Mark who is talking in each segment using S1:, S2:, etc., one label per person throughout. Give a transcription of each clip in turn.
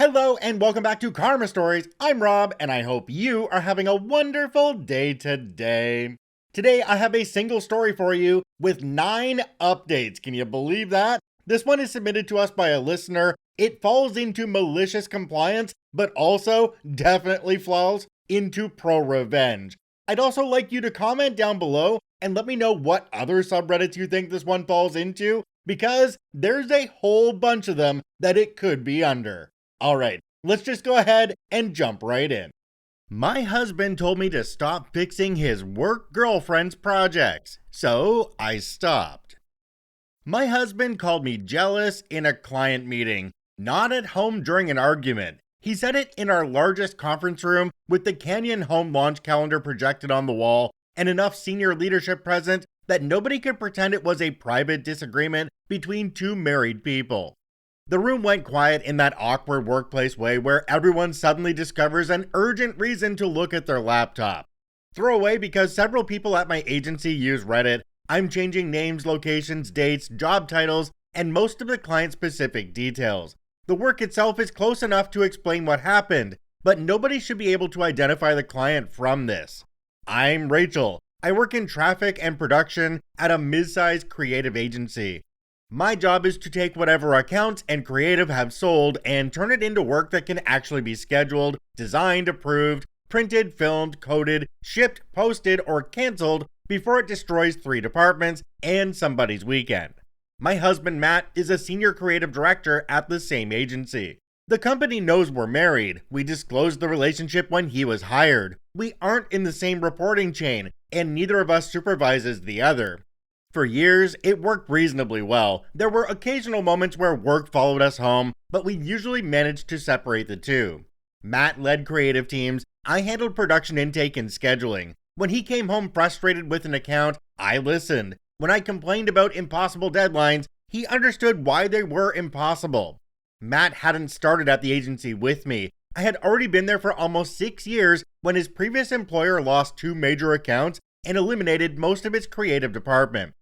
S1: Hello and welcome back to Karma Stories. I'm Rob and I hope you are having a wonderful day today. Today I have a single story for you with 9 updates. Can you believe that? This one is submitted to us by a listener. It falls into malicious compliance, but also definitely falls into pro-revenge. I'd also like you to comment down below and let me know what other subreddits you think this one falls into, because there's a whole bunch of them that it could be under. Alright, let's just go ahead and jump right in. My husband told me to stop fixing his work girlfriend's projects, so I stopped. My husband called me jealous in a client meeting, not at home during an argument. He said it in our largest conference room with the Canyon home launch calendar projected on the wall and enough senior leadership present that nobody could pretend it was a private disagreement between two married people. The room went quiet in that awkward workplace way where everyone suddenly discovers an urgent reason to look at their laptop. Throwaway because several people at my agency use Reddit. I'm changing names, locations, dates, job titles, and most of the client-specific details. The work itself is close enough to explain what happened, but nobody should be able to identify the client from this. I'm Rachel. I work in traffic and production at a mid-sized creative agency. My job is to take whatever accounts and creative have sold and turn it into work that can actually be scheduled, designed, approved, printed, filmed, coded, shipped, posted, or canceled before it destroys 3 departments and somebody's weekend. My husband Matt is a senior creative director at the same agency. The company knows we're married. We disclosed the relationship when he was hired. We aren't in the same reporting chain, and neither of us supervises the other. For years, it worked reasonably well. There were occasional moments where work followed us home, but we usually managed to separate the two. Matt led creative teams, I handled production intake and scheduling. When he came home frustrated with an account, I listened. When I complained about impossible deadlines, he understood why they were impossible. Matt hadn't started at the agency with me. I had already been there for almost 6 years when his previous employer lost 2 major accounts and eliminated most of its creative department.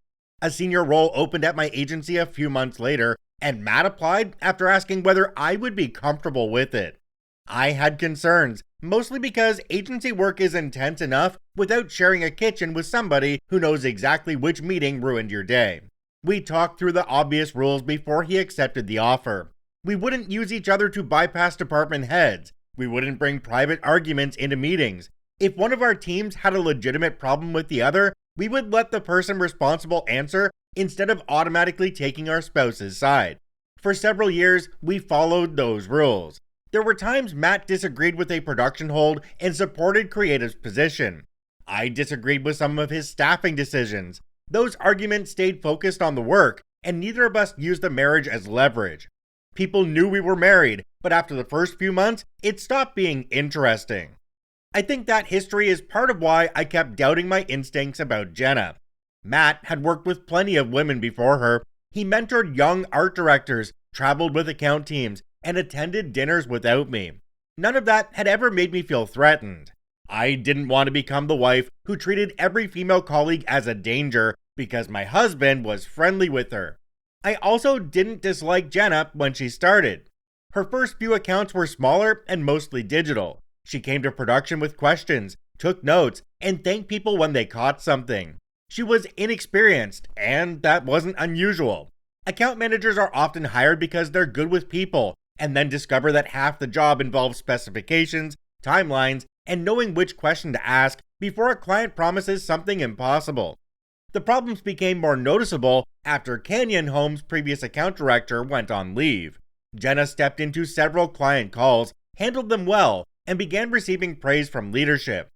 S1: A senior role opened at my agency a few months later, and Matt applied after asking whether I would be comfortable with it. I had concerns, mostly because agency work is intense enough without sharing a kitchen with somebody who knows exactly which meeting ruined your day. We talked through the obvious rules before he accepted the offer. We wouldn't use each other to bypass department heads. We wouldn't bring private arguments into meetings. If one of our teams had a legitimate problem with the other, we would let the person responsible answer instead of automatically taking our spouse's side. For several years, we followed those rules. There were times Matt disagreed with a production hold and supported creative's position. I disagreed with some of his staffing decisions. Those arguments stayed focused on the work, and neither of us used the marriage as leverage. People knew we were married, but after the first few months, it stopped being interesting. I think that history is part of why I kept doubting my instincts about Jenna. Matt had worked with plenty of women before her. He mentored young art directors, traveled with account teams, and attended dinners without me. None of that had ever made me feel threatened. I didn't want to become the wife who treated every female colleague as a danger because my husband was friendly with her. I also didn't dislike Jenna when she started. Her first few accounts were smaller and mostly digital. She came to production with questions, took notes, and thanked people when they caught something. She was inexperienced, and that wasn't unusual. Account managers are often hired because they're good with people, and then discover that half the job involves specifications, timelines, and knowing which question to ask before a client promises something impossible. The problems became more noticeable after Canyon Home's previous account director went on leave. Jenna stepped into several client calls, handled them well, and began receiving praise from leadership.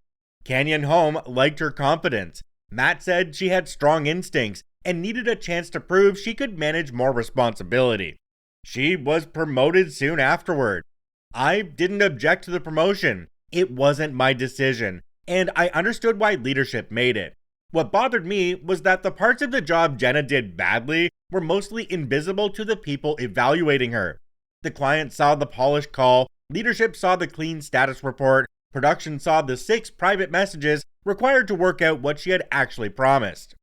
S1: Canyon Home liked her confidence. Matt said she had strong instincts and needed a chance to prove she could manage more responsibility. She was promoted soon afterward. I didn't object to the promotion. It wasn't my decision, and I understood why leadership made it. What bothered me was that the parts of the job Jenna did badly were mostly invisible to the people evaluating her. The client saw the polished call, leadership saw the clean status report, production saw the 6 private messages required to work out what she had actually promised.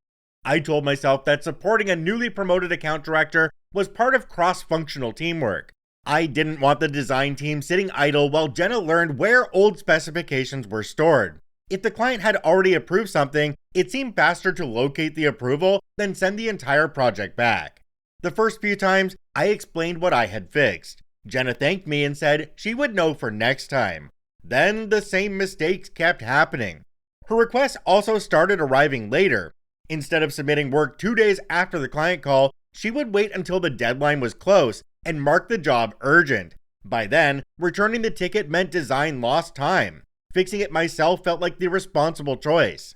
S1: I told myself that supporting a newly promoted account director was part of cross-functional teamwork. I didn't want the design team sitting idle while Jenna learned where old specifications were stored. If the client had already approved something, it seemed faster to locate the approval than send the entire project back. The first few times, I explained what I had fixed. Jenna thanked me and said she would know for next time. Then the same mistakes kept happening. Her requests also started arriving later. Instead of submitting work 2 days after the client call, she would wait until the deadline was close and mark the job urgent. By then, returning the ticket meant design lost time. Fixing it myself felt like the responsible choice.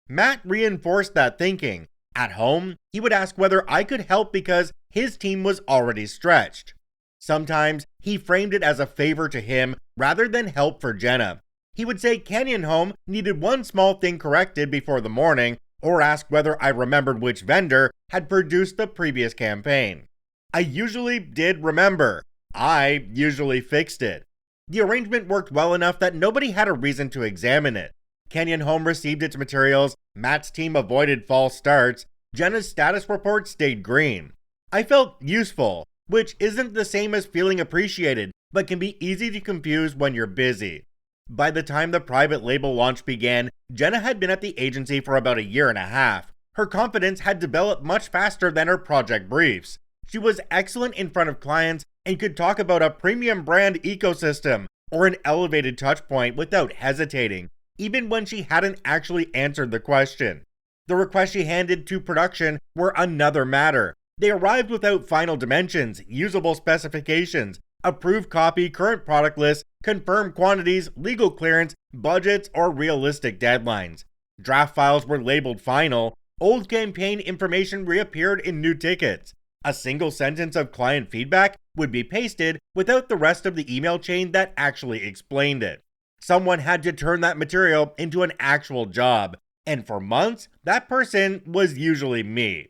S1: Matt reinforced that thinking. At home, he would ask whether I could help because his team was already stretched. Sometimes, he framed it as a favor to him rather than help for Jenna. He would say Canyon Home needed one small thing corrected before the morning, or ask whether I remembered which vendor had produced the previous campaign. I usually did remember. I usually fixed it. The arrangement worked well enough that nobody had a reason to examine it. Canyon Home received its materials, Matt's team avoided false starts, Jenna's status report stayed green. I felt useful, which isn't the same as feeling appreciated, but can be easy to confuse when you're busy. By the time the private label launch began, Jenna had been at the agency for about a year and a half. Her confidence had developed much faster than her project briefs. She was excellent in front of clients and could talk about a premium brand ecosystem or an elevated touchpoint without hesitating, even when she hadn't actually answered the question. The requests she handed to production were another matter. They arrived without final dimensions, usable specifications, approved copy, current product list, confirmed quantities, legal clearance, budgets, or realistic deadlines. Draft files were labeled final. Old campaign information reappeared in new tickets. A single sentence of client feedback would be pasted without the rest of the email chain that actually explained it. Someone had to turn that material into an actual job, and for months, that person was usually me.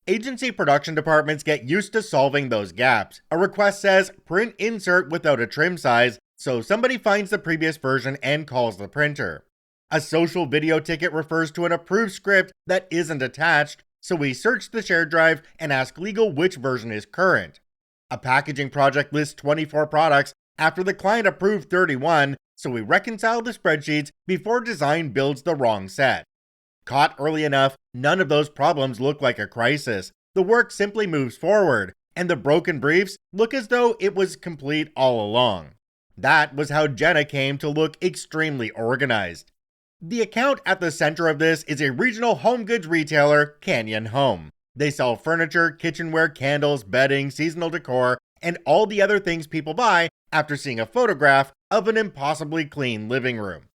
S1: Agency production departments get used to solving those gaps. A request says print insert without a trim size, so somebody finds the previous version and calls the printer. A social video ticket refers to an approved script that isn't attached, so we search the shared drive and ask legal which version is current. A packaging project lists 24 products after the client approved 31, so we reconcile the spreadsheets before design builds the wrong set. Caught early enough, none of those problems look like a crisis. The work simply moves forward, and the broken briefs look as though it was complete all along. That was how Jenna came to look extremely organized. The account at the center of this is a regional home goods retailer, Canyon Home. They sell furniture, kitchenware, candles, bedding, seasonal decor, and all the other things people buy after seeing a photograph of an impossibly clean living room.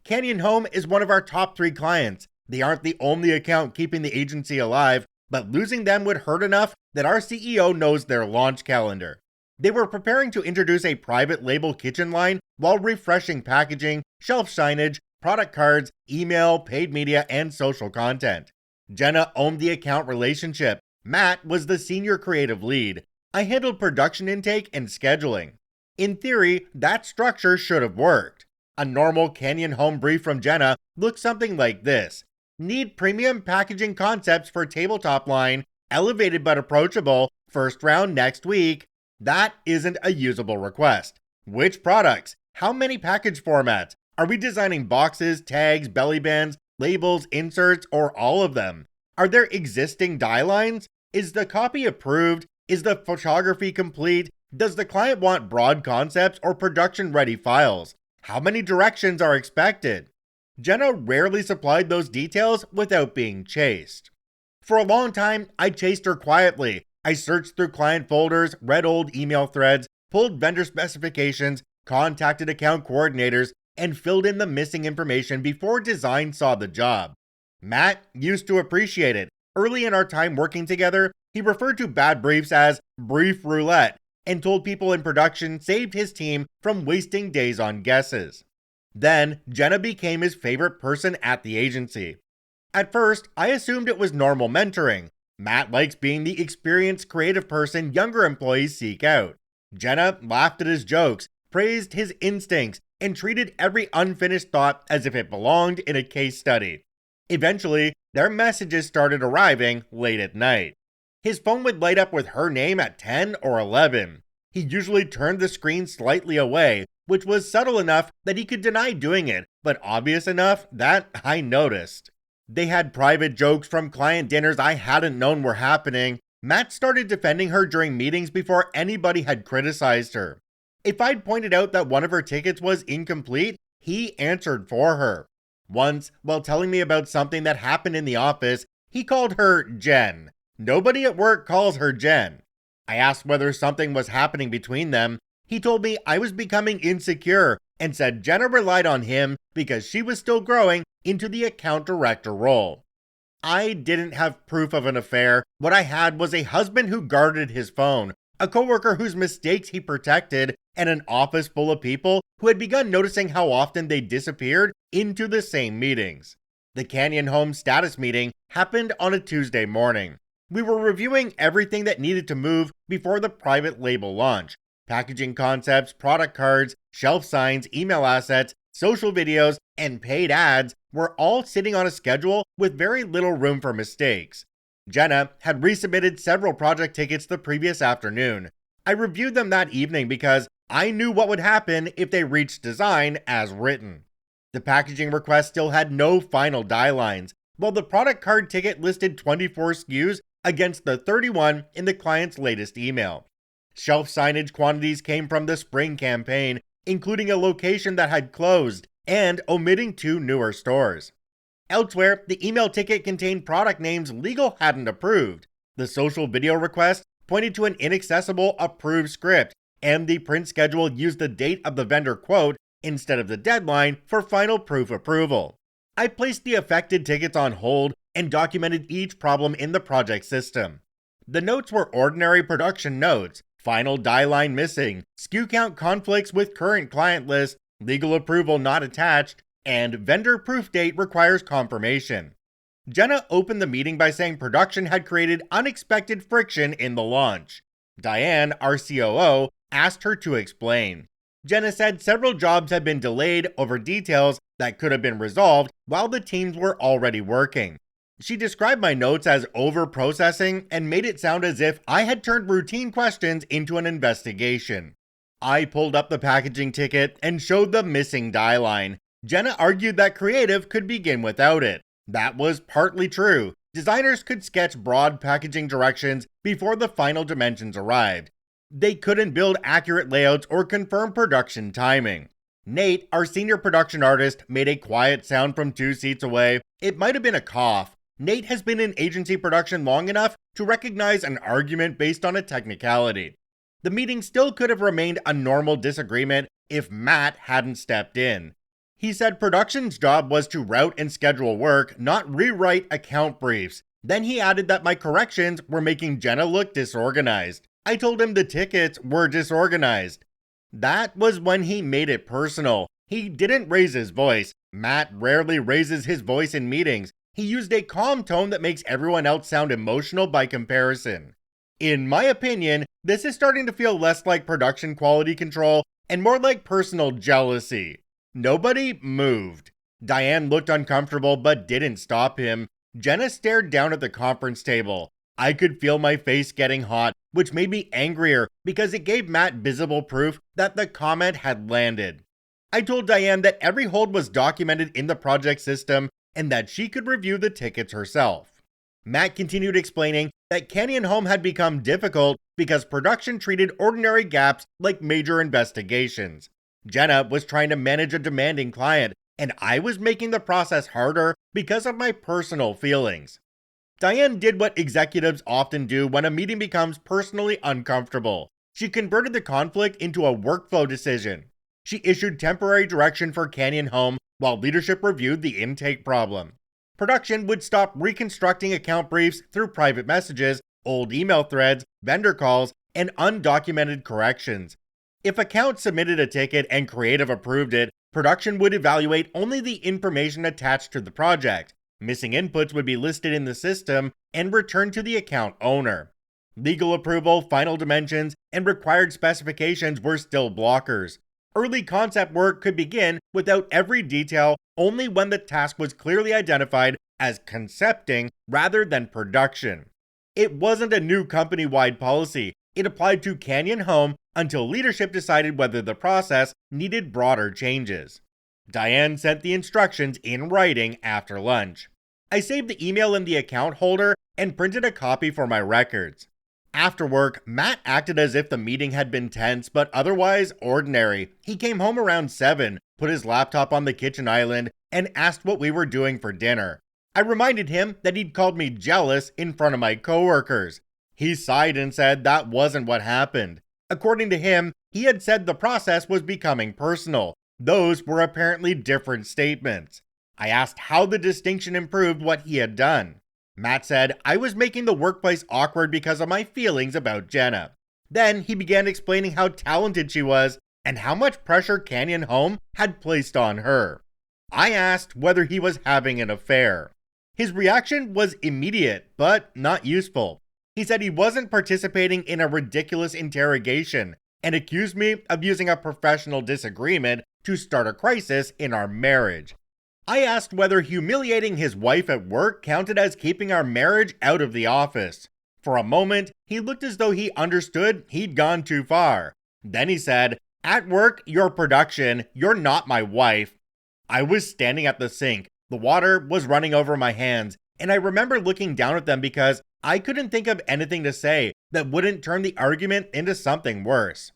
S1: Canyon Home is one of our top 3 clients. They aren't the only account keeping the agency alive, but losing them would hurt enough that our CEO knows their launch calendar. They were preparing to introduce a private label kitchen line while refreshing packaging, shelf signage, product cards, email, paid media, and social content. Jenna owned the account relationship. Matt was the senior creative lead. I handled production intake and scheduling. In theory, that structure should have worked. A normal Canyon Home brief from Jenna looks something like this. Need premium packaging concepts for tabletop line, elevated but approachable, first round next week. That isn't a usable request. Which products? How many package formats? Are we designing boxes, tags, belly bands, labels, inserts, or all of them? Are there existing die lines? Is the copy approved? Is the photography complete? Does the client want broad concepts or production-ready files? How many directions are expected? Jenna rarely supplied those details without being chased. For a long time, I chased her quietly. I searched through client folders, read old email threads, pulled vendor specifications, contacted account coordinators, and filled in the missing information before design saw the job. Matt used to appreciate it. Early in our time working together, he referred to bad briefs as brief roulette and told people in production saved his team from wasting days on guesses. Then, Jenna became his favorite person at the agency. At first, I assumed it was normal mentoring. Matt likes being the experienced creative person younger employees seek out. Jenna laughed at his jokes, praised his instincts, and treated every unfinished thought as if it belonged in a case study. Eventually, their messages started arriving late at night. His phone would light up with her name at 10 or 11. He usually turned the screen slightly away, which was subtle enough that he could deny doing it, but obvious enough that I noticed. They had private jokes from client dinners I hadn't known were happening. Matt started defending her during meetings before anybody had criticized her. If I'd pointed out that one of her tickets was incomplete, he answered for her. Once, while telling me about something that happened in the office, he called her Jen. Nobody at work calls her Jen. I asked whether something was happening between them. He told me I was becoming insecure and said Jenna relied on him because she was still growing into the account director role. I didn't have proof of an affair. What I had was a husband who guarded his phone, a coworker whose mistakes he protected, and an office full of people who had begun noticing how often they disappeared into the same meetings. The Canyon Home status meeting happened on a Tuesday morning. We were reviewing everything that needed to move before the private label launch. Packaging concepts, product cards, shelf signs, email assets, social videos, and paid ads were all sitting on a schedule with very little room for mistakes. Jenna had resubmitted several project tickets the previous afternoon. I reviewed them that evening because I knew what would happen if they reached design as written. The packaging request still had no final die lines, while the product card ticket listed 24 SKUs against the 31 in the client's latest email. Shelf signage quantities came from the spring campaign, including a location that had closed and omitting 2 newer stores. Elsewhere, the email ticket contained product names legal hadn't approved. The social video request pointed to an inaccessible approved script, and the print schedule used the date of the vendor quote instead of the deadline for final proof approval. I placed the affected tickets on hold and documented each problem in the project system. The notes were ordinary production notes, final die line missing, SKU count conflicts with current client list, legal approval not attached, and vendor proof date requires confirmation. Jenna opened the meeting by saying production had created unexpected friction in the launch. Diane, our COO, asked her to explain. Jenna said several jobs had been delayed over details that could have been resolved while the teams were already working. She described my notes as over-processing and made it sound as if I had turned routine questions into an investigation. I pulled up the packaging ticket and showed the missing die line. Jenna argued that creative could begin without it. That was partly true. Designers could sketch broad packaging directions before the final dimensions arrived. They couldn't build accurate layouts or confirm production timing. Nate, our senior production artist, made a quiet sound from 2 seats away. It might have been a cough. Nate has been in agency production long enough to recognize an argument based on a technicality. The meeting still could have remained a normal disagreement if Matt hadn't stepped in. He said production's job was to route and schedule work, not rewrite account briefs. Then he added that my corrections were making Jenna look disorganized. I told him the tickets were disorganized. That was when he made it personal. He didn't raise his voice. Matt rarely raises his voice in meetings. He used a calm tone that makes everyone else sound emotional by comparison. In my opinion, this is starting to feel less like production quality control and more like personal jealousy. Nobody moved. Diane looked uncomfortable but didn't stop him. Jenna stared down at the conference table. I could feel my face getting hot, which made me angrier because it gave Matt visible proof that the comment had landed. I told Diane that every hold was documented in the project system and that she could review the tickets herself. Matt continued explaining that Canyon Home had become difficult because production treated ordinary gaps like major investigations. Jenna was trying to manage a demanding client, and I was making the process harder because of my personal feelings. Diane did what executives often do when a meeting becomes personally uncomfortable. She converted the conflict into a workflow decision. She issued temporary direction for Canyon Home while leadership reviewed the intake problem. Production would stop reconstructing account briefs through private messages, old email threads, vendor calls, and undocumented corrections. If account submitted a ticket and creative approved it, production would evaluate only the information attached to the project. Missing inputs would be listed in the system and returned to the account owner. Legal approval, final dimensions, and required specifications were still blockers. Early concept work could begin without every detail only when the task was clearly identified as concepting rather than production. It wasn't a new company-wide policy. It applied to Canyon Home until leadership decided whether the process needed broader changes. Diane sent the instructions in writing after lunch. I saved the email in the account holder and printed a copy for my records. After work, Matt acted as if the meeting had been tense but otherwise ordinary. He came home around 7, put his laptop on the kitchen island, and asked what we were doing for dinner. I reminded him that he'd called me jealous in front of my coworkers. He sighed and said that wasn't what happened. According to him, he had said the process was becoming personal. Those were apparently different statements. I asked how the distinction improved what he had done. Matt said I was making the workplace awkward because of my feelings about Jenna. Then he began explaining how talented she was and how much pressure Canyon Home had placed on her. I asked whether he was having an affair. His reaction was immediate, but not useful. He said he wasn't participating in a ridiculous interrogation and accused me of using a professional disagreement to start a crisis in our marriage. I asked whether humiliating his wife at work counted as keeping our marriage out of the office. For a moment, he looked as though he understood he'd gone too far. Then he said, "At work, you're production, you're not my wife." I was standing at the sink. The water was running over my hands, and I remember looking down at them because I couldn't think of anything to say that wouldn't turn the argument into something worse.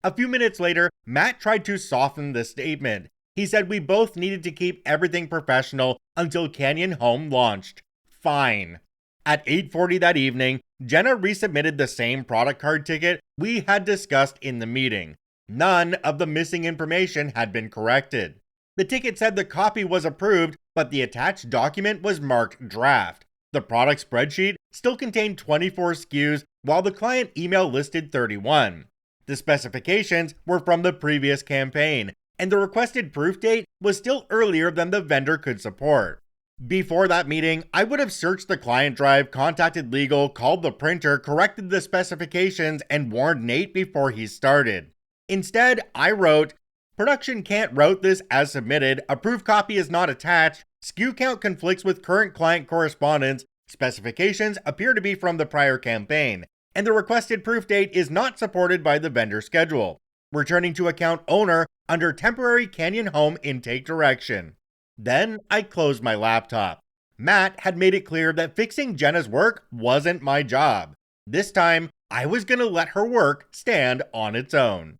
S1: A few minutes later, Matt tried to soften the statement. He said we both needed to keep everything professional until Canyon Home launched. Fine. At 8:40 that evening, Jenna resubmitted the same product card ticket we had discussed in the meeting. None of the missing information had been corrected. The ticket said the copy was approved, but the attached document was marked draft. The product spreadsheet still contained 24 SKUs, while the client email listed 31. The specifications were from the previous campaign, and the requested proof date was still earlier than the vendor could support. Before that meeting, I would have searched the client drive, contacted legal, called the printer, corrected the specifications, and warned Nate before he started. Instead, I wrote, "Production can't route this as submitted, approved copy is not attached, SKU count conflicts with current client correspondence, specifications appear to be from the prior campaign, and the requested proof date is not supported by the vendor schedule. Returning to account owner under temporary Canyon Home intake direction." Then I closed my laptop. Matt had made it clear that fixing Jenna's work wasn't my job. This time, I was gonna let her work stand on its own.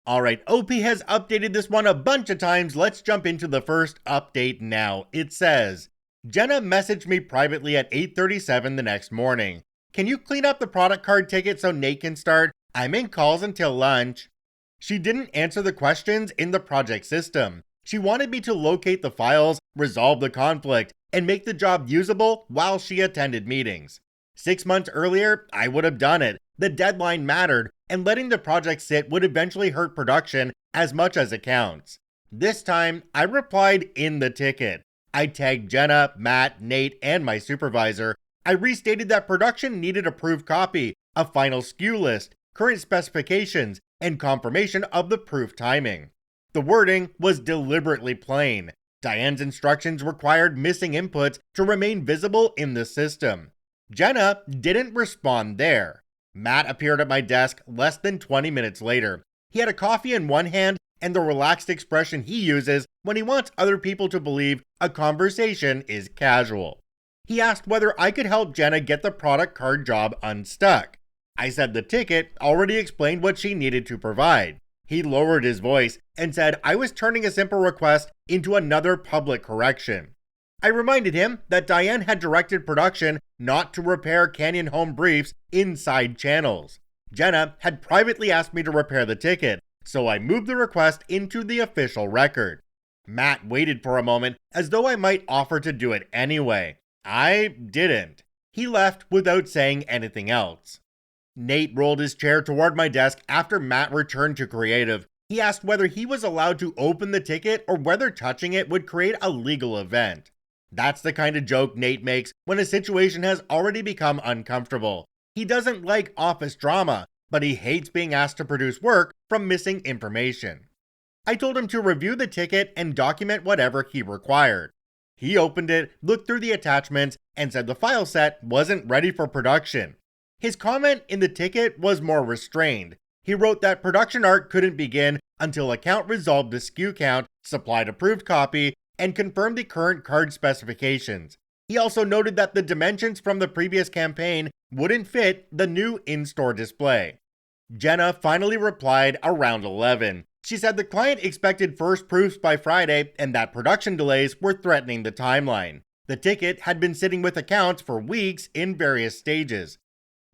S1: Alright, OP has updated this one a bunch of times. Let's jump into the first update now. It says, Jenna messaged me privately at 8:37 the next morning. "Can you clean up the product card ticket so Nate can start? I'm in calls until lunch." She didn't answer the questions in the project system. She wanted me to locate the files, resolve the conflict, and make the job usable while she attended meetings. 6 months earlier, I would have done it. The deadline mattered, and letting the project sit would eventually hurt production as much as accounts. This time, I replied in the ticket. I tagged Jenna, Matt, Nate, and my supervisor. I restated that production needed a proof copy, a final SKU list, current specifications, and confirmation of the proof timing. The wording was deliberately plain. Diane's instructions required missing inputs to remain visible in the system. Jenna didn't respond there. Matt appeared at my desk less than 20 minutes later. He had a coffee in one hand and the relaxed expression he uses when he wants other people to believe a conversation is casual. He asked whether I could help Jenna get the product card job unstuck. I said the ticket already explained what she needed to provide. He lowered his voice and said I was turning a simple request into another public correction. I reminded him that Diane had directed production not to repair Canyon Home briefs inside channels. Jenna had privately asked me to repair the ticket, so I moved the request into the official record. Matt waited for a moment as though I might offer to do it anyway. I didn't. He left without saying anything else. Nate rolled his chair toward my desk after Matt returned to creative. He asked whether he was allowed to open the ticket or whether touching it would create a legal event. That's the kind of joke Nate makes when a situation has already become uncomfortable. He doesn't like office drama, but he hates being asked to produce work from missing information. I told him to review the ticket and document whatever he required. He opened it, looked through the attachments, and said the file set wasn't ready for production. His comment in the ticket was more restrained. He wrote that production art couldn't begin until account resolved the SKU count, supplied approved copy, and confirmed the current card specifications. He also noted that the dimensions from the previous campaign wouldn't fit the new in-store display. Jenna finally replied around 11. She said the client expected first proofs by Friday and that production delays were threatening the timeline. The ticket had been sitting with accounts for weeks in various stages.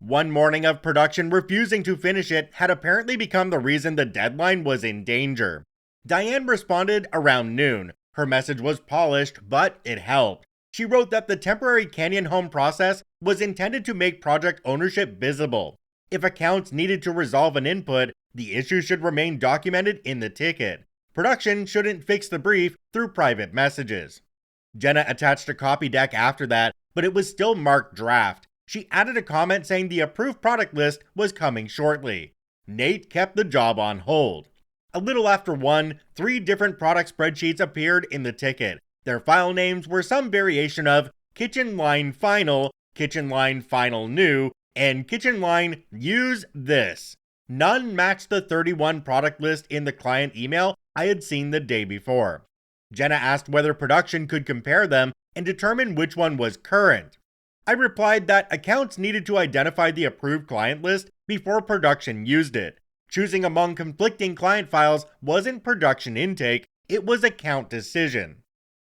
S1: One morning of production refusing to finish it had apparently become the reason the deadline was in danger. Diane responded around noon. Her message was polished, but it helped. She wrote that the temporary Canyon Home process was intended to make project ownership visible. If accounts needed to resolve an input, the issue should remain documented in the ticket. Production shouldn't fix the brief through private messages. Jenna attached a copy deck after that, but it was still marked draft. She added a comment saying the approved product list was coming shortly. Nate kept the job on hold. A little after 1, 3 different product spreadsheets appeared in the ticket. Their file names were some variation of Kitchen Line Final, Kitchen Line Final New, and Kitchen Line Use This. None matched the 31 product list in the client email I had seen the day before. Jenna asked whether production could compare them and determine which one was current. I replied that accounts needed to identify the approved client list before production used it. Choosing among conflicting client files wasn't production intake, it was account decision.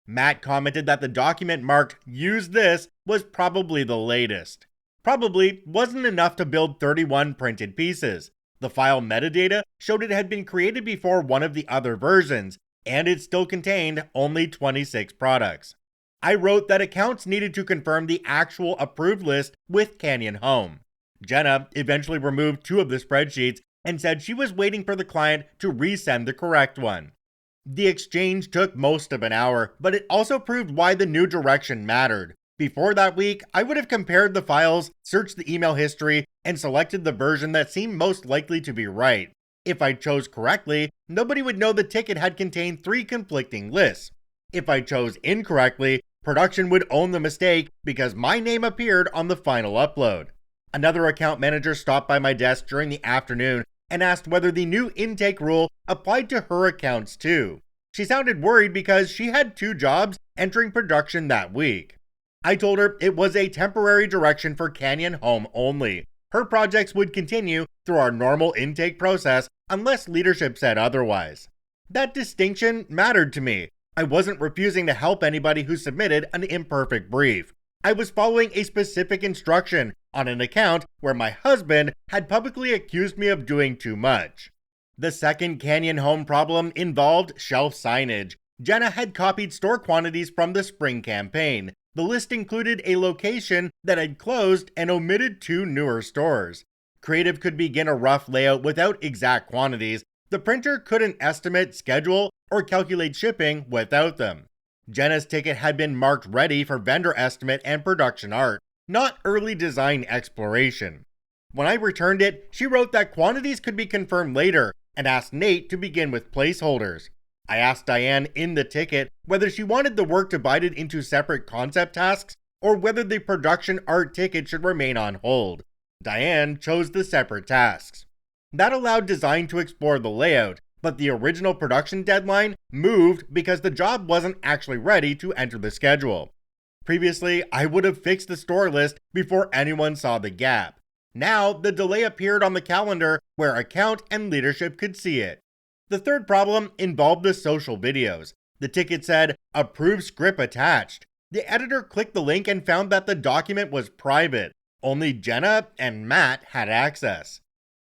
S1: Matt commented that the document marked Use This was probably the latest. Probably wasn't enough to build 31 printed pieces. The file metadata showed it had been created before one of the other versions, and it still contained only 26 products. I wrote that accounts needed to confirm the actual approved list with Canyon Home. Jenna eventually removed 2 of the spreadsheets and said she was waiting for the client to resend the correct one. The exchange took most of an hour, but it also proved why the new direction mattered. Before that week, I would have compared the files, searched the email history, and selected the version that seemed most likely to be right. If I chose correctly, nobody would know the ticket had contained 3 conflicting lists. If I chose incorrectly, production would own the mistake because my name appeared on the final upload. Another account manager stopped by my desk during the afternoon and asked whether the new intake rule applied to her accounts too. She sounded worried because she had 2 jobs entering production that week. I told her it was a temporary direction for Canyon Home only. Her projects would continue through our normal intake process unless leadership said otherwise. That distinction mattered to me. I wasn't refusing to help anybody who submitted an imperfect brief. I was following a specific instruction on an account where my husband had publicly accused me of doing too much. The second Canyon Home problem involved shelf signage. Jenna had copied store quantities from the spring campaign. The list included a location that had closed and omitted 2 newer stores. Creative could begin a rough layout without exact quantities. The printer couldn't estimate, schedule, or calculate shipping without them. Jenna's ticket had been marked ready for vendor estimate and production art, not early design exploration. When I returned it, she wrote that quantities could be confirmed later and asked Nate to begin with placeholders. I asked Diane in the ticket whether she wanted the work divided into separate concept tasks or whether the production art ticket should remain on hold. Diane chose the separate tasks. That allowed design to explore the layout, but the original production deadline moved because the job wasn't actually ready to enter the schedule. Previously, I would have fixed the store list before anyone saw the gap. Now, the delay appeared on the calendar where account and leadership could see it. The third problem involved the social videos. The ticket said, "Approved script attached." The editor clicked the link and found that the document was private. Only Jenna and Matt had access.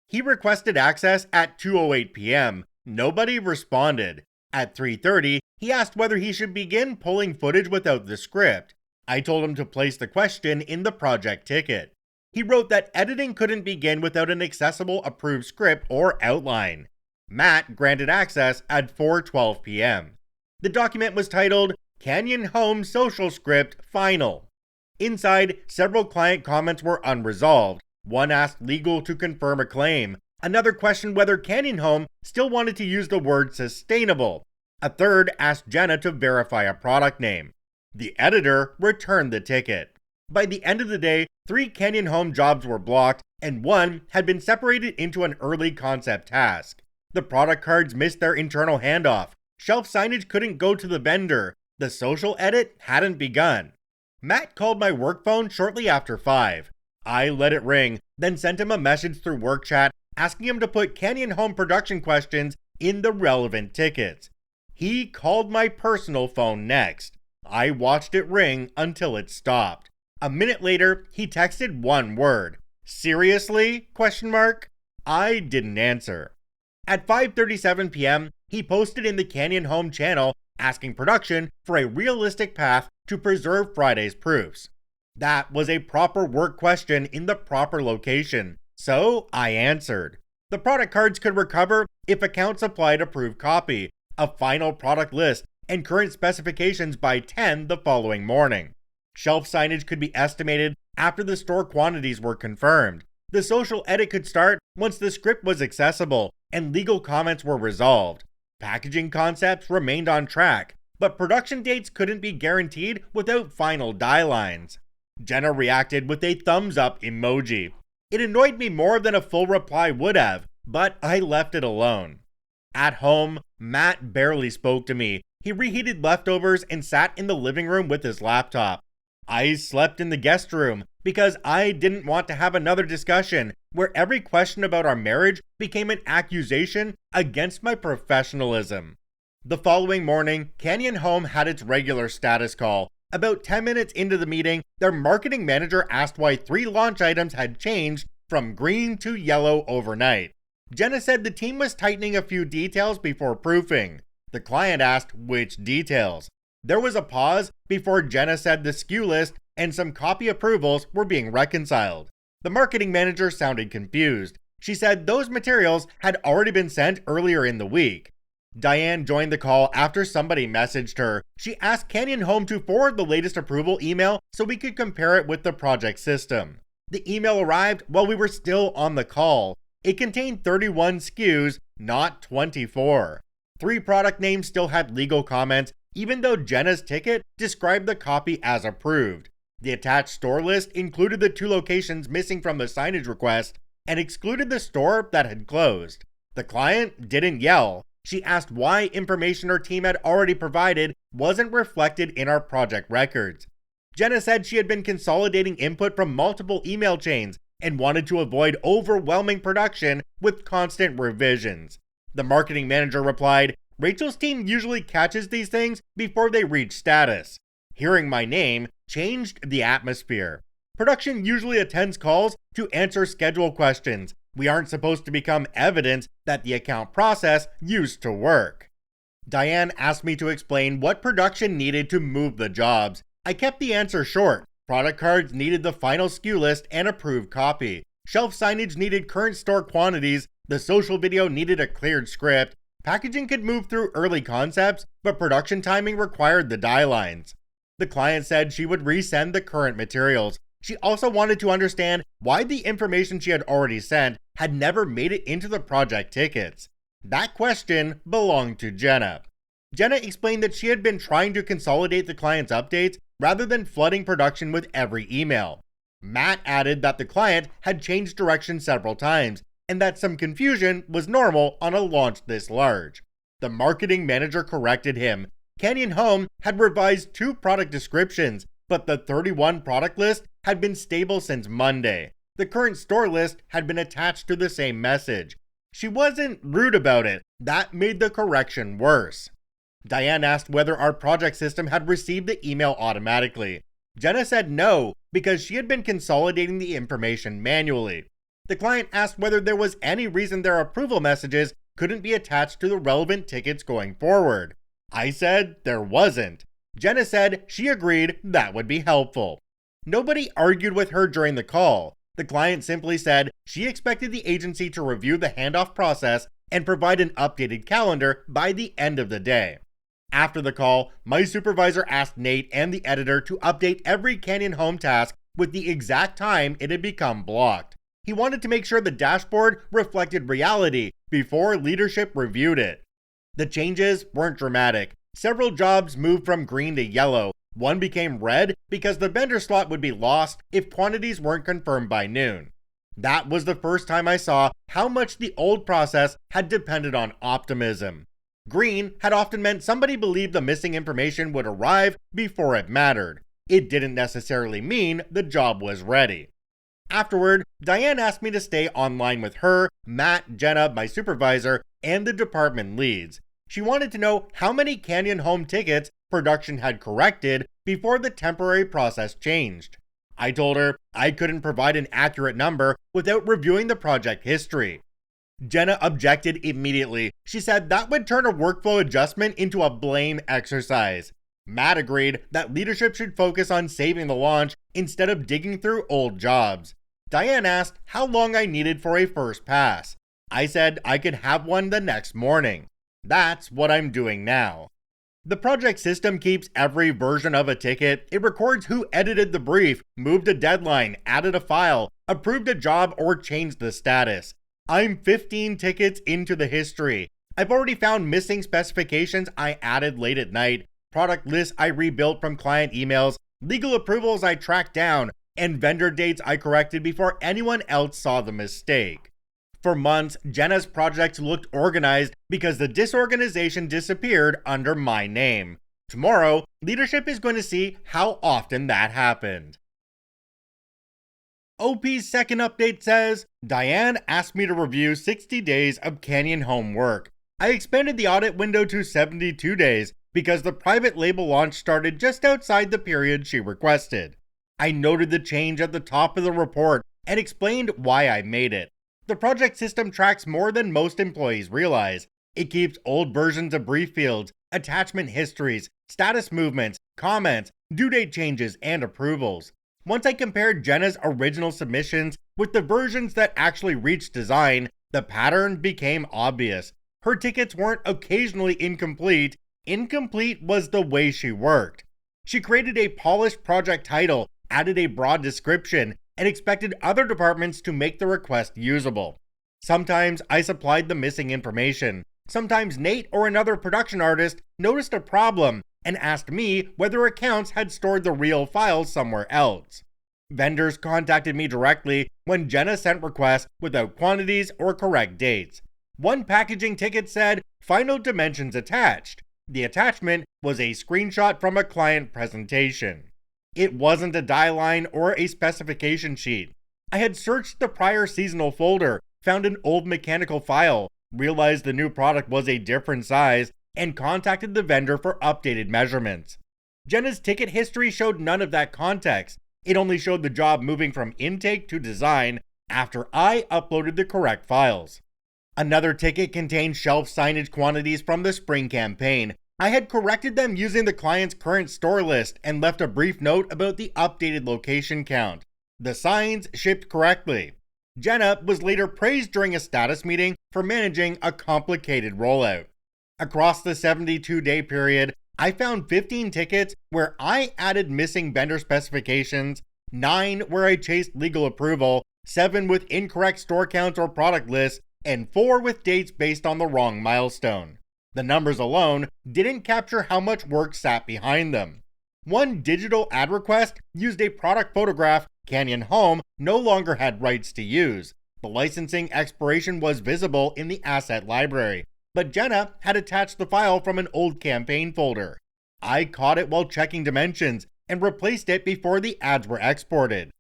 S1: He requested access at 2:08 p.m. Nobody responded. At 3:30, he asked whether he should begin pulling footage without the script. I told him to place the question in the project ticket. He wrote that editing couldn't begin without an accessible approved script or outline. Matt granted access at 4:12 p.m. The document was titled Canyon Home Social Script Final. Inside, several client comments were unresolved. One asked legal to confirm a claim. Another questioned whether Canyon Home still wanted to use the word sustainable. A third asked Jenna to verify a product name. The editor returned the ticket. By the end of the day, 3 Canyon Home jobs were blocked and one had been separated into an early concept task. The product cards missed their internal handoff, shelf signage couldn't go to the vendor, the social edit hadn't begun. Matt called my work phone shortly after 5. I let it ring, then sent him a message through work chat asking him to put Canyon Home production questions in the relevant tickets. He called my personal phone next. I watched it ring until it stopped. A minute later, he texted one word. Seriously? ? I didn't answer. At 5:37 p.m., he posted in the Canyon Home channel asking production for a realistic path to preserve Friday's proofs. That was a proper work question in the proper location, so I answered. The product cards could recover if accounts supplied a proof copy, a final product list, and current specifications by 10 the following morning. Shelf signage could be estimated after the store quantities were confirmed. The social edit could start once the script was accessible and legal comments were resolved. Packaging concepts remained on track, but production dates couldn't be guaranteed without final die lines. Jenna reacted with a thumbs up emoji. It annoyed me more than a full reply would have, but I left it alone. At home, Matt barely spoke to me. He reheated leftovers and sat in the living room with his laptop. I slept in the guest room because I didn't want to have another discussion where every question about our marriage became an accusation against my professionalism. The following morning, Canyon Home had its regular status call. About 10 minutes into the meeting, their marketing manager asked why 3 launch items had changed from green to yellow overnight. Jenna said the team was tightening a few details before proofing. The client asked which details. There was a pause before Jenna said the SKU list and some copy approvals were being reconciled. The marketing manager sounded confused. She said those materials had already been sent earlier in the week. Diane joined the call after somebody messaged her. She asked Canyon Home to forward the latest approval email so we could compare it with the project system. The email arrived while we were still on the call. It contained 31 SKUs, not 24. 3 product names still had legal comments, even though Jenna's ticket described the copy as approved. The attached store list included the 2 locations missing from the signage request and excluded the store that had closed. The client didn't yell. She asked why information her team had already provided wasn't reflected in our project records. Jenna said she had been consolidating input from multiple email chains and wanted to avoid overwhelming production with constant revisions. The marketing manager replied, "Rachel's team usually catches these things before they reach status." Hearing my name changed the atmosphere. Production usually attends calls to answer schedule questions. We aren't supposed to become evidence that the account process used to work. Diane asked me to explain what production needed to move the jobs. I kept the answer short. Product cards needed the final SKU list and approved copy. Shelf signage needed current store quantities. The social video needed a cleared script. Packaging could move through early concepts, but production timing required the die lines. The client said she would resend the current materials. She also wanted to understand why the information she had already sent had never made it into the project tickets. That question belonged to Jenna. Jenna explained that she had been trying to consolidate the client's updates rather than flooding production with every email. Matt added that the client had changed direction several times and that some confusion was normal on a launch this large. The marketing manager corrected him. Canyon Home had revised 2 product descriptions, but the 31 product list had been stable since Monday. The current store list had been attached to the same message. She wasn't rude about it. That made the correction worse. Diane asked whether our project system had received the email automatically. Jenna said no, because she had been consolidating the information manually. The client asked whether there was any reason their approval messages couldn't be attached to the relevant tickets going forward. I said there wasn't. Jenna said she agreed that would be helpful. Nobody argued with her during the call. The client simply said she expected the agency to review the handoff process and provide an updated calendar by the end of the day. After the call, my supervisor asked Nate and the editor to update every Canyon Home task with the exact time it had become blocked. He wanted to make sure the dashboard reflected reality before leadership reviewed it. The changes weren't dramatic. Several jobs moved from green to yellow. One became red because the vendor slot would be lost if quantities weren't confirmed by noon. That was the first time I saw how much the old process had depended on optimism. Green had often meant somebody believed the missing information would arrive before it mattered. It didn't necessarily mean the job was ready. Afterward, Diane asked me to stay online with her, Matt, Jenna, my supervisor, and the department leads. She wanted to know how many Canyon Home tickets production had corrected before the temporary process changed. I told her I couldn't provide an accurate number without reviewing the project history. Jenna objected immediately. She said that would turn a workflow adjustment into a blame exercise. Matt agreed that leadership should focus on saving the launch instead of digging through old jobs. Diane asked how long I needed for a first pass. I said I could have one the next morning. That's what I'm doing now. The project system keeps every version of a ticket. It records who edited the brief, moved a deadline, added a file, approved a job, or changed the status. I'm 15 tickets into the history. I've already found missing specifications I added late at night, product lists I rebuilt from client emails, legal approvals I tracked down, and vendor dates I corrected before anyone else saw the mistake. For months, Jenna's projects looked organized because the disorganization disappeared under my name. Tomorrow, leadership is going to see how often that happened. OP's second update says, Diane asked me to review 60 days of Canyon Home work. I expanded the audit window to 72 days because the private label launch started just outside the period she requested. I noted the change at the top of the report and explained why I made it. The project system tracks more than most employees realize. It keeps old versions of brief fields, attachment histories, status movements, comments, due date changes, and approvals. Once I compared Jenna's original submissions with the versions that actually reached design, the pattern became obvious. Her tickets weren't occasionally incomplete. Incomplete was the way she worked. She created a polished project title, added a broad description, and expected other departments to make the request usable. Sometimes I supplied the missing information. Sometimes Nate or another production artist noticed a problem and asked me whether accounts had stored the real files somewhere else. Vendors contacted me directly when Jenna sent requests without quantities or correct dates. One packaging ticket said, "Final dimensions attached." The attachment was a screenshot from a client presentation. It wasn't a die line or a specification sheet. I had searched the prior seasonal folder, found an old mechanical file, realized the new product was a different size, and contacted the vendor for updated measurements. Jenna's ticket history showed none of that context. It only showed the job moving from intake to design after I uploaded the correct files. Another ticket contained shelf signage quantities from the spring campaign. I had corrected them using the client's current store list and left a brief note about the updated location count. The signs shipped correctly. Jenna was later praised during a status meeting for managing a complicated rollout. Across the 72-day period, I found 15 tickets where I added missing vendor specifications, 9 where I chased legal approval, 7 with incorrect store counts or product lists, and 4 with dates based on the wrong milestone. The numbers alone didn't capture how much work sat behind them. One digital ad request used a product photograph Canyon Home no longer had rights to use. The licensing expiration was visible in the asset library, but Jenna had attached the file from an old campaign folder. I caught it while checking dimensions and replaced it before the ads were exported.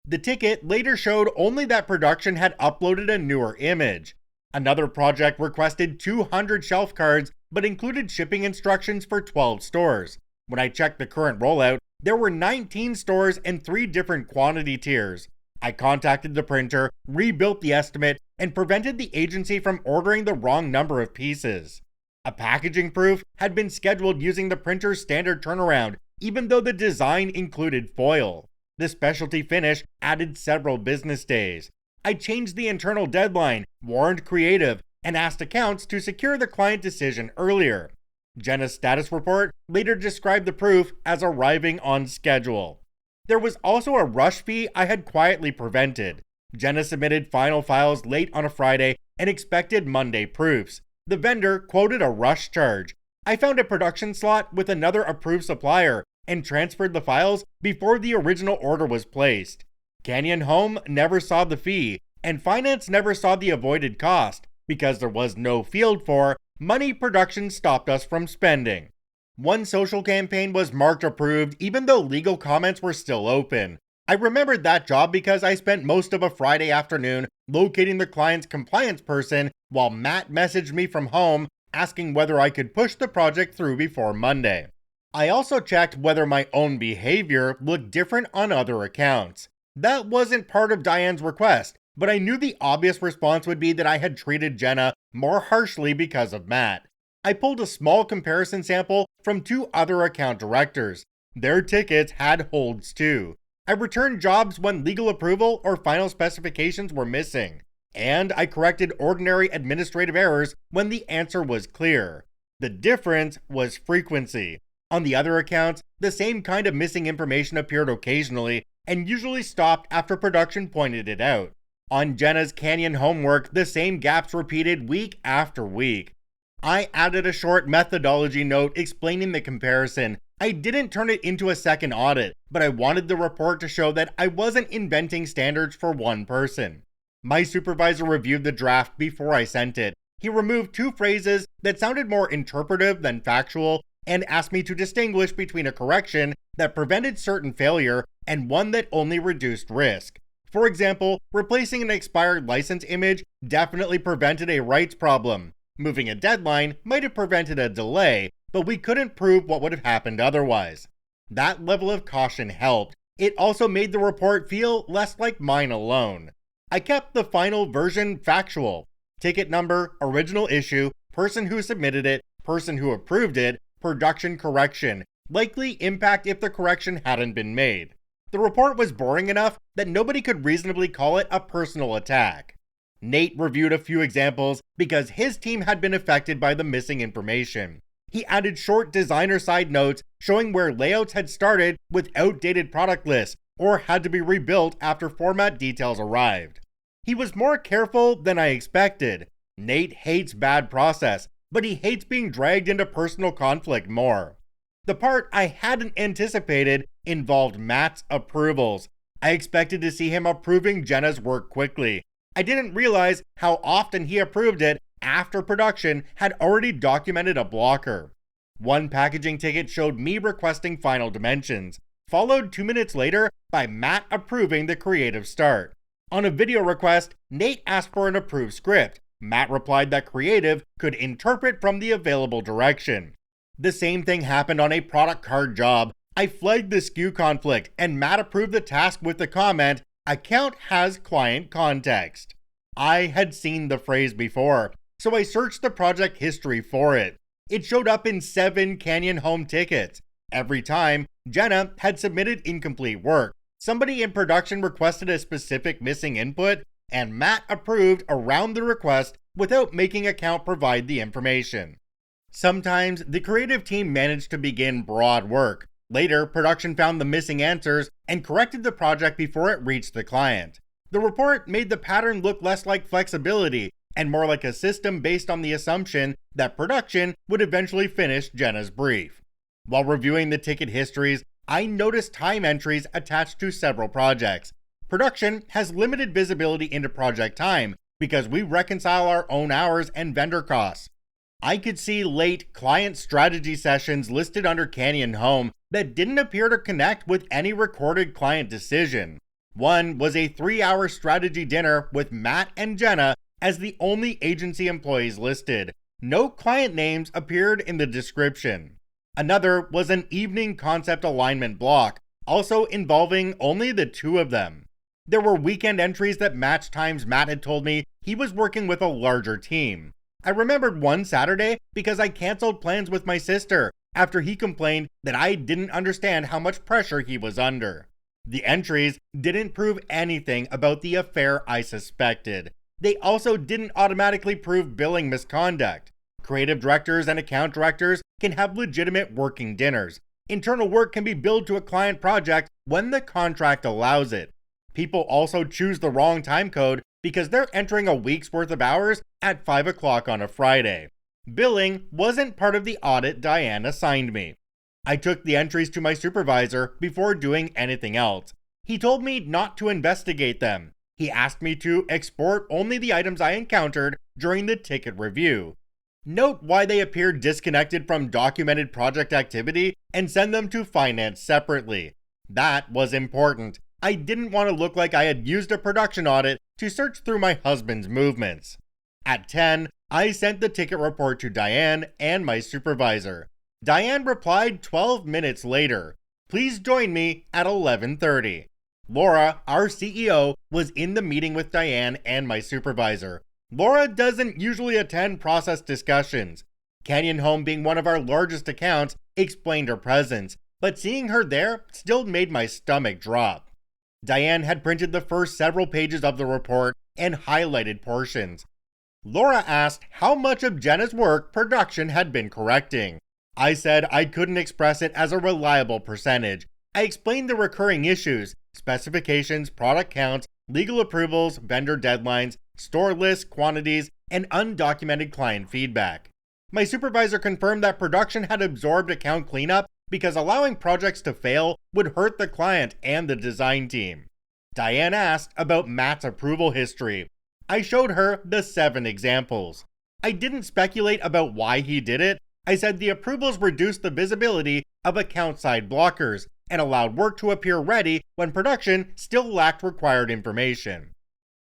S1: The ticket later showed only that production had uploaded a newer image. Another project requested 200 shelf cards but included shipping instructions for 12 stores. When I checked the current rollout, there were 19 stores and 3 different quantity tiers. I contacted the printer, rebuilt the estimate, and prevented the agency from ordering the wrong number of pieces. A packaging proof had been scheduled using the printer's standard turnaround, even though the design included foil. The specialty finish added several business days. I changed the internal deadline, warned creative, and asked accounts to secure the client decision earlier. Jenna's status report later described the proof as arriving on schedule. There was also a rush fee I had quietly prevented. Jenna submitted final files late on a Friday and expected Monday proofs. The vendor quoted a rush charge. I found a production slot with another approved supplier and transferred the files before the original order was placed. Canyon Home never saw the fee. and finance never saw the avoided cost because there was no field for money production stopped us from spending. One social campaign was marked approved even though legal comments were still open. I remembered that job because I spent most of a Friday afternoon locating the client's compliance person while Matt messaged me from home asking whether I could push the project through before Monday. I also checked whether my own behavior looked different on other accounts. That wasn't part of Diane's request, but I knew the obvious response would be that I had treated Jenna more harshly because of Matt. I pulled a small comparison sample from 2 other account directors. Their tickets had holds too. I returned jobs when legal approval or final specifications were missing. And I corrected ordinary administrative errors when the answer was clear. The difference was frequency. On the other accounts, the same kind of missing information appeared occasionally and usually stopped after production pointed it out. On Jenna's Canyon homework, the same gaps repeated week after week. I added a short methodology note explaining the comparison. I didn't turn it into a second audit, but I wanted the report to show that I wasn't inventing standards for one person. My supervisor reviewed the draft before I sent it. He removed 2 phrases that sounded more interpretive than factual and asked me to distinguish between a correction that prevented certain failure and one that only reduced risk. For example, replacing an expired license image definitely prevented a rights problem. Moving a deadline might have prevented a delay, but we couldn't prove what would have happened otherwise. That level of caution helped. It also made the report feel less like mine alone. I kept the final version factual. Ticket number, original issue, person who submitted it, person who approved it, production correction, likely impact if the correction hadn't been made. The report was boring enough that nobody could reasonably call it a personal attack. Nate reviewed a few examples because his team had been affected by the missing information. He added short designer side notes showing where layouts had started with outdated product lists or had to be rebuilt after format details arrived. He was more careful than I expected. Nate hates bad process, but he hates being dragged into personal conflict more. The part I hadn't anticipated involved Matt's approvals. I expected to see him approving Jenna's work quickly. I didn't realize how often he approved it after production had already documented a blocker. One packaging ticket showed me requesting final dimensions, followed 2 minutes later by Matt approving the creative start. On a video request, Nate asked for an approved script. Matt replied that creative could interpret from the available direction. The same thing happened on a product card job. I flagged the SKU conflict and Matt approved the task with the comment, "Account has client context." I had seen the phrase before, so I searched the project history for it. It showed up in 7 Canyon home tickets. Every time, Jenna had submitted incomplete work. Somebody in production requested a specific missing input, and Matt approved around the request without making account provide the information. Sometimes, the creative team managed to begin broad work. Later, production found the missing answers and corrected the project before it reached the client. The report made the pattern look less like flexibility and more like a system based on the assumption that production would eventually finish Jenna's brief. While reviewing the ticket histories, I noticed time entries attached to several projects. Production has limited visibility into project time because we reconcile our own hours and vendor costs. I could see late client strategy sessions listed under Canyon Home that didn't appear to connect with any recorded client decision. One was a 3-hour strategy dinner with Matt and Jenna as the only agency employees listed. No client names appeared in the description. Another was an evening concept alignment block, also involving only the 2 of them. There were weekend entries that matched times Matt had told me he was working with a larger team. I remembered one Saturday because I canceled plans with my sister after he complained that I didn't understand how much pressure he was under. The entries didn't prove anything about the affair I suspected. They also didn't automatically prove billing misconduct. Creative directors and account directors can have legitimate working dinners. Internal work can be billed to a client project when the contract allows it. People also choose the wrong time code because they're entering a week's worth of hours at 5 o'clock on a Friday. Billing wasn't part of the audit Diane assigned me. I took the entries to my supervisor before doing anything else. He told me not to investigate them. He asked me to export only the items I encountered during the ticket review. Note why they appeared disconnected from documented project activity and send them to finance separately. That was important. I didn't want to look like I had used a production audit to search through my husband's movements. At 10, I sent the ticket report to Diane and my supervisor. Diane replied 12 minutes later. Please join me at 11:30. Laura, our CEO, was in the meeting with Diane and my supervisor. Laura doesn't usually attend process discussions. Canyon Home, being one of our largest accounts, explained her presence, but seeing her there still made my stomach drop. Diane had printed the first several pages of the report and highlighted portions. Laura asked how much of Jenna's work production had been correcting. I said I couldn't express it as a reliable percentage. I explained the recurring issues: specifications, product counts, legal approvals, vendor deadlines, store lists, quantities, and undocumented client feedback. My supervisor confirmed that production had absorbed account cleanup because allowing projects to fail would hurt the client and the design team. Diane asked about Matt's approval history. I showed her the 7 examples. I didn't speculate about why he did it. I said the approvals reduced the visibility of account-side blockers and allowed work to appear ready when production still lacked required information.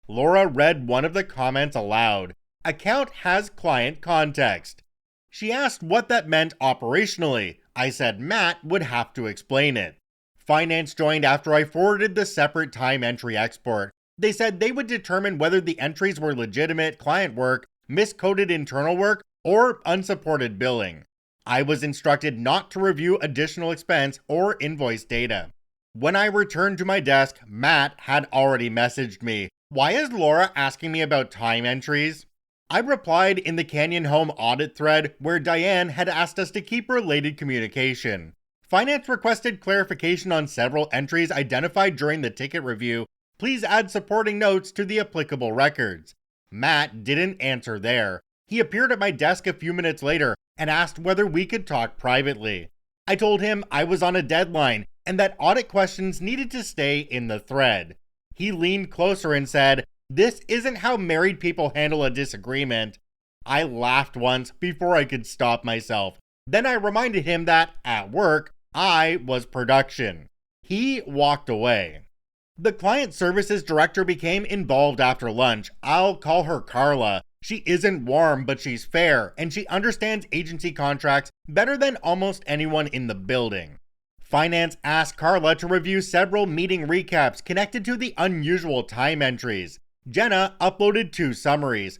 S1: Laura read one of the comments aloud. Account has client context. She asked what that meant operationally. I said Matt would have to explain it. Finance joined after I forwarded the separate time entry export. They said they would determine whether the entries were legitimate client work, miscoded internal work, or unsupported billing. I was instructed not to review additional expense or invoice data. When I returned to my desk, Matt had already messaged me. Why is Laura asking me about time entries? I replied in the Canyon Home audit thread where Diane had asked us to keep related communication. Finance requested clarification on several entries identified during the ticket review. Please add supporting notes to the applicable records. Matt didn't answer there. He appeared at my desk a few minutes later and asked whether we could talk privately. I told him I was on a deadline and that audit questions needed to stay in the thread. He leaned closer and said, "This isn't how married people handle a disagreement." I laughed once before I could stop myself. Then I reminded him that, at work, I was production. He walked away. The client services director became involved after lunch. I'll call her Carla. She isn't warm, but she's fair, and she understands agency contracts better than almost anyone in the building. Finance asked Carla to review several meeting recaps connected to the unusual time entries. Jenna uploaded 2 summaries.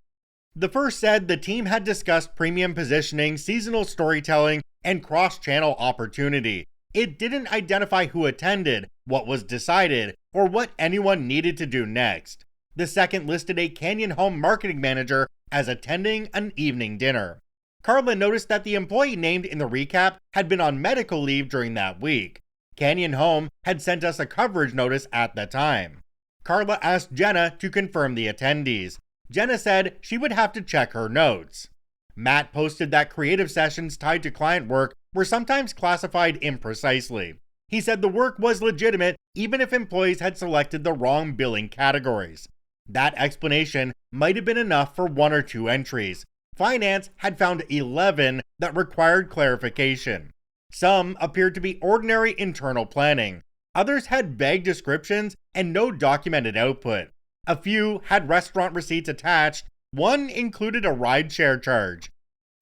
S1: The first said the team had discussed premium positioning, seasonal storytelling, and cross-channel opportunity. It didn't identify who attended, what was decided, or what anyone needed to do next. The second listed a Canyon Home marketing manager as attending an evening dinner. Carla noticed that the employee named in the recap had been on medical leave during that week. Canyon Home had sent us a coverage notice at the time. Carla asked Jenna to confirm the attendees. Jenna said she would have to check her notes. Matt posted that creative sessions tied to client work were sometimes classified imprecisely. He said the work was legitimate even if employees had selected the wrong billing categories. That explanation might have been enough for 1 or 2 entries. Finance had found 11 that required clarification. Some appeared to be ordinary internal planning. Others had vague descriptions and no documented output. A few had restaurant receipts attached. One included a rideshare charge.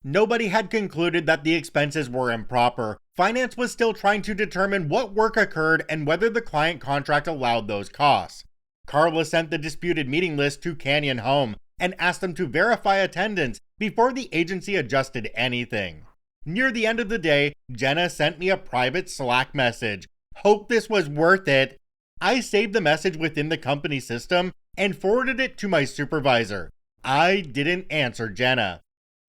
S1: Nobody had concluded that the expenses were improper. Finance was still trying to determine what work occurred and whether the client contract allowed those costs. Carla sent the disputed meeting list to Canyon Home and asked them to verify attendance before the agency adjusted anything. Near the end of the day, Jenna sent me a private Slack message. Hope this was worth it. I saved the message within the company system and forwarded it to my supervisor. I didn't answer Jenna.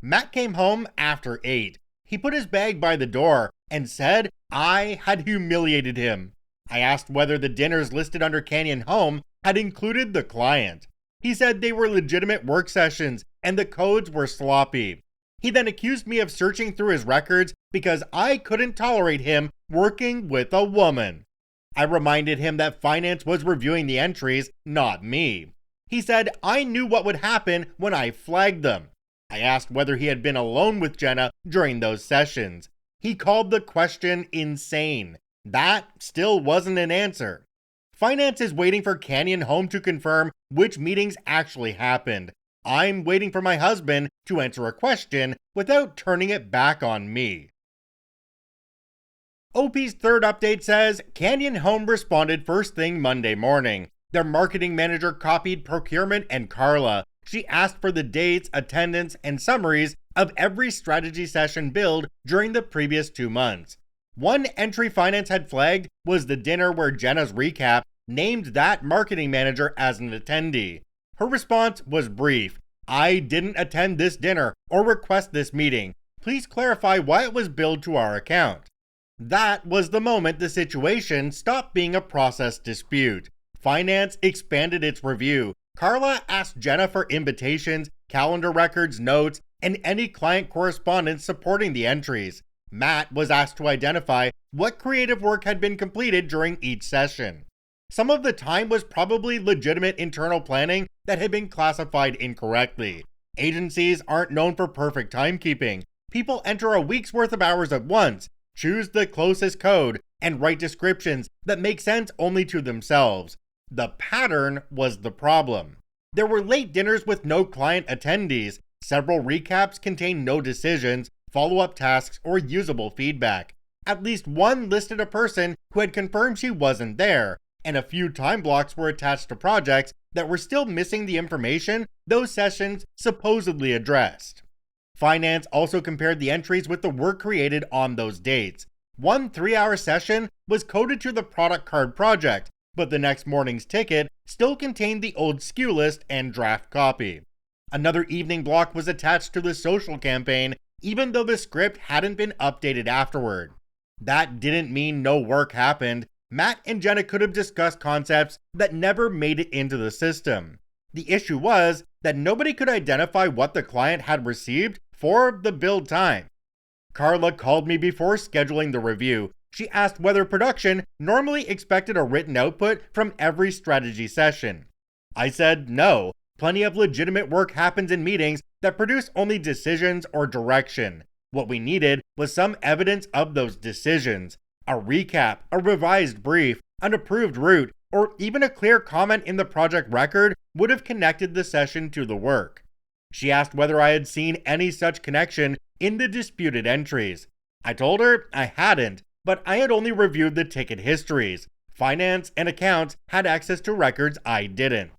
S1: Matt came home after 8. He put his bag by the door and said I had humiliated him. I asked whether the dinners listed under Canyon Home had included the client. He said they were legitimate work sessions and the codes were sloppy. He then accused me of searching through his records because I couldn't tolerate him working with a woman. I reminded him that finance was reviewing the entries, not me. He said, "I knew what would happen when I flagged them." I asked whether he had been alone with Jenna during those sessions. He called the question insane. That still wasn't an answer. Finance is waiting for Canyon Home to confirm which meetings actually happened. I'm waiting for my husband to answer a question without turning it back on me. OP's third update says Canyon Home responded first thing Monday morning. Their marketing manager copied procurement and Carla. She asked for the dates, attendance, and summaries of every strategy session billed during the previous 2 months. One entry finance had flagged was the dinner where Jenna's recap named that marketing manager as an attendee. Her response was brief. "I didn't attend this dinner or request this meeting. Please clarify why it was billed to our account." That was the moment the situation stopped being a process dispute. Finance expanded its review. Carla asked Jenna for invitations, calendar records, notes, and any client correspondence supporting the entries. Matt was asked to identify what creative work had been completed during each session. Some of the time was probably legitimate internal planning that had been classified incorrectly. Agencies aren't known for perfect timekeeping. People enter a week's worth of hours at once, choose the closest code, and write descriptions that make sense only to themselves. The pattern was the problem. There were late dinners with no client attendees. Several recaps contained no decisions, follow-up tasks, or usable feedback. At least one listed a person who had confirmed she wasn't there, and a few time blocks were attached to projects that were still missing the information those sessions supposedly addressed. Finance also compared the entries with the work created on those dates. One 3-hour session was coded to the product card project, but the next morning's ticket still contained the old SKU list and draft copy. Another evening block was attached to the social campaign, even though the script hadn't been updated afterward. That didn't mean no work happened. Matt and Jenna could have discussed concepts that never made it into the system. The issue was that nobody could identify what the client had received for the build time. Carla called me before scheduling the review. She asked whether production normally expected a written output from every strategy session. I said no. Plenty of legitimate work happens in meetings that produce only decisions or direction. What we needed was some evidence of those decisions. A recap, a revised brief, an approved route, or even a clear comment in the project record would have connected the session to the work. She asked whether I had seen any such connection in the disputed entries. I told her I hadn't, but I had only reviewed the ticket histories. Finance and accounts had access to records I didn't.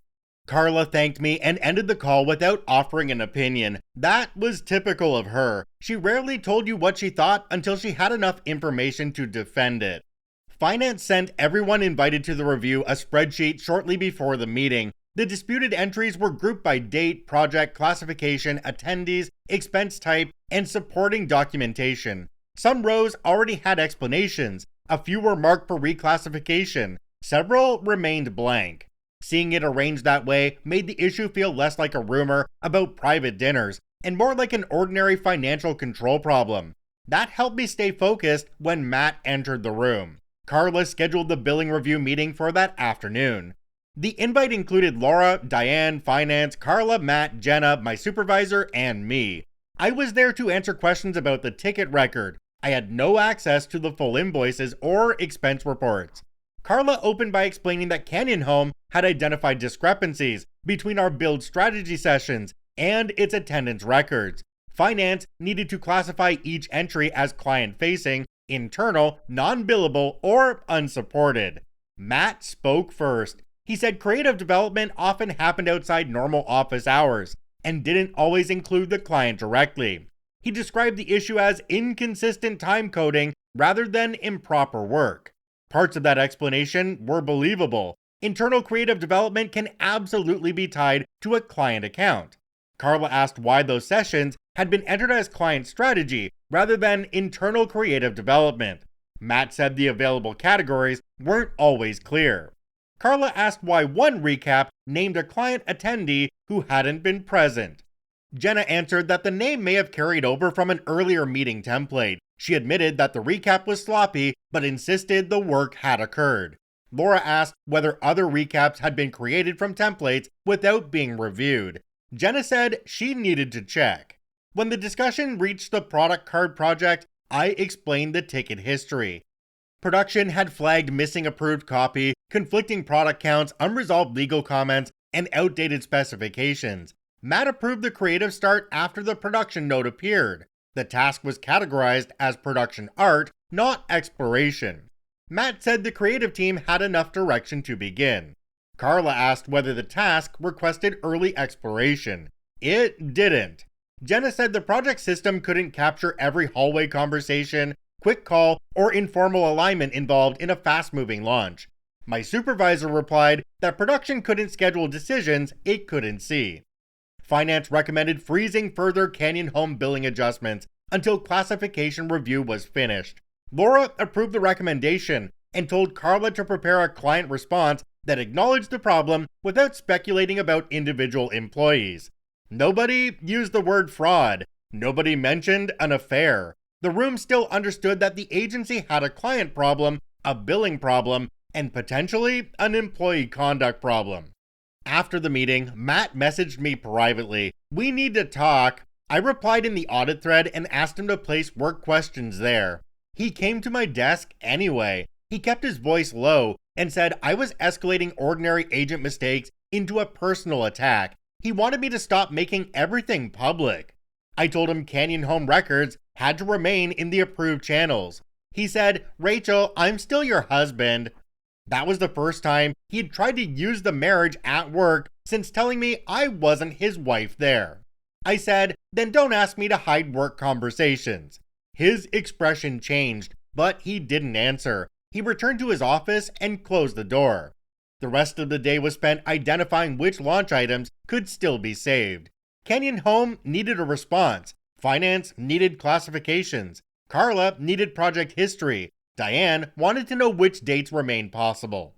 S1: Carla thanked me and ended the call without offering an opinion. That was typical of her. She rarely told you what she thought until she had enough information to defend it. Finance sent everyone invited to the review a spreadsheet shortly before the meeting. The disputed entries were grouped by date, project, classification, attendees, expense type, and supporting documentation. Some rows already had explanations. A few were marked for reclassification. Several remained blank. Seeing it arranged that way made the issue feel less like a rumor about private dinners and more like an ordinary financial control problem. That helped me stay focused when Matt entered the room. Carla scheduled the billing review meeting for that afternoon. The invite included Laura, Diane, Finance, Carla, Matt, Jenna, my supervisor, and me. I was there to answer questions about the ticket record. I had no access to the full invoices or expense reports. Carla opened by explaining that Canyon Home had identified discrepancies between our build strategy sessions and its attendance records. Finance needed to classify each entry as client-facing, internal, non-billable, or unsupported. Matt spoke first. He said creative development often happened outside normal office hours and didn't always include the client directly. He described the issue as inconsistent time coding rather than improper work. Parts of that explanation were believable. Internal creative development can absolutely be tied to a client account. Carla asked why those sessions had been entered as client strategy rather than internal creative development. Matt said the available categories weren't always clear. Carla asked why one recap named a client attendee who hadn't been present. Jenna answered that the name may have carried over from an earlier meeting template. She admitted that the recap was sloppy, but insisted the work had occurred. Laura asked whether other recaps had been created from templates without being reviewed. Jenna said she needed to check. When the discussion reached the product card project, I explained the ticket history. Production had flagged missing approved copy, conflicting product counts, unresolved legal comments, and outdated specifications. Matt approved the creative start after the production note appeared. The task was categorized as production art, not exploration. Matt said the creative team had enough direction to begin. Carla asked whether the task requested early exploration. It didn't. Jenna said the project system couldn't capture every hallway conversation, quick call, or informal alignment involved in a fast-moving launch. My supervisor replied that production couldn't schedule decisions it couldn't see. Finance recommended freezing further Canyon Home billing adjustments until classification review was finished. Laura approved the recommendation and told Carla to prepare a client response that acknowledged the problem without speculating about individual employees. Nobody used the word fraud. Nobody mentioned an affair. The room still understood that the agency had a client problem, a billing problem, and potentially an employee conduct problem. After the meeting, Matt messaged me privately. "We need to talk." I replied in the audit thread and asked him to place work questions there. He came to my desk anyway. He kept his voice low and said I was escalating ordinary agent mistakes into a personal attack. He wanted me to stop making everything public. I told him Canyon Home records had to remain in the approved channels. He said, "Rachel, I'm still your husband." That was the first time he had tried to use the marriage at work since telling me I wasn't his wife there. I said, "Then don't ask me to hide work conversations." His expression changed, but he didn't answer. He returned to his office and closed the door. The rest of the day was spent identifying which launch items could still be saved. Canyon Home needed a response. Finance needed classifications. Carla needed project history. Diane wanted to know which dates remained possible.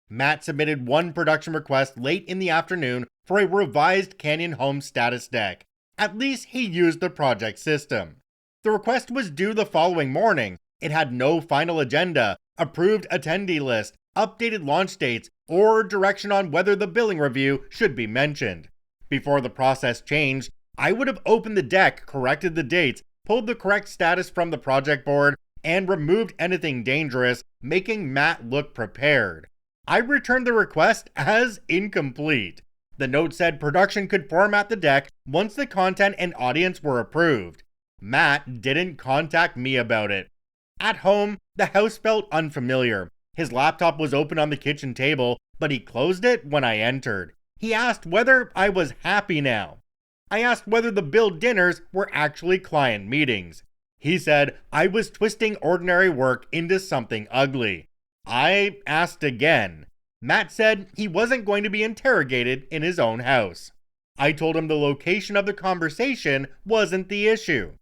S1: Matt submitted one production request late in the afternoon for a revised Canyon Home status deck. At least he used the project system. The request was due the following morning. It had no final agenda, approved attendee list, updated launch dates, or direction on whether the billing review should be mentioned. Before the process changed, I would have opened the deck, corrected the dates, pulled the correct status from the project board, and removed anything dangerous, making Matt look prepared. I returned the request as incomplete. The note said production could format the deck once the content and audience were approved. Matt didn't contact me about it. At home, the house felt unfamiliar. His laptop was open on the kitchen table, but he closed it when I entered. He asked whether I was happy now. I asked whether the billed dinners were actually client meetings. He said I was twisting ordinary work into something ugly. I asked again. Matt said he wasn't going to be interrogated in his own house. I told him the location of the conversation wasn't the issue.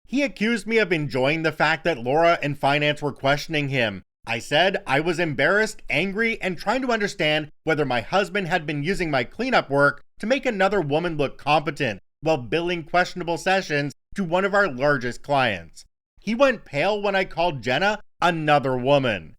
S1: He accused me of enjoying the fact that Laura and finance were questioning him. I said I was embarrassed, angry, and trying to understand whether my husband had been using my cleanup work to make another woman look competent while billing questionable sessions to one of our largest clients. He went pale when I called Jenna another woman.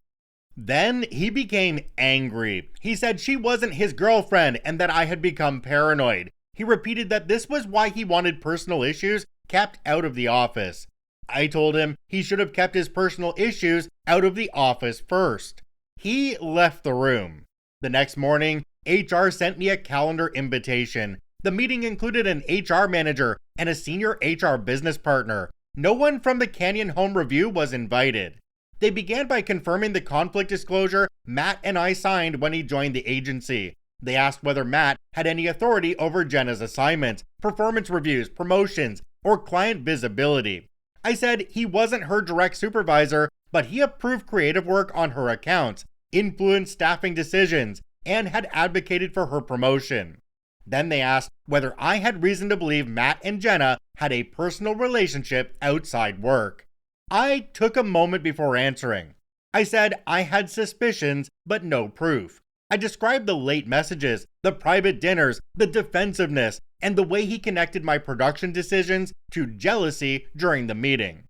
S1: Then he became angry. He said she wasn't his girlfriend and that I had become paranoid. He repeated that this was why he wanted personal issues kept out of the office. I told him he should have kept his personal issues out of the office first. He left the room. The next morning, HR sent me a calendar invitation. The meeting included an HR manager and a senior HR business partner. No one from the Canyon Home Review was invited. They began by confirming the conflict disclosure Matt and I signed when he joined the agency. They asked whether Matt had any authority over Jenna's assignments, performance reviews, promotions, or client visibility. I said he wasn't her direct supervisor, but he approved creative work on her accounts, influenced staffing decisions, and had advocated for her promotion. Then they asked whether I had reason to believe Matt and Jenna had a personal relationship outside work. I took a moment before answering. I said I had suspicions, but no proof. I described the late messages, the private dinners, the defensiveness, and the way he connected my production decisions to jealousy during the meeting.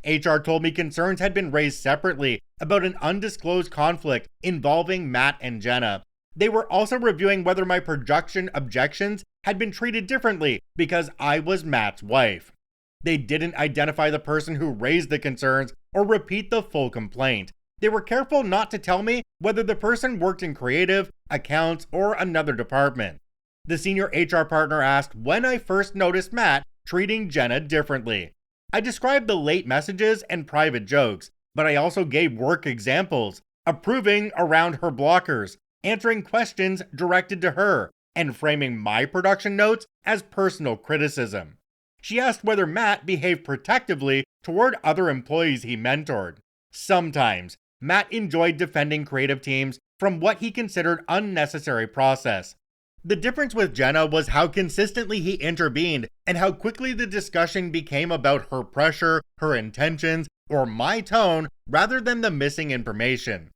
S1: HR told me concerns had been raised separately about an undisclosed conflict involving Matt and Jenna. They were also reviewing whether my production objections had been treated differently because I was Matt's wife. They didn't identify the person who raised the concerns or repeat the full complaint. They were careful not to tell me whether the person worked in creative, accounts, or another department. The senior HR partner asked when I first noticed Matt treating Jenna differently. I described the late messages and private jokes, but I also gave work examples, approving around her blockers, answering questions directed to her, and framing my production notes as personal criticism. She asked whether Matt behaved protectively toward other employees he mentored. Sometimes, Matt enjoyed defending creative teams from what he considered unnecessary process. The difference with Jenna was how consistently he intervened and how quickly the discussion became about her pressure, her intentions, or my tone rather than the missing information.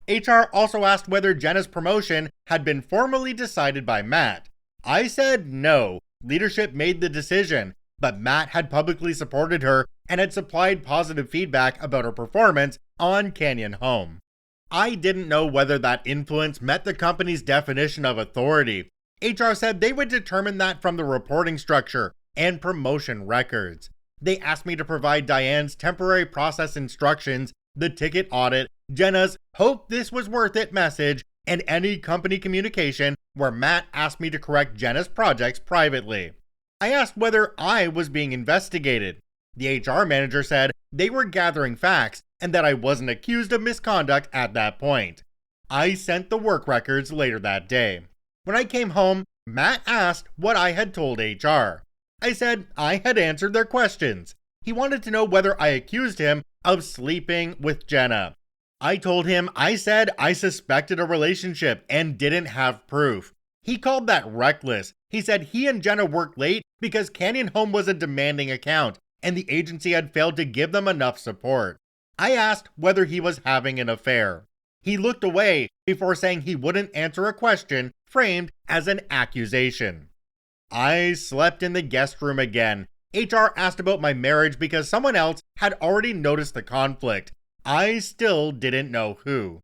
S1: HR also asked whether Jenna's promotion had been formally decided by Matt. I said no, leadership made the decision, but Matt had publicly supported her and had supplied positive feedback about her performance on Canyon Home. I didn't know whether that influence met the company's definition of authority. HR said they would determine that from the reporting structure and promotion records. They asked me to provide Diane's temporary process instructions, the ticket audit, Jenna's "hope this was worth it" message, and any company communication where Matt asked me to correct Jenna's projects privately. I asked whether I was being investigated. The HR manager said they were gathering facts and that I wasn't accused of misconduct at that point. I sent the work records later that day. When I came home, Matt asked what I had told HR. I said I had answered their questions. He wanted to know whether I accused him of sleeping with Jenna. I told him I said I suspected a relationship and didn't have proof. He called that reckless. He said he and Jenna worked late because Canyon Home was a demanding account and the agency had failed to give them enough support. I asked whether he was having an affair. He looked away before saying he wouldn't answer a question framed as an accusation. I slept in the guest room again. HR asked about my marriage because someone else had already noticed the conflict. I still didn't know who.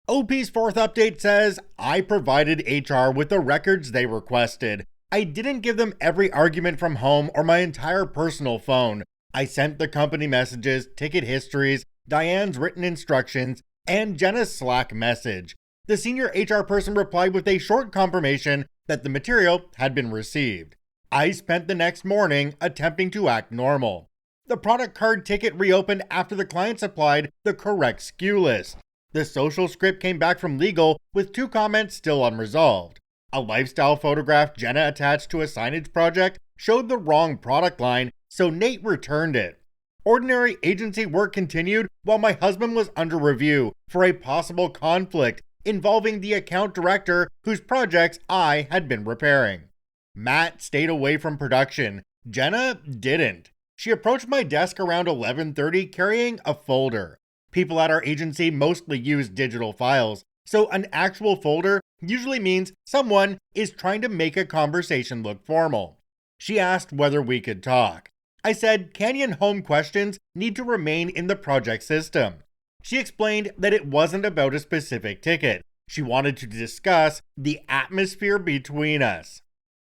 S1: OP's fourth update says, I provided HR with the records they requested. I didn't give them every argument from home or my entire personal phone. I sent the company messages, ticket histories, Diane's written instructions, and Jenna's Slack message. The senior HR person replied with a short confirmation that the material had been received. I spent the next morning attempting to act normal. The product card ticket reopened after the client supplied the correct SKU list. The social script came back from legal with 2 comments still unresolved. A lifestyle photograph Jenna attached to a signage project showed the wrong product line, so Nate returned it. Ordinary agency work continued while my husband was under review for a possible conflict involving the account director whose projects I had been repairing. Matt stayed away from production. Jenna didn't. She approached my desk around 11:30 carrying a folder. People at our agency mostly use digital files, so an actual folder usually means someone is trying to make a conversation look formal. She asked whether we could talk. I said Canyon Home questions need to remain in the project system. She explained that it wasn't about a specific ticket. She wanted to discuss the atmosphere between us.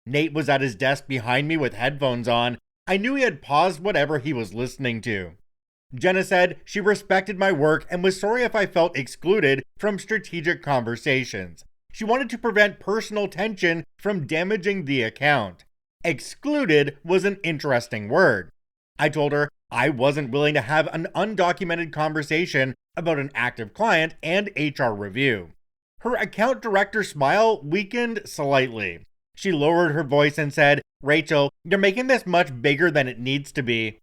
S1: Nate was at his desk behind me with headphones on. I knew he had paused whatever he was listening to. Jenna said she respected my work and was sorry if I felt excluded from strategic conversations. She wanted to prevent personal tension from damaging the account. Excluded was an interesting word. I told her I wasn't willing to have an undocumented conversation about an active client and HR review. Her account director's smile weakened slightly. She lowered her voice and said, "Rachel, you're making this much bigger than it needs to be."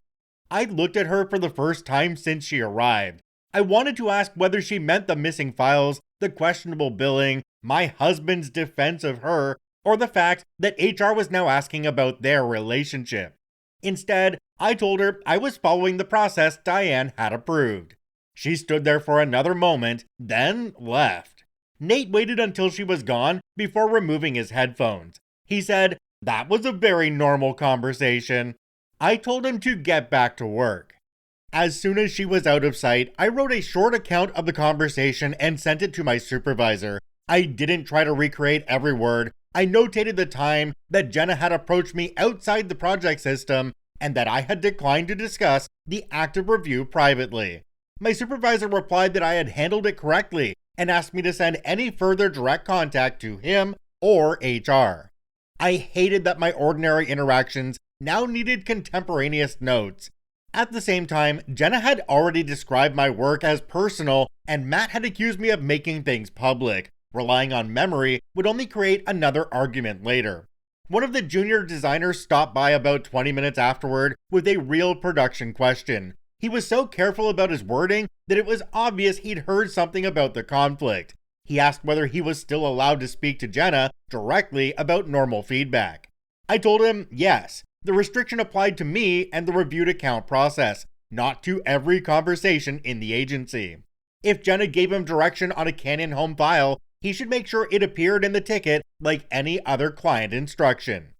S1: I looked at her for the first time since she arrived. I wanted to ask whether she meant the missing files, the questionable billing, my husband's defense of her, or the fact that HR was now asking about their relationship. Instead, I told her I was following the process Diane had approved. She stood there for another moment, then left. Nate waited until she was gone before removing his headphones. He said, "That was a very normal conversation." I told him to get back to work. As soon as she was out of sight, I wrote a short account of the conversation and sent it to my supervisor. I didn't try to recreate every word. I notated the time that Jenna had approached me outside the project system and that I had declined to discuss the active review privately. My supervisor replied that I had handled it correctly and asked me to send any further direct contact to him or HR. I hated that my ordinary interactions now needed contemporaneous notes. At the same time, Jenna had already described my work as personal, and Matt had accused me of making things public. Relying on memory would only create another argument later. One of the junior designers stopped by about 20 minutes afterward with a real production question. He was so careful about his wording that it was obvious he'd heard something about the conflict. He asked whether he was still allowed to speak to Jenna directly about normal feedback. I told him yes. The restriction applied to me and the reviewed account process, not to every conversation in the agency. If Jenna gave him direction on a Canyon Home file, he should make sure it appeared in the ticket like any other client instruction.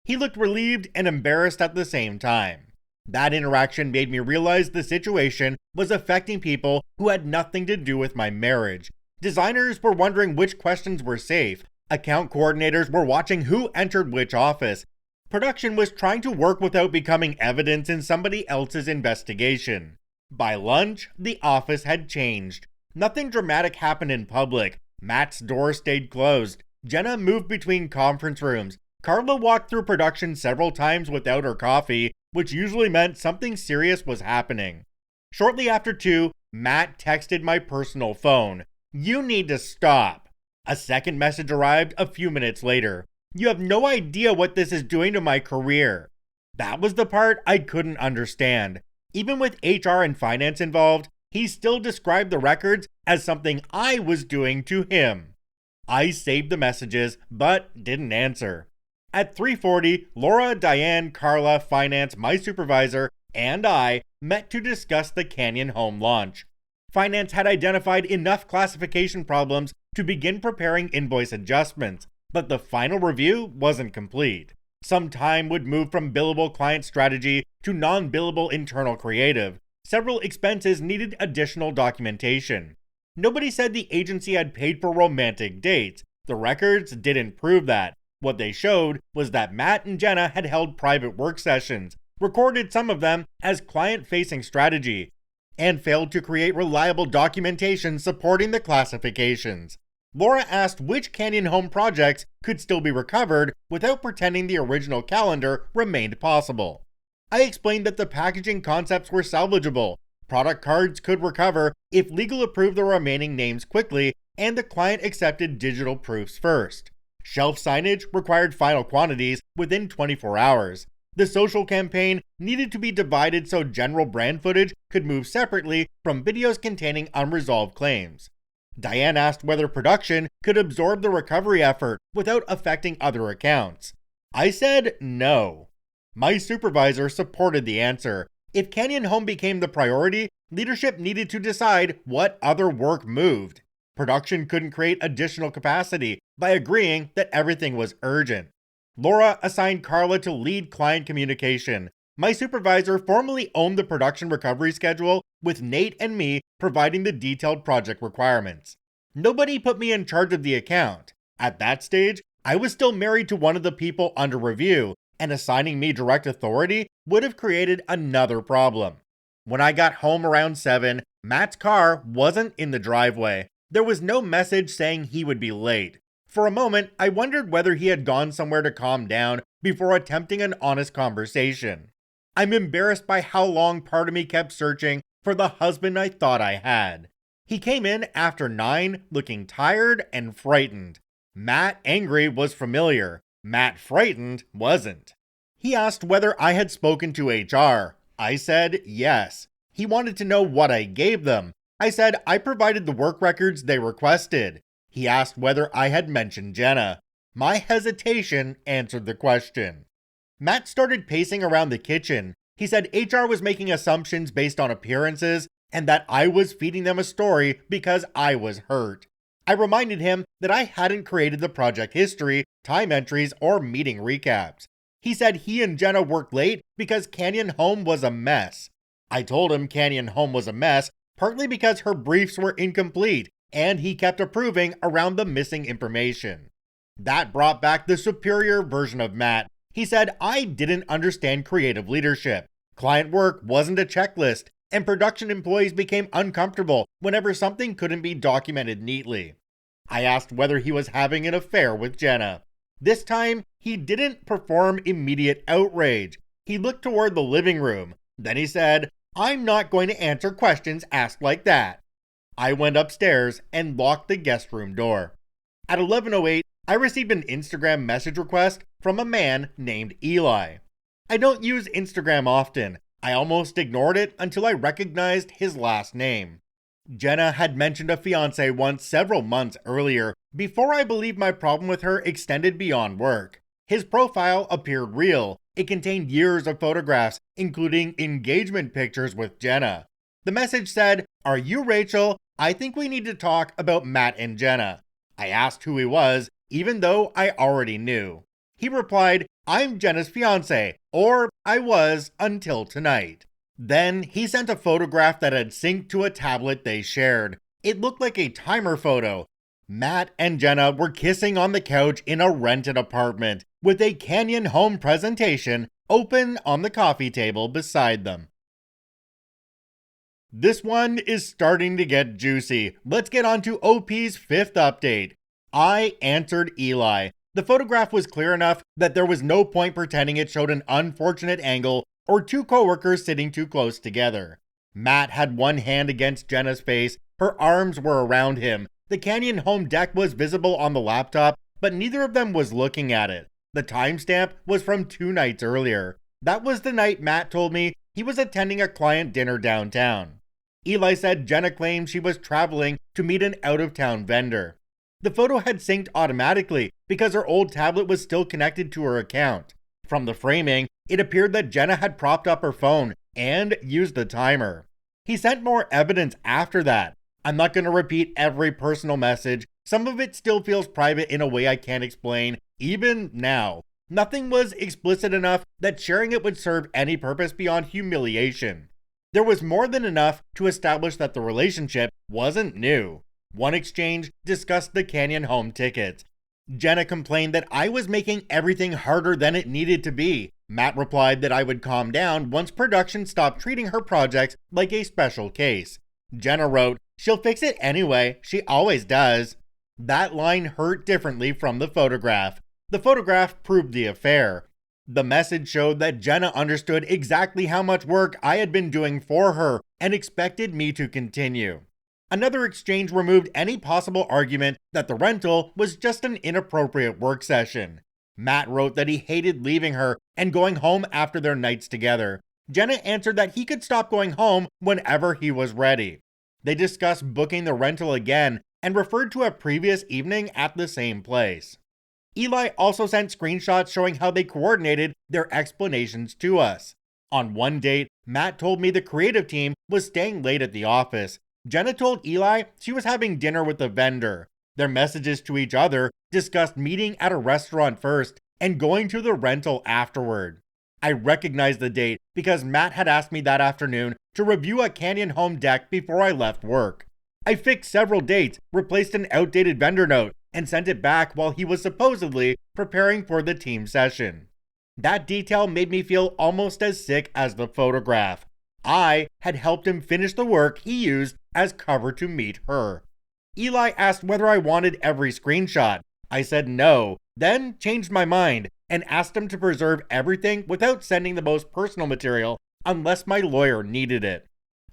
S1: He looked relieved and embarrassed at the same time. That interaction made me realize the situation was affecting people who had nothing to do with my marriage. Designers were wondering which questions were safe. Account coordinators were watching who entered which office. Production was trying to work without becoming evidence in somebody else's investigation. By lunch, the office had changed. Nothing dramatic happened in public. Matt's door stayed closed. Jenna moved between conference rooms. Carla walked through production several times without her coffee, which usually meant something serious was happening. Shortly after 2, Matt texted my personal phone. "You need to stop." A second message arrived a few minutes later. "You have no idea what this is doing to my career." That was the part I couldn't understand. Even with HR and finance involved, he still described the records as something I was doing to him. I saved the messages, but didn't answer. At 3:40, Laura, Diane, Carla, finance, my supervisor, and I met to discuss the Canyon Home launch. Finance had identified enough classification problems to begin preparing invoice adjustments, but the final review wasn't complete. Some time would move from billable client strategy to non-billable internal creative. Several expenses needed additional documentation. Nobody said the agency had paid for romantic dates. The records didn't prove that. What they showed was that Matt and Jenna had held private work sessions, recorded some of them as client-facing strategy, and failed to create reliable documentation supporting the classifications. Laura asked which Canyon Home projects could still be recovered without pretending the original calendar remained possible. I explained that the packaging concepts were salvageable. Product cards could recover if legal approved the remaining names quickly and the client accepted digital proofs first. Shelf signage required final quantities within 24 hours. The social campaign needed to be divided so general brand footage could move separately from videos containing unresolved claims. Diane asked whether production could absorb the recovery effort without affecting other accounts. I said no. My supervisor supported the answer. If Canyon Home became the priority, leadership needed to decide what other work moved. Production couldn't create additional capacity by agreeing that everything was urgent. Laura assigned Carla to lead client communication. My supervisor formally owned the production recovery schedule, with Nate and me providing the detailed project requirements. Nobody put me in charge of the account. At that stage, I was still married to one of the people under review, and assigning me direct authority would have created another problem. When I got home around 7, Matt's car wasn't in the driveway. There was no message saying he would be late. For a moment, I wondered whether he had gone somewhere to calm down before attempting an honest conversation. I'm embarrassed by how long part of me kept searching for the husband I thought I had. He came in after 9, looking tired and frightened. Matt, angry, was familiar. Matt, frightened, wasn't. He asked whether I had spoken to HR. I said yes. He wanted to know what I gave them. I said I provided the work records they requested. He asked whether I had mentioned Jenna. My hesitation answered the question. Matt started pacing around the kitchen. He said HR was making assumptions based on appearances and that I was feeding them a story because I was hurt. I reminded him that I hadn't created the project history, time entries, or meeting recaps. He said he and Jenna worked late because Canyon Home was a mess. I told him Canyon Home was a mess partly because her briefs were incomplete and he kept approving around the missing information. That brought back the superior version of Matt. He said I didn't understand creative leadership. Client work wasn't a checklist, and production employees became uncomfortable whenever something couldn't be documented neatly. I asked whether he was having an affair with Jenna. This time, he didn't perform immediate outrage. He looked toward the living room. Then he said, "I'm not going to answer questions asked like that." I went upstairs and locked the guest room door. At 11:08, I received an Instagram message request from a man named Eli. I don't use Instagram often. I almost ignored it until I recognized his last name. Jenna had mentioned a fiance once several months earlier, before I believed my problem with her extended beyond work. His profile appeared real. It contained years of photographs, including engagement pictures with Jenna. The message said, "Are you Rachel? I think we need to talk about Matt and Jenna." I asked who he was, even though I already knew. He replied, "I'm Jenna's fiance, or I was until tonight." Then he sent a photograph that had synced to a tablet they shared. It looked like a timer photo. Matt and Jenna were kissing on the couch in a rented apartment, with a Canyon Home presentation open on the coffee table beside them. This one is starting to get juicy. Let's get on to OP's 5th update. I answered Eli. The photograph was clear enough that there was no point pretending it showed an unfortunate angle or two coworkers sitting too close together. Matt had one hand against Jenna's face, her arms were around him. The Canyon Home deck was visible on the laptop, but neither of them was looking at it. The timestamp was from 2 nights earlier. That was the night Matt told me he was attending a client dinner downtown. Eli said Jenna claimed she was traveling to meet an out-of-town vendor. The photo had synced automatically because her old tablet was still connected to her account. From the framing, it appeared that Jenna had propped up her phone and used the timer. He sent more evidence after that. I'm not going to repeat every personal message. Some of it still feels private in a way I can't explain, even now. Nothing was explicit enough that sharing it would serve any purpose beyond humiliation. There was more than enough to establish that the relationship wasn't new. One exchange discussed the Canyon Home tickets. Jenna complained that I was making everything harder than it needed to be. Matt replied that I would calm down once production stopped treating her projects like a special case. Jenna wrote, "She'll fix it anyway, she always does." That line hurt differently from the photograph. The photograph proved the affair. The message showed that Jenna understood exactly how much work I had been doing for her and expected me to continue. Another exchange removed any possible argument that the rental was just an inappropriate work session. Matt wrote that he hated leaving her and going home after their nights together. Jenna answered that he could stop going home whenever he was ready. They discussed booking the rental again and referred to a previous evening at the same place. Eli also sent screenshots showing how they coordinated their explanations to us. On one date, Matt told me the creative team was staying late at the office. Jenna told Eli she was having dinner with the vendor. Their messages to each other discussed meeting at a restaurant first and going to the rental afterward. I recognized the date because Matt had asked me that afternoon to review a Canyon Home deck before I left work. I fixed several dates, replaced an outdated vendor note, and sent it back while he was supposedly preparing for the team session. That detail made me feel almost as sick as the photograph. I had helped him finish the work he used as cover to meet her. Eli asked whether I wanted every screenshot. I said no, then changed my mind and asked him to preserve everything without sending the most personal material unless my lawyer needed it.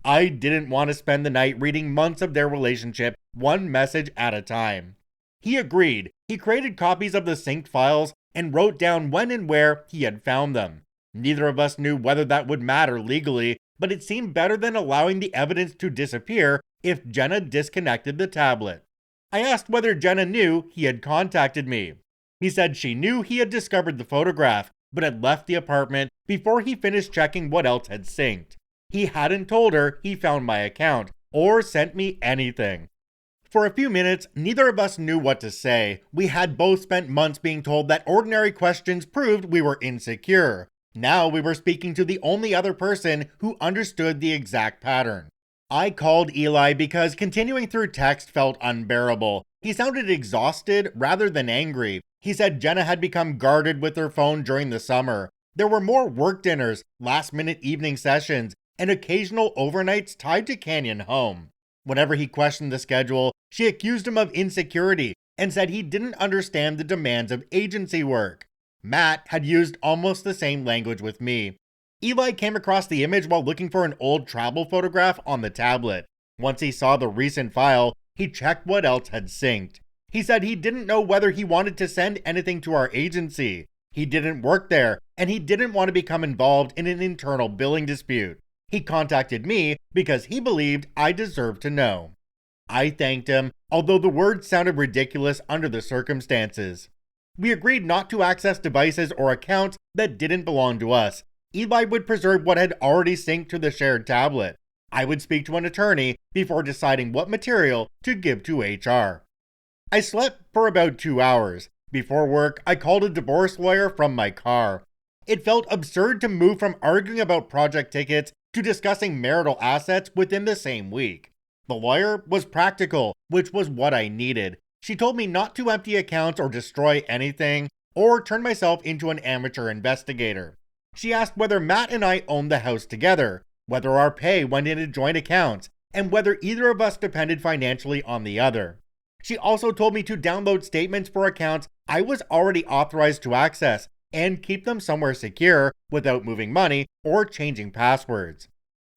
S1: I didn't want to spend the night reading months of their relationship, one message at a time. He agreed. He created copies of the synced files and wrote down when and where he had found them. Neither of us knew whether that would matter legally, but it seemed better than allowing the evidence to disappear if Jenna disconnected the tablet. I asked whether Jenna knew he had contacted me. He said she knew he had discovered the photograph, but had left the apartment before he finished checking what else had synced. He hadn't told her he found my account, or sent me anything. For a few minutes, neither of us knew what to say. We had both spent months being told that ordinary questions proved we were insecure. Now we were speaking to the only other person who understood the exact pattern. I called Eli because continuing through text felt unbearable. He sounded exhausted rather than angry. He said Jenna had become guarded with her phone during the summer. There were more work dinners, last-minute evening sessions, and occasional overnights tied to Canyon Home. Whenever he questioned the schedule, she accused him of insecurity and said he didn't understand the demands of agency work. Matt had used almost the same language with me. Eli came across the image while looking for an old travel photograph on the tablet. Once he saw the recent file, he checked what else had synced. He said he didn't know whether he wanted to send anything to our agency. He didn't work there, and he didn't want to become involved in an internal billing dispute. He contacted me because he believed I deserved to know. I thanked him, although the words sounded ridiculous under the circumstances. We agreed not to access devices or accounts that didn't belong to us. Eli would preserve what had already synced to the shared tablet. I would speak to an attorney before deciding what material to give to HR. I slept for about 2 hours. Before work, I called a divorce lawyer from my car. It felt absurd to move from arguing about project tickets to discussing marital assets within the same week. The lawyer was practical, which was what I needed. She told me not to empty accounts or destroy anything, or turn myself into an amateur investigator. She asked whether Matt and I owned the house together, whether our pay went into joint accounts, and whether either of us depended financially on the other. She also told me to download statements for accounts I was already authorized to access and keep them somewhere secure without moving money or changing passwords.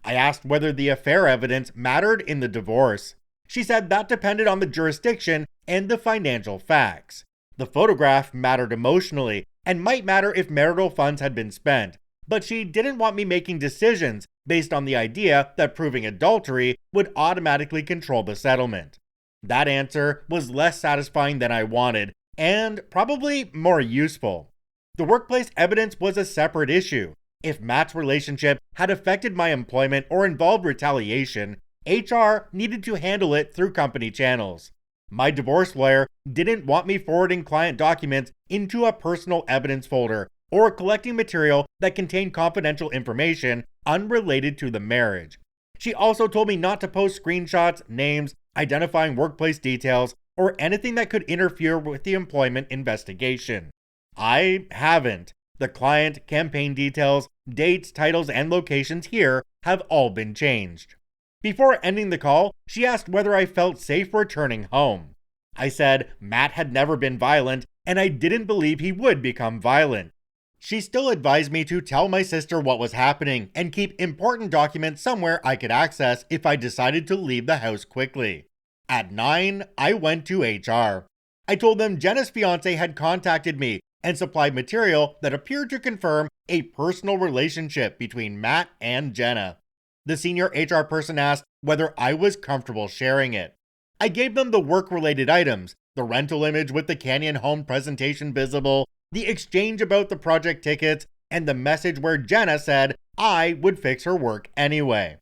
S1: I asked whether the affair evidence mattered in the divorce. She said that depended on the jurisdiction and the financial facts. The photograph mattered emotionally and might matter if marital funds had been spent, but she didn't want me making decisions based on the idea that proving adultery would automatically control the settlement. That answer was less satisfying than I wanted, and probably more useful. The workplace evidence was a separate issue. If Matt's relationship had affected my employment or involved retaliation, HR needed to handle it through company channels. My divorce lawyer didn't want me forwarding client documents into a personal evidence folder or collecting material that contained confidential information unrelated to the marriage. She also told me not to post screenshots, names, identifying workplace details, or anything that could interfere with the employment investigation. I haven't. The client, campaign details, dates, titles, and locations here have all been changed. Before ending the call, she asked whether I felt safe returning home. I said Matt had never been violent, and I didn't believe he would become violent. She still advised me to tell my sister what was happening and keep important documents somewhere I could access if I decided to leave the house quickly. At 9, I went to HR. I told them Jenna's fiance had contacted me and supplied material that appeared to confirm a personal relationship between Matt and Jenna. The senior HR person asked whether I was comfortable sharing it. I gave them the work-related items, the rental image with the Canyon Home presentation visible, the exchange about the project tickets, and the message where Jenna said I would fix her work anyway.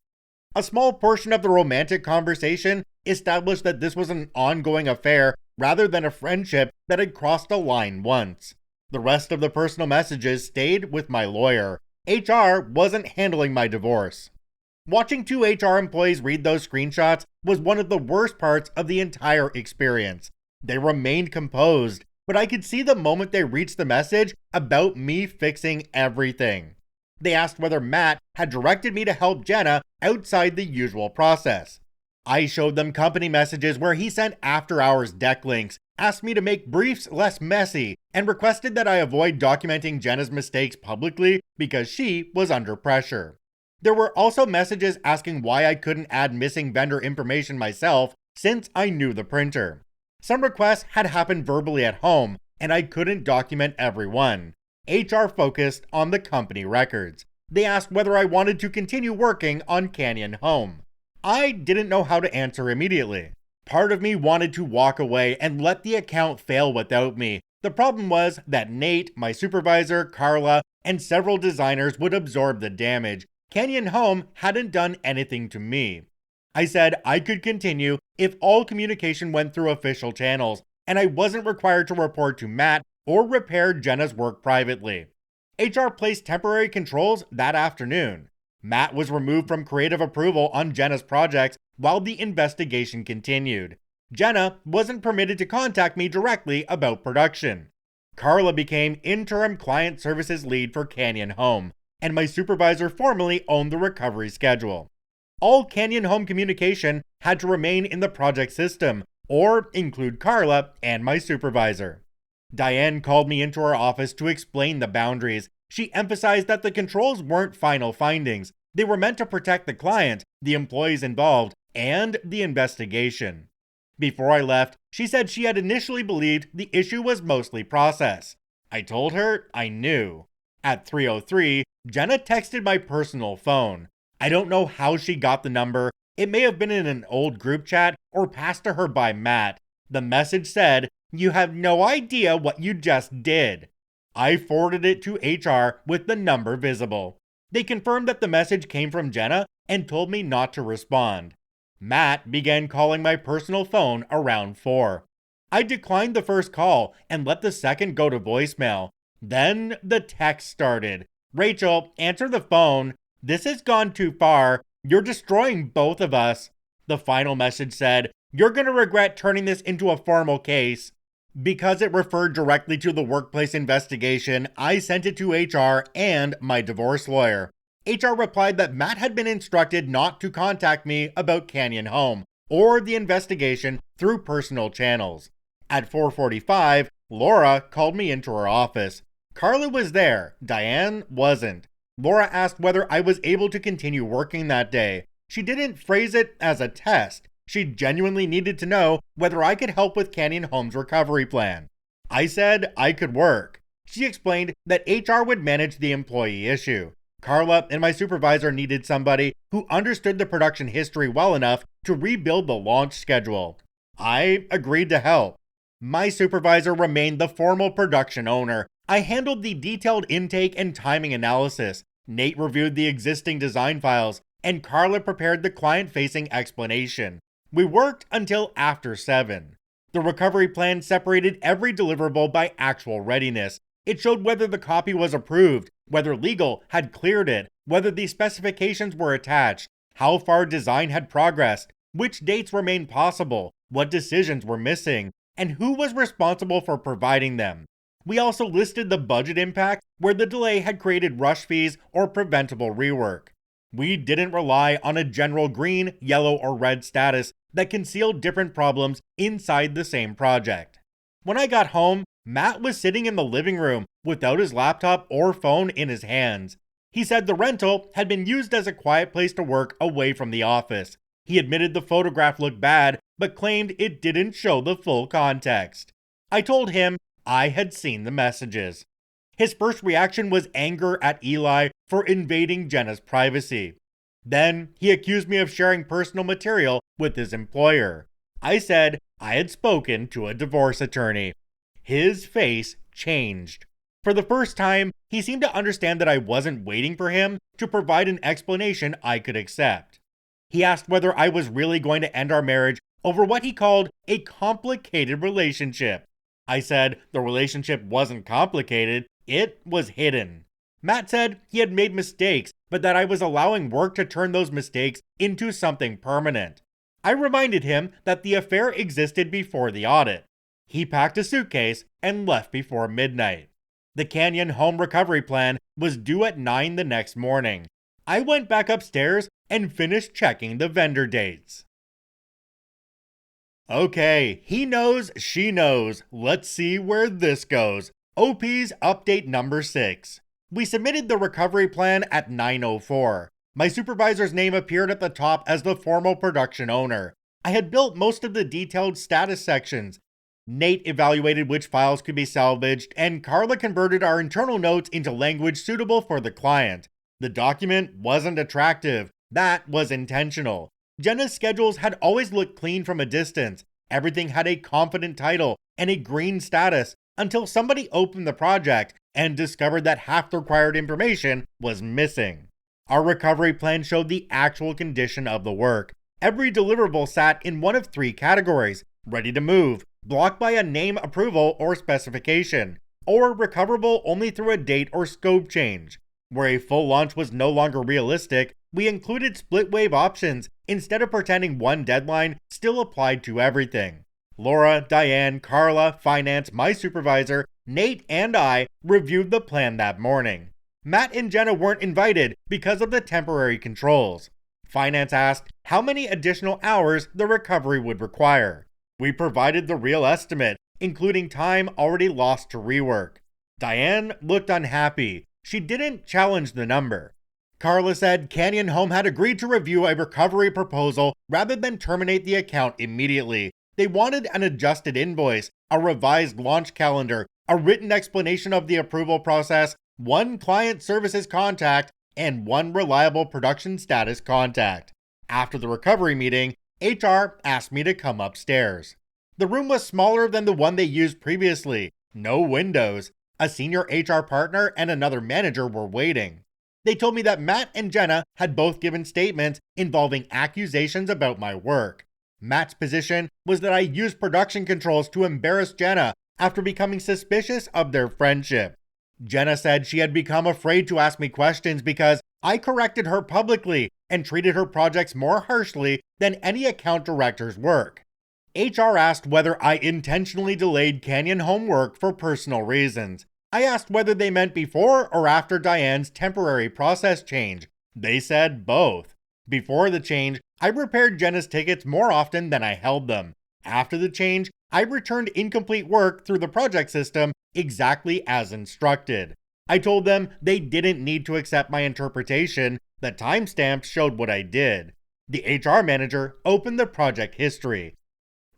S1: A small portion of the romantic conversation established that this was an ongoing affair rather than a friendship that had crossed a line once. The rest of the personal messages stayed with my lawyer. HR wasn't handling my divorce. Watching 2 HR employees read those screenshots was one of the worst parts of the entire experience. They remained composed, but I could see the moment they reached the message about me fixing everything. They asked whether Matt had directed me to help Jenna outside the usual process. I showed them company messages where he sent after-hours deck links, asked me to make briefs less messy, and requested that I avoid documenting Jenna's mistakes publicly because she was under pressure. There were also messages asking why I couldn't add missing vendor information myself since I knew the printer. Some requests had happened verbally at home, and I couldn't document every one. HR focused on the company records. They asked whether I wanted to continue working on Canyon Home. I didn't know how to answer immediately. Part of me wanted to walk away and let the account fail without me. The problem was that Nate, my supervisor, Carla, and several designers would absorb the damage. Canyon Home hadn't done anything to me. I said I could continue if all communication went through official channels, and I wasn't required to report to Matt or repair Jenna's work privately. HR placed temporary controls that afternoon. Matt was removed from creative approval on Jenna's projects while the investigation continued. Jenna wasn't permitted to contact me directly about production. Carla became interim client services lead for Canyon Home, and my supervisor formally owned the recovery schedule. All Canyon Home communication had to remain in the project system, or include Carla and my supervisor. Diane called me into her office to explain the boundaries. She emphasized that the controls weren't final findings. They were meant to protect the client, the employees involved, and the investigation. Before I left, she said she had initially believed the issue was mostly process. I told her I knew. At 3:03, Jenna texted my personal phone. I don't know how she got the number. It may have been in an old group chat or passed to her by Matt. The message said, "You have no idea what you just did." I forwarded it to HR with the number visible. They confirmed that the message came from Jenna and told me not to respond. Matt began calling my personal phone around 4. I declined the first call and let the second go to voicemail. Then the text started. "Rachel, answer the phone. This has gone too far. You're destroying both of us." The final message said, "You're gonna regret turning this into a formal case." Because it referred directly to the workplace investigation, I sent it to HR and my divorce lawyer. HR replied that Matt had been instructed not to contact me about Canyon Home or the investigation through personal channels. At 4:45, Laura called me into her office. Carla was there, Diane wasn't. Laura asked whether I was able to continue working that day. She didn't phrase it as a test. She genuinely needed to know whether I could help with Canyon Home's recovery plan. I said I could work. She explained that HR would manage the employee issue. Carla and my supervisor needed somebody who understood the production history well enough to rebuild the launch schedule. I agreed to help. My supervisor remained the formal production owner. I handled the detailed intake and timing analysis. Nate reviewed the existing design files, and Carla prepared the client-facing explanation. We worked until after 7. The recovery plan separated every deliverable by actual readiness. It showed whether the copy was approved, whether legal had cleared it, whether the specifications were attached, how far design had progressed, which dates remained possible, what decisions were missing, and who was responsible for providing them. We also listed the budget impact where the delay had created rush fees or preventable rework. We didn't rely on a general green, yellow, or red status that concealed different problems inside the same project. When I got home, Matt was sitting in the living room without his laptop or phone in his hands. He said the rental had been used as a quiet place to work away from the office. He admitted the photograph looked bad, but claimed it didn't show the full context. I told him I had seen the messages. His first reaction was anger at Eli for invading Jenna's privacy. Then he accused me of sharing personal material with his employer. I said I had spoken to a divorce attorney. His face changed. For the first time, he seemed to understand that I wasn't waiting for him to provide an explanation I could accept. He asked whether I was really going to end our marriage over what he called a complicated relationship. I said the relationship wasn't complicated, it was hidden. Matt said he had made mistakes, but that I was allowing work to turn those mistakes into something permanent. I reminded him that the affair existed before the audit. He packed a suitcase and left before midnight. The Canyon Home recovery plan was due at 9 the next morning. I went back upstairs and finished checking the vendor dates. Okay, he knows, she knows. Let's see where this goes. OP's update number 6. We submitted the recovery plan at 9:04. My supervisor's name appeared at the top as the formal production owner. I had built most of the detailed status sections. Nate evaluated which files could be salvaged, and Carla converted our internal notes into language suitable for the client. The document wasn't attractive. That was intentional. Jenna's schedules had always looked clean from a distance. Everything had a confident title and a green status until somebody opened the project and discovered that half the required information was missing. Our recovery plan showed the actual condition of the work. Every deliverable sat in one of three categories: ready to move, blocked by a name approval or specification, or recoverable only through a date or scope change. Where a full launch was no longer realistic, we included split wave options instead of pretending one deadline still applied to everything. Laura, Diane, Carla, Finance, my supervisor, Nate, and I reviewed the plan that morning. Matt and Jenna weren't invited because of the temporary controls. Finance asked how many additional hours the recovery would require. We provided the real estimate, including time already lost to rework. Diane looked unhappy. She didn't challenge the number. Carla said Canyon Home had agreed to review a recovery proposal rather than terminate the account immediately. They wanted an adjusted invoice, a revised launch calendar, a written explanation of the approval process, one client services contact, and one reliable production status contact. After the recovery meeting, HR asked me to come upstairs. The room was smaller than the one they used previously. No windows. A senior HR partner and another manager were waiting. They told me that Matt and Jenna had both given statements involving accusations about my work. Matt's position was that I used production controls to embarrass Jenna after becoming suspicious of their friendship. Jenna said she had become afraid to ask me questions because I corrected her publicly and treated her projects more harshly than any account director's work. HR asked whether I intentionally delayed Canyon Home work for personal reasons. I asked whether they meant before or after Diane's temporary process change. They said both. Before the change, I repaired Jenna's tickets more often than I held them. After the change, I returned incomplete work through the project system exactly as instructed. I told them they didn't need to accept my interpretation. The timestamps showed what I did. The HR manager opened the project history.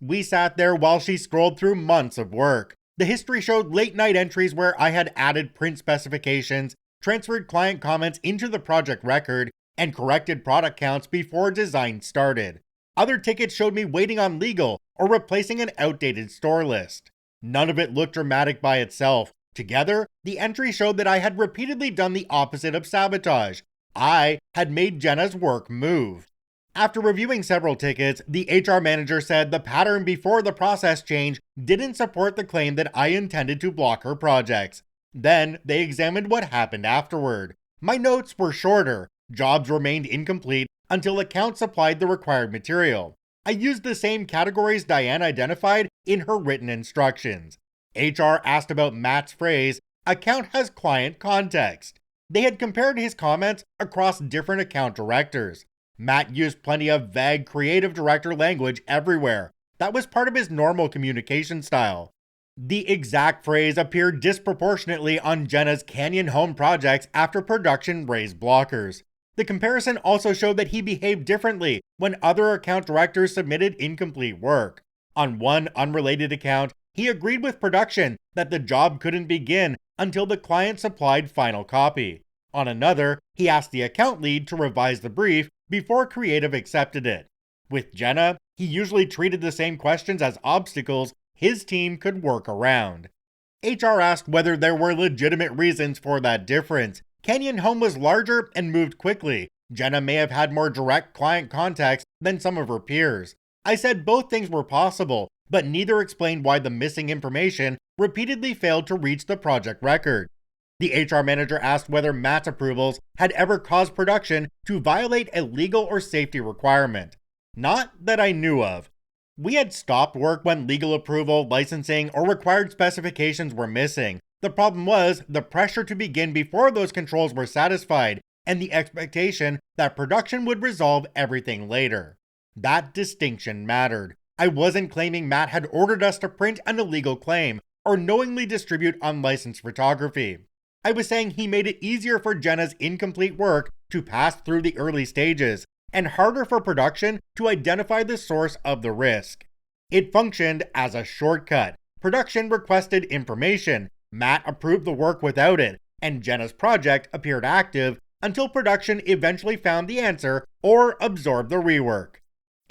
S1: We sat there while she scrolled through months of work. The history showed late night entries where I had added print specifications, transferred client comments into the project record, and corrected product counts before design started. Other tickets showed me waiting on legal or replacing an outdated store list. None of it looked dramatic by itself. Together, the entry showed that I had repeatedly done the opposite of sabotage. I had made Jenna's work move. After reviewing several tickets, the HR manager said the pattern before the process change didn't support the claim that I intended to block her projects. Then they examined what happened afterward. My notes were shorter. Jobs remained incomplete until accounts supplied the required material. I used the same categories Diane identified in her written instructions. HR asked about Matt's phrase, "account has client context." They had compared his comments across different account directors. Matt used plenty of vague creative director language everywhere. That was part of his normal communication style. The exact phrase appeared disproportionately on Jenna's Canyon Home projects after production raised blockers. The comparison also showed that he behaved differently when other account directors submitted incomplete work. On one unrelated account, he agreed with production that the job couldn't begin until the client supplied final copy. On another, he asked the account lead to revise the brief before creative accepted it. With Jenna, he usually treated the same questions as obstacles his team could work around. HR asked whether there were legitimate reasons for that difference. Canyon Home was larger and moved quickly. Jenna may have had more direct client contacts than some of her peers. I said both things were possible, but neither explained why the missing information repeatedly failed to reach the project record. The HR manager asked whether Matt's approvals had ever caused production to violate a legal or safety requirement. Not that I knew of. We had stopped work when legal approval, licensing, or required specifications were missing. The problem was the pressure to begin before those controls were satisfied, and the expectation that production would resolve everything later. That distinction mattered. I wasn't claiming Matt had ordered us to print an illegal claim or knowingly distribute unlicensed photography. I was saying he made it easier for Jenna's incomplete work to pass through the early stages, and harder for production to identify the source of the risk. It functioned as a shortcut. Production requested information, Matt approved the work without it, and Jenna's project appeared active until production eventually found the answer or absorbed the rework.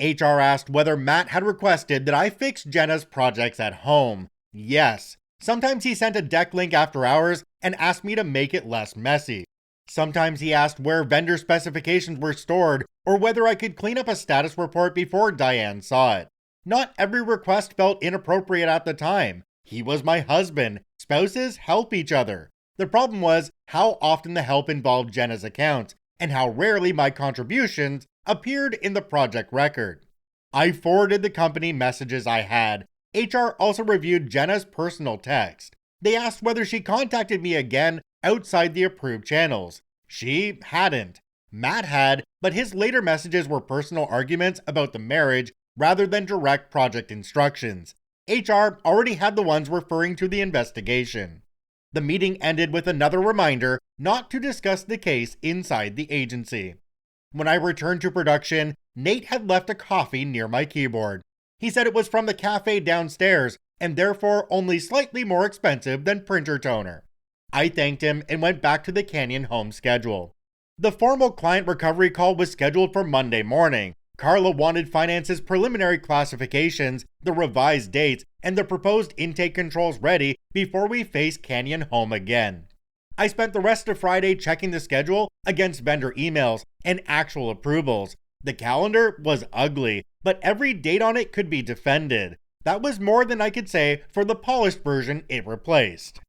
S1: HR asked whether Matt had requested that I fix Jenna's projects at home. Yes. Sometimes he sent a deck link after hours and asked me to make it less messy. Sometimes he asked where vendor specifications were stored or whether I could clean up a status report before Diane saw it. Not every request felt inappropriate at the time. He was my husband. Spouses help each other. The problem was how often the help involved Jenna's account and how rarely my contributions appeared in the project record. I forwarded the company messages I had. HR also reviewed Jenna's personal text. They asked whether she contacted me again outside the approved channels. She hadn't. Matt had, but his later messages were personal arguments about the marriage rather than direct project instructions. HR already had the ones referring to the investigation. The meeting ended with another reminder not to discuss the case inside the agency. When I returned to production, Nate had left a coffee near my keyboard. He said it was from the cafe downstairs and therefore only slightly more expensive than printer toner. I thanked him and went back to the Canyon home schedule. The formal client recovery call was scheduled for Monday morning. Carla wanted finance's preliminary classifications, the revised dates, and the proposed intake controls ready before we face Canyon home again. I spent the rest of Friday checking the schedule against vendor emails and actual approvals. The calendar was ugly, but every date on it could be defended. That was more than I could say for the polished version it replaced.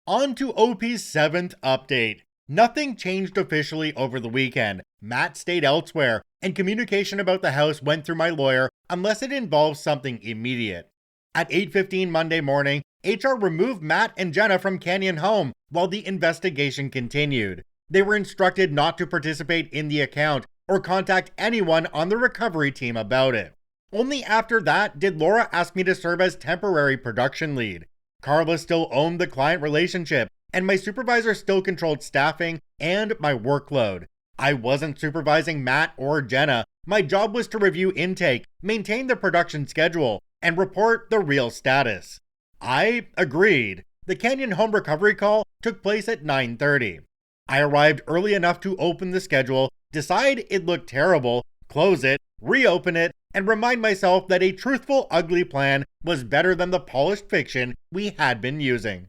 S1: On to OP's 7th update. Nothing changed officially over the weekend. Matt stayed elsewhere, and communication about the house went through my lawyer unless it involves something immediate. At 8:15 Monday morning, HR removed Matt and Jenna from Canyon home while the investigation continued. They were instructed not to participate in the account or contact anyone on the recovery team about it. Only after that did Laura ask me to serve as temporary production lead. Carla still owned the client relationship, and my supervisor still controlled staffing and my workload. I wasn't supervising Matt or Jenna. My job was to review intake, maintain the production schedule, and report the real status. I agreed. The Canyon home recovery call took place at 9:30. I arrived early enough to open the schedule, decide it looked terrible, close it, reopen it, and remind myself that a truthful, ugly plan was better than the polished fiction we had been using.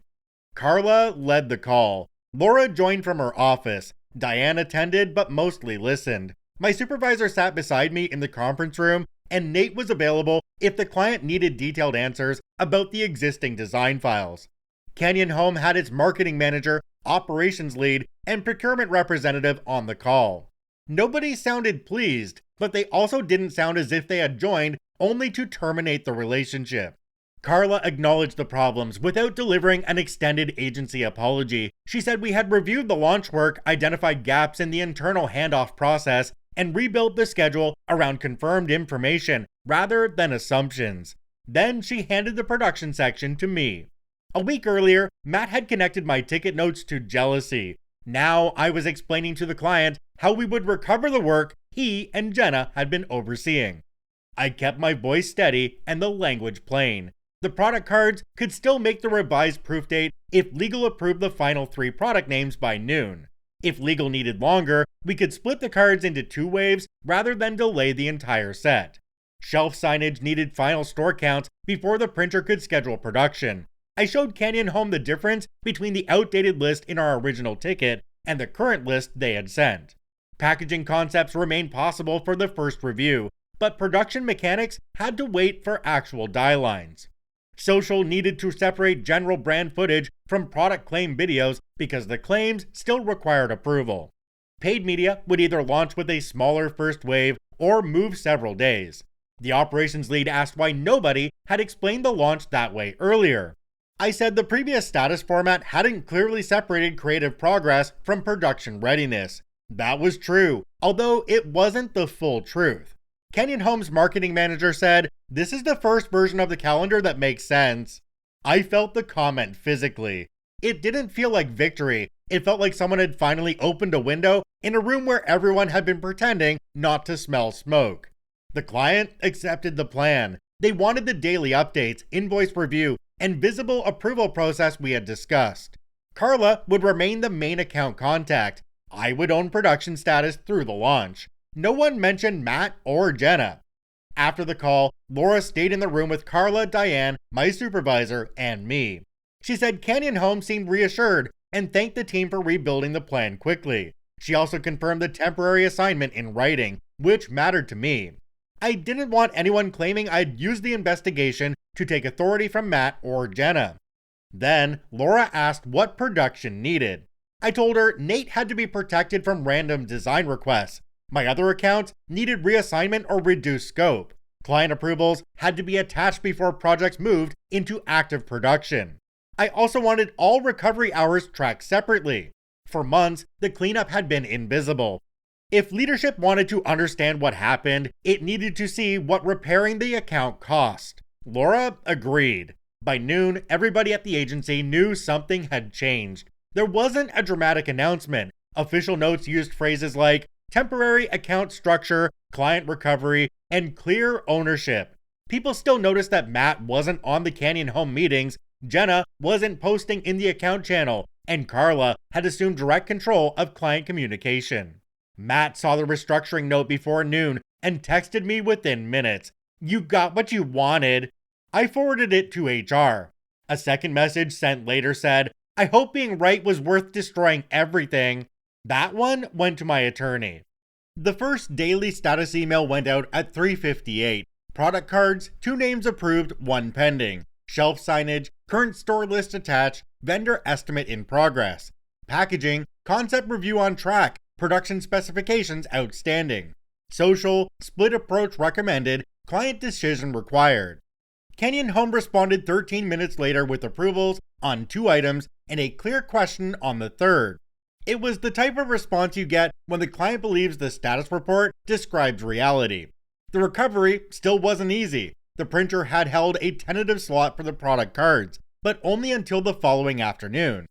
S1: Carla led the call. Laura joined from her office. Diane attended but mostly listened. My supervisor sat beside me in the conference room, and Nate was available if the client needed detailed answers about the existing design files. Canyon Home had its marketing manager, operations lead, and procurement representative on the call. Nobody sounded pleased, but they also didn't sound as if they had joined only to terminate the relationship. Carla acknowledged the problems without delivering an extended agency apology. She said we had reviewed the launch work, identified gaps in the internal handoff process, and rebuilt the schedule around confirmed information rather than assumptions. Then she handed the production section to me. A week earlier, Matt had connected my ticket notes to jealousy. Now I was explaining to the client how we would recover the work he and Jenna had been overseeing. I kept my voice steady and the language plain. The product cards could still make the revised proof date if legal approved the final 3 product names by noon. If legal needed longer, we could split the cards into 2 waves rather than delay the entire set. Shelf signage needed final store counts before the printer could schedule production. I showed Canyon Home the difference between the outdated list in our original ticket and the current list they had sent. Packaging concepts remained possible for the first review, but production mechanics had to wait for actual die lines. Social needed to separate general brand footage from product claim videos because the claims still required approval. Paid media would either launch with a smaller first wave or move several days. The operations lead asked why nobody had explained the launch that way earlier. I said the previous status format hadn't clearly separated creative progress from production readiness. That was true, although it wasn't the full truth. Canyon Home's marketing manager said, "This is the first version of the calendar that makes sense." I felt the comment physically. It didn't feel like victory. It felt like someone had finally opened a window in a room where everyone had been pretending not to smell smoke. The client accepted the plan. They wanted the daily updates, invoice review, and visible approval process we had discussed. Carla would remain the main account contact. I would own production status through the launch. No one mentioned Matt or Jenna. After the call, Laura stayed in the room with Carla, Diane, my supervisor, and me. She said Canyon Home seemed reassured and thanked the team for rebuilding the plan quickly. She also confirmed the temporary assignment in writing, which mattered to me. I didn't want anyone claiming I'd used the investigation to take authority from Matt or Jenna. Then, Laura asked what production needed. I told her Nate had to be protected from random design requests. My other accounts needed reassignment or reduced scope. Client approvals had to be attached before projects moved into active production. I also wanted all recovery hours tracked separately. For months, the cleanup had been invisible. If leadership wanted to understand what happened, it needed to see what repairing the account cost. Laura agreed. By noon, everybody at the agency knew something had changed. There wasn't a dramatic announcement. Official notes used phrases like temporary account structure, client recovery, and clear ownership. People still noticed that Matt wasn't on the Canyon Home meetings, Jenna wasn't posting in the account channel, and Carla had assumed direct control of client communication. Matt saw the restructuring note before noon and texted me within minutes. "You got what you wanted." I forwarded it to HR. A second message sent later said, "I hope being right was worth destroying everything." That one went to my attorney. The first daily status email went out at 3:58. Product cards, 2 names approved, 1 pending. Shelf signage, current store list attached, vendor estimate in progress. Packaging, concept review on track, production specifications outstanding. Social, split approach recommended, client decision required. Canyon Home responded 13 minutes later with approvals on 2 items and a clear question on the third. It was the type of response you get when the client believes the status report describes reality. The recovery still wasn't easy. The printer had held a tentative slot for the product cards, but only until the following afternoon.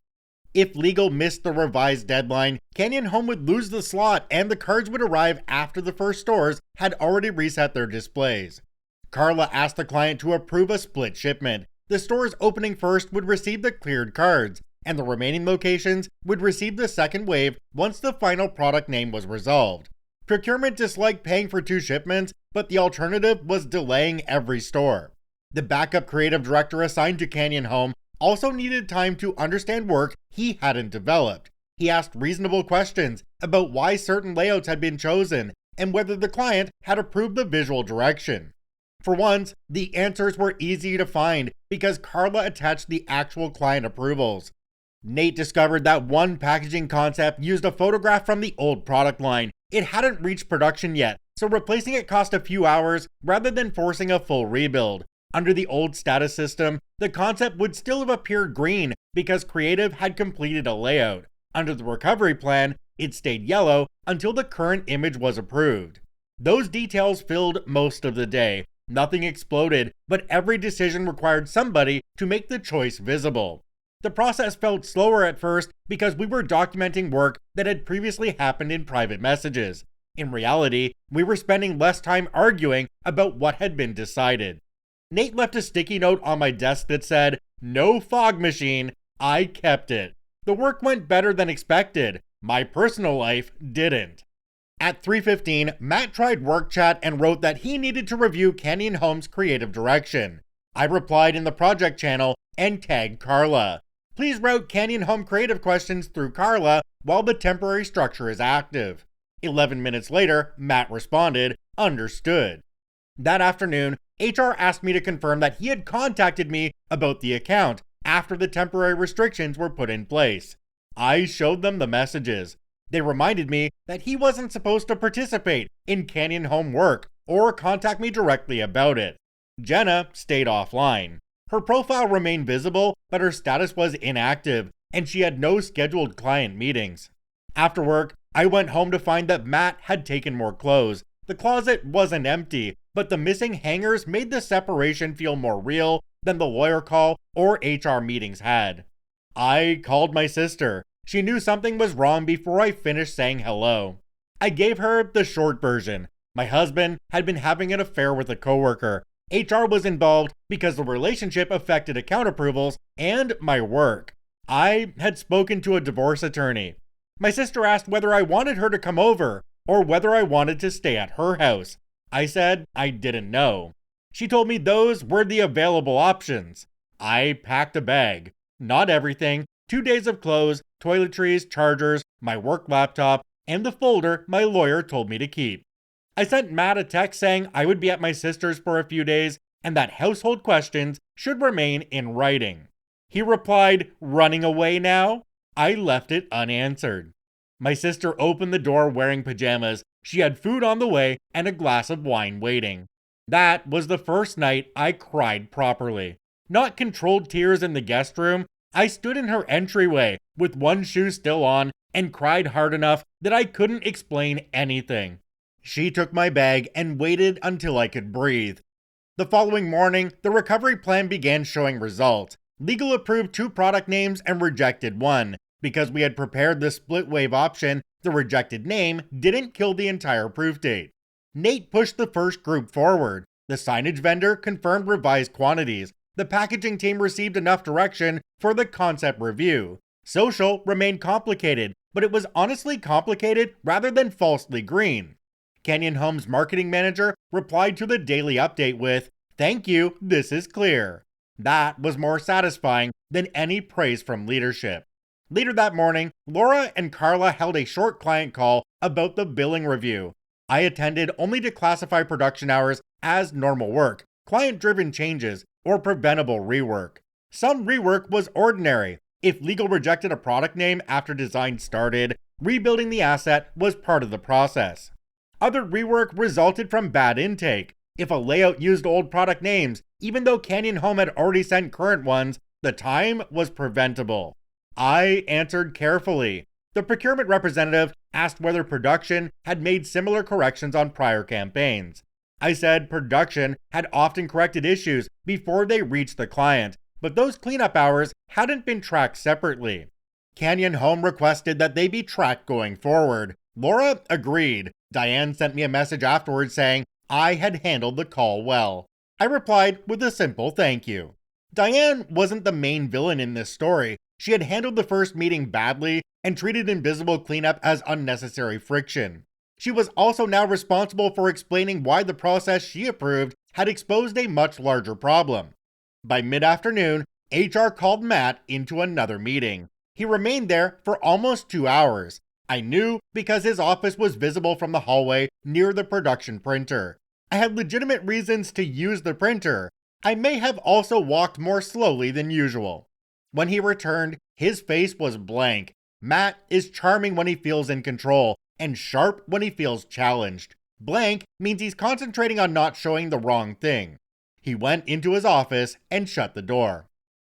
S1: If legal missed the revised deadline, Canyon Home would lose the slot and the cards would arrive after the first stores had already reset their displays. Carla asked the client to approve a split shipment. The stores opening first would receive the cleared cards, and the remaining locations would receive the second wave once the final product name was resolved. Procurement disliked paying for 2 shipments, but the alternative was delaying every store. The backup creative director assigned to Canyon Home also needed time to understand work he hadn't developed. He asked reasonable questions about why certain layouts had been chosen and whether the client had approved the visual direction. For once, the answers were easy to find because Carla attached the actual client approvals. Nate discovered that one packaging concept used a photograph from the old product line. It hadn't reached production yet, so replacing it cost a few hours rather than forcing a full rebuild. Under the old status system, the concept would still have appeared green because creative had completed a layout. Under the recovery plan, it stayed yellow until the current image was approved. Those details filled most of the day. Nothing exploded, but every decision required somebody to make the choice visible. The process felt slower at first because we were documenting work that had previously happened in private messages. In reality, we were spending less time arguing about what had been decided. Nate left a sticky note on my desk that said, "No fog machine." I kept it. The work went better than expected. My personal life didn't. At 3:15, Matt tried work chat and wrote that he needed to review Canyon Home's creative direction. I replied in the project channel and tagged Carla. Please route Canyon Home creative questions through Carla while the temporary structure is active. 11 minutes later, Matt responded, understood. That afternoon, HR asked me to confirm that he had contacted me about the account after the temporary restrictions were put in place. I showed them the messages. They reminded me that he wasn't supposed to participate in Canyon Home work or contact me directly about it. Jenna stayed offline. Her profile remained visible, but her status was inactive, and she had no scheduled client meetings. After work, I went home to find that Matt had taken more clothes. The closet wasn't empty, but the missing hangers made the separation feel more real than the lawyer call or HR meetings had. I called my sister. She knew something was wrong before I finished saying hello. I gave her the short version. My husband had been having an affair with a coworker. HR was involved because the relationship affected account approvals and my work. I had spoken to a divorce attorney. My sister asked whether I wanted her to come over or whether I wanted to stay at her house. I said I didn't know. She told me those were the available options. I packed a bag. Not everything, 2 days of clothes, toiletries, chargers, my work laptop, and the folder my lawyer told me to keep. I sent Matt a text saying I would be at my sister's for a few days and that household questions should remain in writing. He replied, "Running away now?" I left it unanswered. My sister opened the door wearing pajamas. She had food on the way and a glass of wine waiting. That was the first night I cried properly. Not controlled tears in the guest room. I stood in her entryway with one shoe still on and cried hard enough that I couldn't explain anything. She took my bag and waited until I could breathe. The following morning, the recovery plan began showing results. Legal approved 2 product names and rejected 1. Because we had prepared the split wave option, the rejected name didn't kill the entire proof date. Nate pushed the first group forward. The signage vendor confirmed revised quantities. The packaging team received enough direction for the concept review. Social remained complicated, but it was honestly complicated rather than falsely green. Canyon Home's marketing manager replied to the daily update with, "Thank you, this is clear." That was more satisfying than any praise from leadership. Later that morning, Laura and Carla held a short client call about the billing review. I attended only to classify production hours as normal work, client-driven changes, or preventable rework. Some rework was ordinary. If legal rejected a product name after design started, rebuilding the asset was part of the process. Other rework resulted from bad intake. If a layout used old product names, even though Canyon Home had already sent current ones, the time was preventable. I answered carefully. The procurement representative asked whether production had made similar corrections on prior campaigns. I said production had often corrected issues before they reached the client, but those cleanup hours hadn't been tracked separately. Canyon Home requested that they be tracked going forward. Laura agreed. Diane sent me a message afterwards saying I had handled the call well. I replied with a simple thank you. Diane wasn't the main villain in this story. She had handled the first meeting badly and treated invisible cleanup as unnecessary friction. She was also now responsible for explaining why the process she approved had exposed a much larger problem. By mid-afternoon, HR called Matt into another meeting. He remained there for almost 2 hours. I knew because his office was visible from the hallway near the production printer. I had legitimate reasons to use the printer. I may have also walked more slowly than usual. When he returned, his face was blank. Matt is charming when he feels in control, and sharp when he feels challenged. Blank means he's concentrating on not showing the wrong thing. He went into his office and shut the door.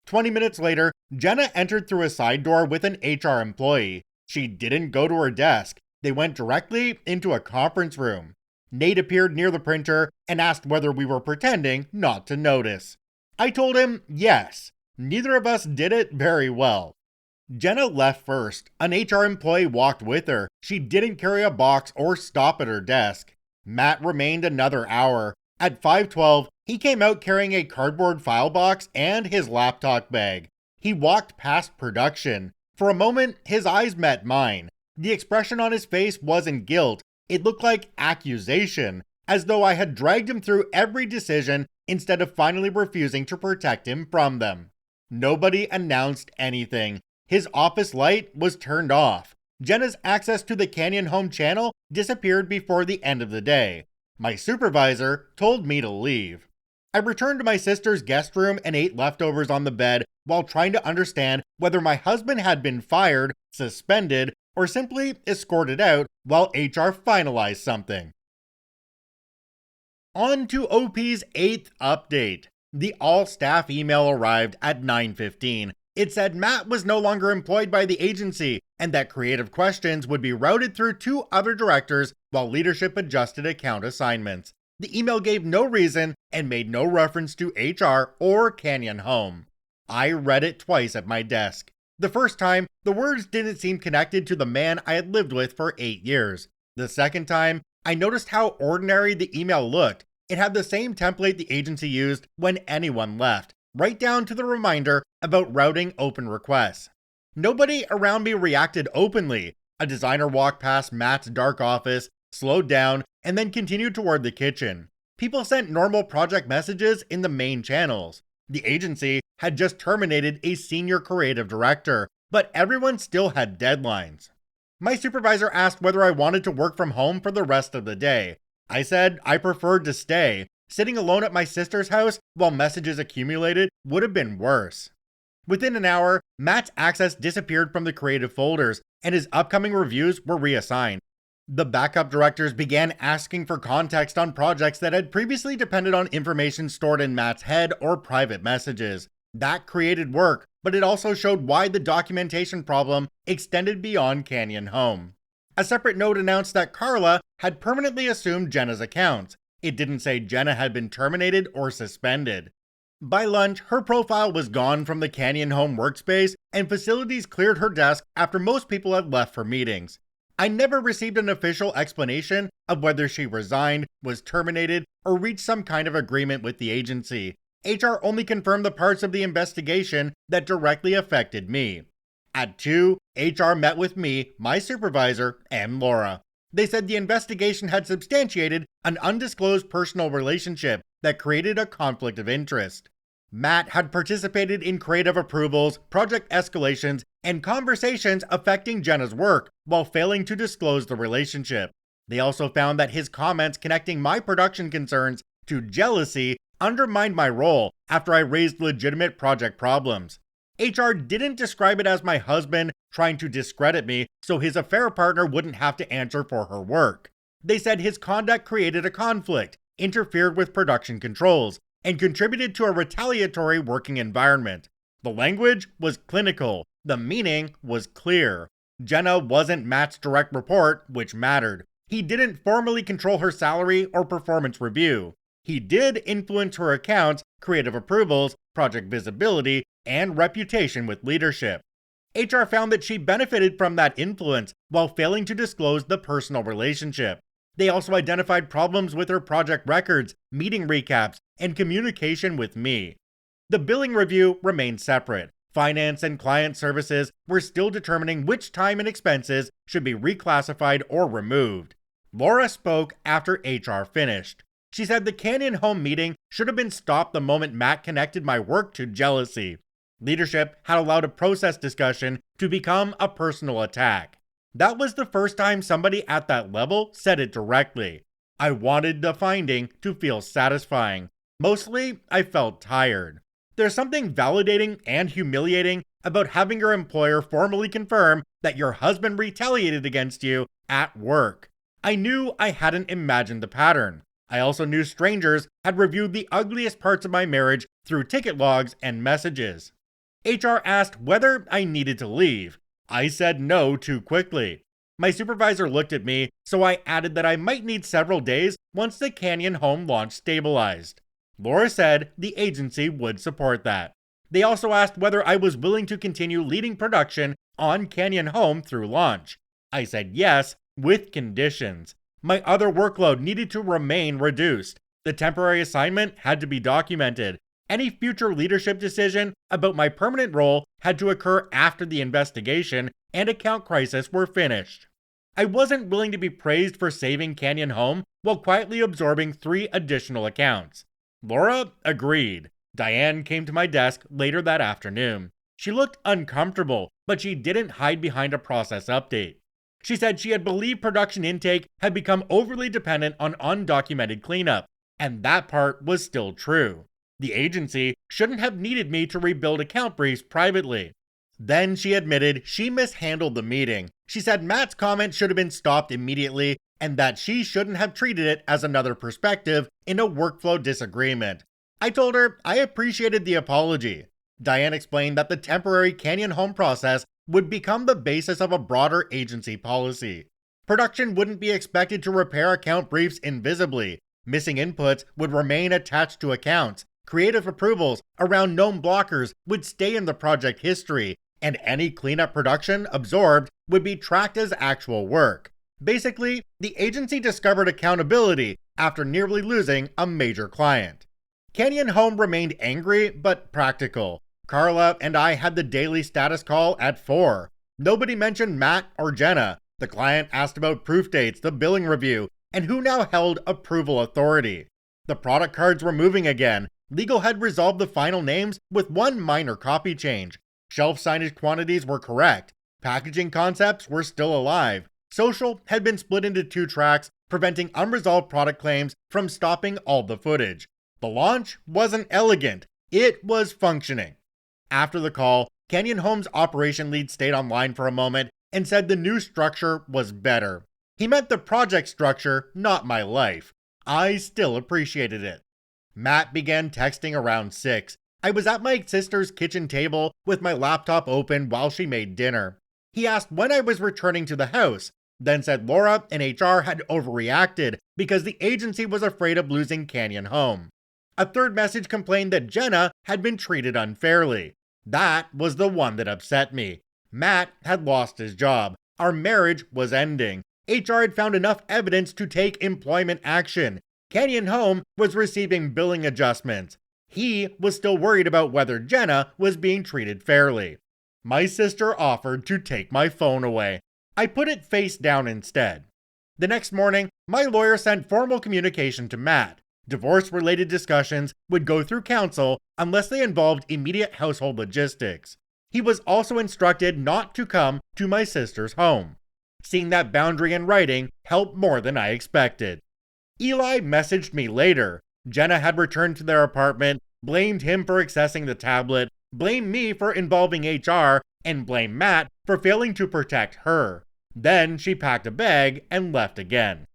S1: 20 minutes later, Jenna entered through a side door with an HR employee. She didn't go to her desk. They went directly into a conference room. Nate appeared near the printer and asked whether we were pretending not to notice. I told him yes. Neither of us did it very well. Jenna left first. An HR employee walked with her. She didn't carry a box or stop at her desk. Matt remained another hour. At 5:12, he came out carrying a cardboard file box and his laptop bag. He walked past production. For a moment, his eyes met mine. The expression on his face wasn't guilt. It looked like accusation, as though I had dragged him through every decision instead of finally refusing to protect him from them. Nobody announced anything. His office light was turned off. Jenna's access to the Canyon Home channel disappeared before the end of the day. My supervisor told me to leave. I returned to my sister's guest room and ate leftovers on the bed while trying to understand whether my husband had been fired, suspended, or simply escorted out while HR finalized something. On to OP's 8th update. The all-staff email arrived at 9:15. It said Matt was no longer employed by the agency and that creative questions would be routed through 2 other directors while leadership adjusted account assignments. The email gave no reason and made no reference to HR or Canyon Home. I read it twice at my desk. The first time, the words didn't seem connected to the man I had lived with for 8 years. The second time, I noticed how ordinary the email looked. It had the same template the agency used when anyone left, right down to the reminder about routing open requests. Nobody around me reacted openly. A designer walked past Matt's dark office, slowed down, and then continued toward the kitchen. People sent normal project messages in the main channels. The agency had just terminated a senior creative director. but everyone still had deadlines. My supervisor asked whether I wanted to work from home for the rest of the day. I said I preferred to stay. Sitting alone at my sister's house while messages accumulated would have been worse. Within an hour, Matt's access disappeared from the creative folders, and his upcoming reviews were reassigned. The backup directors began asking for context on projects that had previously depended on information stored in Matt's head or private messages. That created work, but it also showed why the documentation problem extended beyond Canyon Home. A separate note announced that Carla had permanently assumed Jenna's accounts. It didn't say Jenna had been terminated or suspended. By lunch, her profile was gone from the Canyon Home workspace, and facilities cleared her desk after most people had left for meetings. I never received an official explanation of whether she resigned, was terminated, or reached some kind of agreement with the agency. HR only confirmed the parts of the investigation that directly affected me. At 2, HR met with me, my supervisor, and Laura. They said the investigation had substantiated an undisclosed personal relationship that created a conflict of interest. Matt had participated in creative approvals, project escalations, and conversations affecting Jenna's work while failing to disclose the relationship. They also found that his comments connecting my production concerns to jealousy undermined my role after I raised legitimate project problems. HR didn't describe it as my husband trying to discredit me so his affair partner wouldn't have to answer for her work. They said his conduct created a conflict, interfered with production controls, and contributed to a retaliatory working environment. The language was clinical, the meaning was clear. Jenna wasn't Matt's direct report, which mattered. He didn't formally control her salary or performance review. He did influence her accounts, creative approvals, project visibility, and reputation with leadership. HR found that she benefited from that influence while failing to disclose the personal relationship. They also identified problems with her project records, meeting recaps, and communication with me. The billing review remained separate. Finance and client services were still determining which time and expenses should be reclassified or removed. Laura spoke after HR finished. She said the Canyon Home meeting should have been stopped the moment Matt connected my work to jealousy. Leadership had allowed a process discussion to become a personal attack. That was the first time somebody at that level said it directly. I wanted the finding to feel satisfying. Mostly, I felt tired. There's something validating and humiliating about having your employer formally confirm that your husband retaliated against you at work. I knew I hadn't imagined the pattern. I also knew strangers had reviewed the ugliest parts of my marriage through ticket logs and messages. HR asked whether I needed to leave. I said no too quickly. My supervisor looked at me, so I added that I might need several days once the Canyon Home launch stabilized. Laura said the agency would support that. They also asked whether I was willing to continue leading production on Canyon Home through launch. I said yes, with conditions. My other workload needed to remain reduced. The temporary assignment had to be documented. Any future leadership decision about my permanent role had to occur after the investigation and account crisis were finished. I wasn't willing to be praised for saving Canyon Home while quietly absorbing 3 additional accounts. Laura agreed. Diane came to my desk later that afternoon. She looked uncomfortable, but she didn't hide behind a process update. She said she had believed production intake had become overly dependent on undocumented cleanup, and that part was still true. The agency shouldn't have needed me to rebuild account briefs privately. Then she admitted she mishandled the meeting. She said Matt's comment should have been stopped immediately and that she shouldn't have treated it as another perspective in a workflow disagreement. I told her I appreciated the apology. Diane explained that the temporary Canyon Home process would become the basis of a broader agency policy. Production wouldn't be expected to repair account briefs invisibly. Missing inputs would remain attached to accounts. Creative approvals around known blockers would stay in the project history, and any cleanup production absorbed would be tracked as actual work. Basically, the agency discovered accountability after nearly losing a major client. Canyon Home remained angry but practical. Carla and I had the daily status call at 4. Nobody mentioned Matt or Jenna. The client asked about proof dates, the billing review, and who now held approval authority. The product cards were moving again. Legal had resolved the final names with one minor copy change. Shelf signage quantities were correct. Packaging concepts were still alive. Social had been split into 2 tracks, preventing unresolved product claims from stopping all the footage. The launch wasn't elegant. It was functioning. After the call, Canyon Homes operation lead stayed online for a moment and said the new structure was better. He meant the project structure, not my life. I still appreciated it. Matt began texting around 6. I was at my sister's kitchen table with my laptop open while she made dinner. He asked when I was returning to the house, then said Laura and HR had overreacted because the agency was afraid of losing Canyon Home. A third message complained that Jenna had been treated unfairly. That was the one that upset me. Matt had lost his job. Our marriage was ending. HR had found enough evidence to take employment action. Canyon Home was receiving billing adjustments. He was still worried about whether Jenna was being treated fairly. My sister offered to take my phone away. I put it face down instead. The next morning, my lawyer sent formal communication to Matt. Divorce-related discussions would go through counsel unless they involved immediate household logistics. He was also instructed not to come to my sister's home. Seeing that boundary in writing helped more than I expected. Eli messaged me later. Jenna had returned to their apartment, blamed him for accessing the tablet, blamed me for involving HR, and blamed Matt for failing to protect her. Then she packed a bag and left again.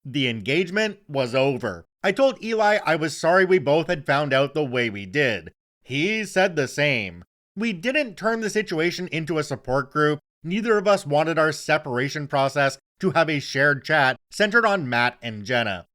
S1: The engagement was over. I told Eli I was sorry we both had found out the way we did. He said the same. We didn't turn the situation into a support group. Neither of us wanted our separation process to have a shared chat centered on Matt and Jenna.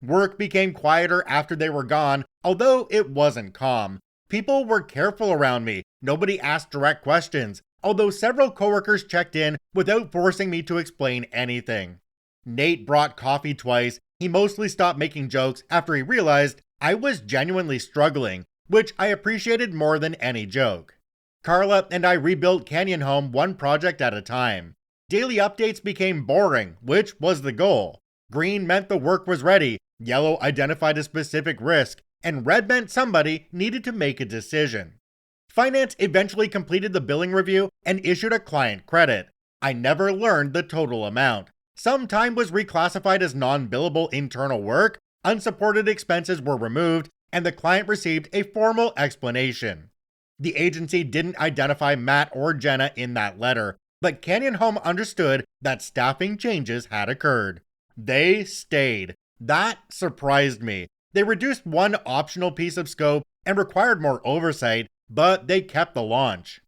S1: Work became quieter after they were gone, although it wasn't calm. People were careful around me. Nobody asked direct questions, although several coworkers checked in without forcing me to explain anything. Nate brought coffee twice. He mostly stopped making jokes after he realized I was genuinely struggling, which I appreciated more than any joke. Carla and I rebuilt Canyon Home one project at a time. Daily updates became boring, which was the goal. Green meant the work was ready, yellow identified a specific risk, and red meant somebody needed to make a decision. Finance eventually completed the billing review and issued a client credit. I never learned the total amount. Some time was reclassified as non-billable internal work, unsupported expenses were removed, and the client received a formal explanation. The agency didn't identify Matt or Jenna in that letter, but Canyon Home understood that staffing changes had occurred. They stayed. That surprised me. They reduced one optional piece of scope and required more oversight, but they kept the launch.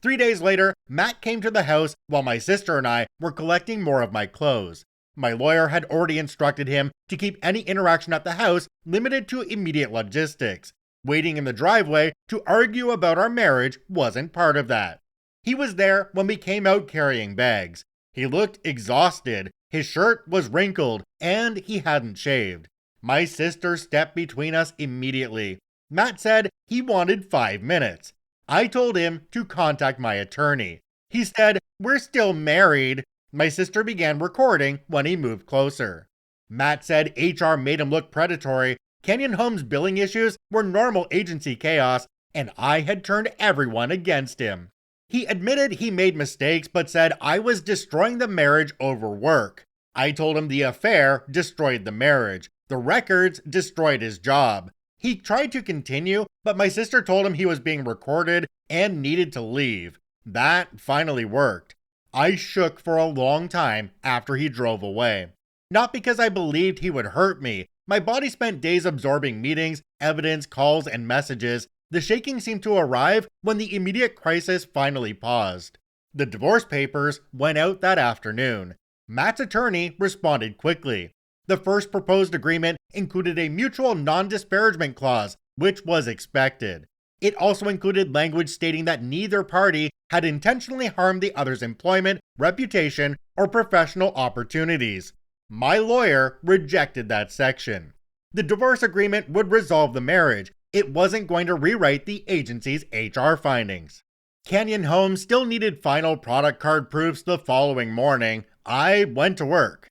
S1: 3 days later, Matt came to the house while my sister and I were collecting more of my clothes. My lawyer had already instructed him to keep any interaction at the house limited to immediate logistics. Waiting in the driveway to argue about our marriage wasn't part of that. He was there when we came out carrying bags. He looked exhausted, his shirt was wrinkled, and he hadn't shaved. My sister stepped between us immediately. Matt said he wanted 5 minutes. I told him to contact my attorney. He said, "We're still married." My sister began recording when he moved closer. Matt said HR made him look predatory. Canyon Home's billing issues were normal agency chaos, and I had turned everyone against him. He admitted he made mistakes, but said I was destroying the marriage over work. I told him the affair destroyed the marriage. The records destroyed his job. He tried to continue, but my sister told him he was being recorded and needed to leave. That finally worked. I shook for a long time after he drove away. Not because I believed he would hurt me. My body spent days absorbing meetings, evidence, calls, and messages. The shaking seemed to arrive when the immediate crisis finally paused. The divorce papers went out that afternoon. Matt's attorney responded quickly. The first proposed agreement included a mutual non-disparagement clause, which was expected. It also included language stating that neither party had intentionally harmed the other's employment, reputation, or professional opportunities. My lawyer rejected that section. The divorce agreement would resolve the marriage. It wasn't going to rewrite the agency's HR findings. Canyon Home still needed final product card proofs the following morning. I went to work.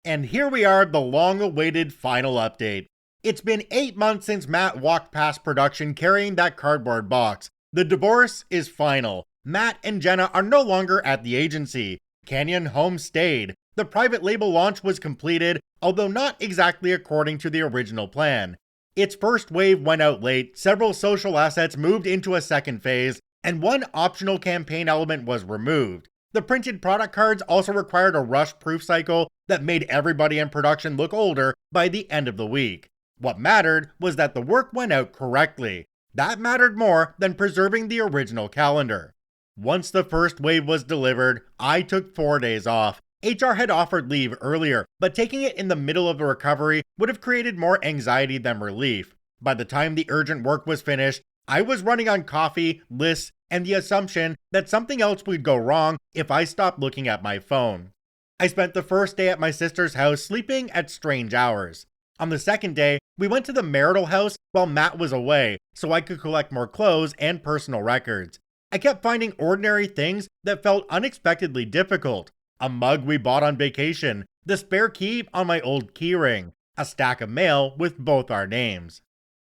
S1: And here we are, the long-awaited final update. It's been 8 months since Matt walked past production carrying that cardboard box. The divorce is final. Matt and Jenna are no longer at the agency. Canyon Home stayed. The private label launch was completed, although not exactly according to the original plan. Its first wave went out late, several social assets moved into a second phase, and one optional campaign element was removed. The printed product cards also required a rush proof cycle that made everybody in production look older by the end of the week. What mattered was that the work went out correctly. That mattered more than preserving the original calendar. Once the first wave was delivered, I took 4 days off. HR had offered leave earlier, but taking it in the middle of the recovery would have created more anxiety than relief. By the time the urgent work was finished, I was running on coffee, lists, and the assumption that something else would go wrong if I stopped looking at my phone. I spent the first day at my sister's house sleeping at strange hours. On the second day, we went to the marital house while Matt was away so I could collect more clothes and personal records. I kept finding ordinary things that felt unexpectedly difficult. A mug we bought on vacation, the spare key on my old keyring, a stack of mail with both our names.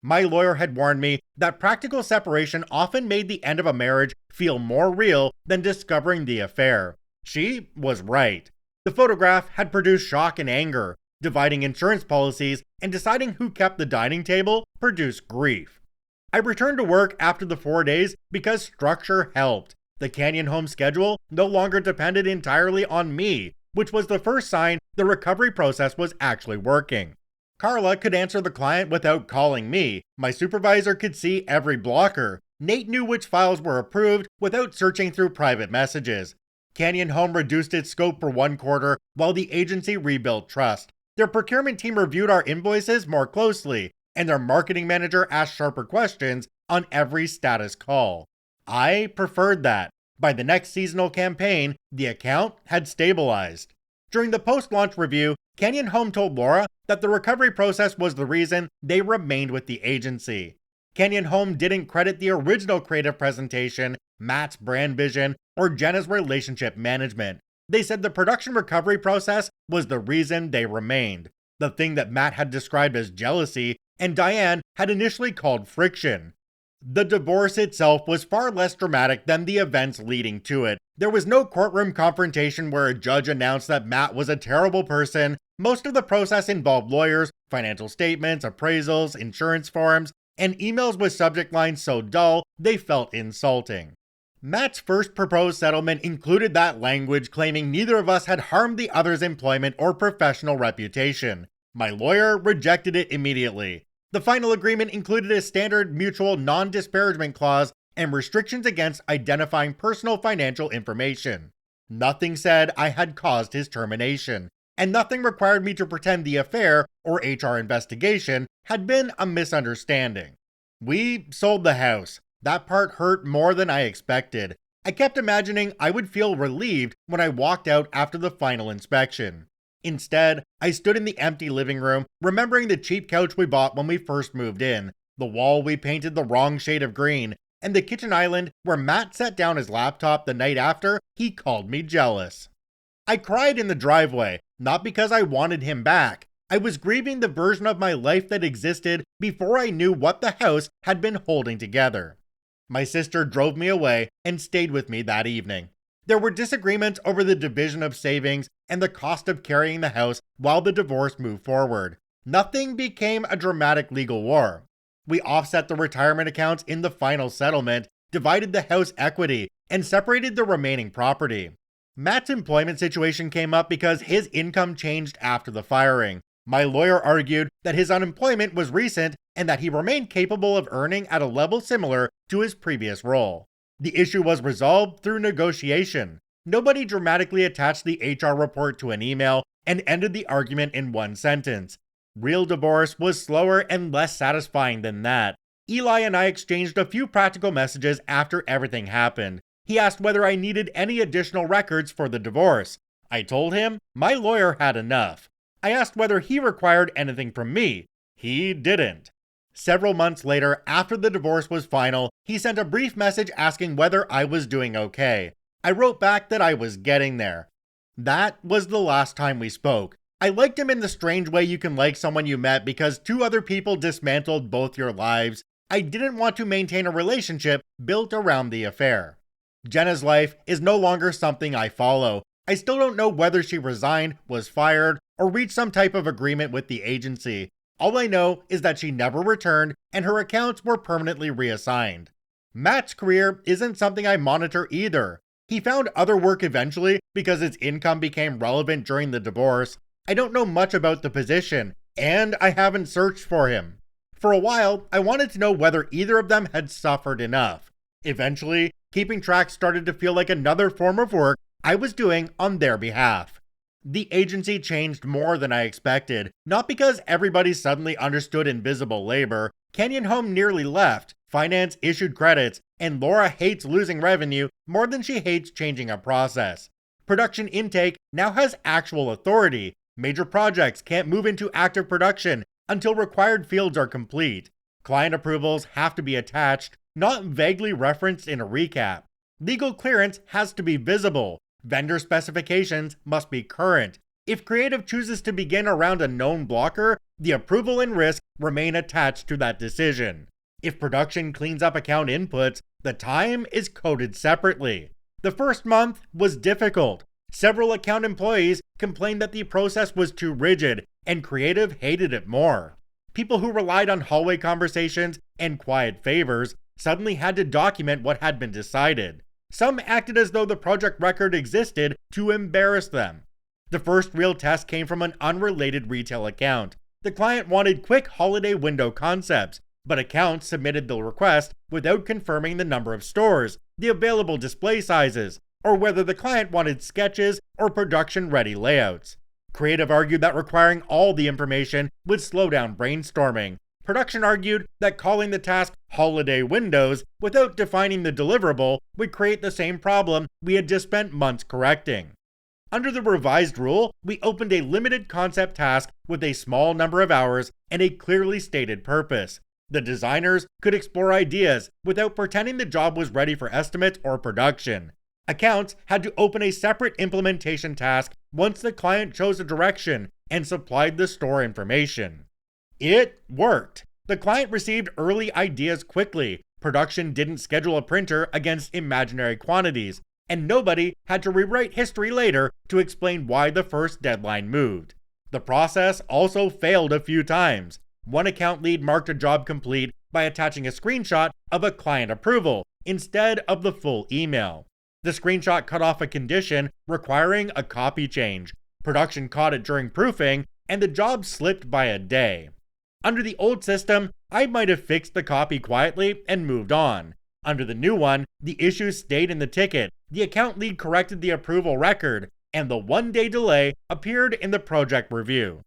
S1: My lawyer had warned me that practical separation often made the end of a marriage feel more real than discovering the affair. She was right. The photograph had produced shock and anger. Dividing insurance policies and deciding who kept the dining table produced grief. I returned to work after the 4 days because structure helped. The Canyon Home schedule no longer depended entirely on me, which was the first sign the recovery process was actually working. Carla could answer the client without calling me. My supervisor could see every blocker. Nate knew which files were approved without searching through private messages. Canyon Home reduced its scope for 1 quarter while the agency rebuilt trust. Their procurement team reviewed our invoices more closely, and their marketing manager asked sharper questions on every status call. I preferred that. By the next seasonal campaign, the account had stabilized. During the post-launch review, Canyon Home told Laura that the recovery process was the reason they remained with the agency. Canyon Home didn't credit the original creative presentation, Matt's brand vision, or Jenna's relationship management. They said the production recovery process was the reason they remained, the thing that Matt had described as jealousy and Diane had initially called friction. The divorce itself was far less dramatic than the events leading to it. There was no courtroom confrontation where a judge announced that Matt was a terrible person. Most of the process involved lawyers, financial statements, appraisals, insurance forms, and emails with subject lines so dull they felt insulting. Matt's first proposed settlement included that language claiming neither of us had harmed the other's employment or professional reputation. My lawyer rejected it immediately. The final agreement included a standard mutual non-disparagement clause and restrictions against identifying personal financial information. Nothing said I had caused his termination, and nothing required me to pretend the affair or HR investigation had been a misunderstanding. We sold the house. That part hurt more than I expected. I kept imagining I would feel relieved when I walked out after the final inspection. Instead, I stood in the empty living room, remembering the cheap couch we bought when we first moved in, the wall we painted the wrong shade of green, and the kitchen island where Matt set down his laptop the night after he called me jealous. I cried in the driveway, not because I wanted him back. I was grieving the version of my life that existed before I knew what the house had been holding together. My sister drove me away and stayed with me that evening. There were disagreements over the division of savings and the cost of carrying the house while the divorce moved forward. Nothing became a dramatic legal war. We offset the retirement accounts in the final settlement, divided the house equity, and separated the remaining property. Matt's employment situation came up because his income changed after the firing. My lawyer argued that his unemployment was recent and that he remained capable of earning at a level similar to his previous role. The issue was resolved through negotiation. Nobody dramatically attached the HR report to an email and ended the argument in one sentence. Real divorce was slower and less satisfying than that. Eli and I exchanged a few practical messages after everything happened. He asked whether I needed any additional records for the divorce. I told him my lawyer had enough. I asked whether he required anything from me. He didn't. Several months later, after the divorce was final, he sent a brief message asking whether I was doing okay. I wrote back that I was getting there. That was the last time we spoke. I liked him in the strange way you can like someone you met because two other people dismantled both your lives. I didn't want to maintain a relationship built around the affair. Jenna's life is no longer something I follow. I still don't know whether she resigned, was fired, or reached some type of agreement with the agency. All I know is that she never returned and her accounts were permanently reassigned. Matt's career isn't something I monitor either. He found other work eventually because his income became relevant during the divorce. I don't know much about the position, and I haven't searched for him. For a while, I wanted to know whether either of them had suffered enough. Eventually, keeping track started to feel like another form of work I was doing on their behalf. The agency changed more than I expected, not because everybody suddenly understood invisible labor. Canyon Home nearly left, finance issued credits, and Laura hates losing revenue more than she hates changing a process. Production intake now has actual authority. Major projects can't move into active production until required fields are complete. Client approvals have to be attached, not vaguely referenced in a recap. Legal clearance has to be visible. Vendor specifications must be current. If creative chooses to begin around a known blocker, the approval and risk remain attached to that decision. If production cleans up account inputs, the time is coded separately. The first month was difficult. Several account employees complained that the process was too rigid, and creative hated it more. People who relied on hallway conversations and quiet favors suddenly had to document what had been decided. Some acted as though the project record existed to embarrass them. The first real test came from an unrelated retail account. The client wanted quick holiday window concepts, but accounts submitted the request without confirming the number of stores, the available display sizes, or whether the client wanted sketches or production-ready layouts. Creative argued that requiring all the information would slow down brainstorming. Production argued that calling the task holiday windows without defining the deliverable would create the same problem we had just spent months correcting. Under the revised rule, we opened a limited concept task with a small number of hours and a clearly stated purpose. The designers could explore ideas without pretending the job was ready for estimates or production. Accounts had to open a separate implementation task once the client chose a direction and supplied the store information. It worked. The client received early ideas quickly, production didn't schedule a printer against imaginary quantities, and nobody had to rewrite history later to explain why the first deadline moved. The process also failed a few times. One account lead marked a job complete by attaching a screenshot of a client approval instead of the full email. The screenshot cut off a condition requiring a copy change. Production caught it during proofing, and the job slipped by a day. Under the old system, I might have fixed the copy quietly and moved on. Under the new one, the issue stayed in the ticket, the account lead corrected the approval record, and the one-day delay appeared in the project review.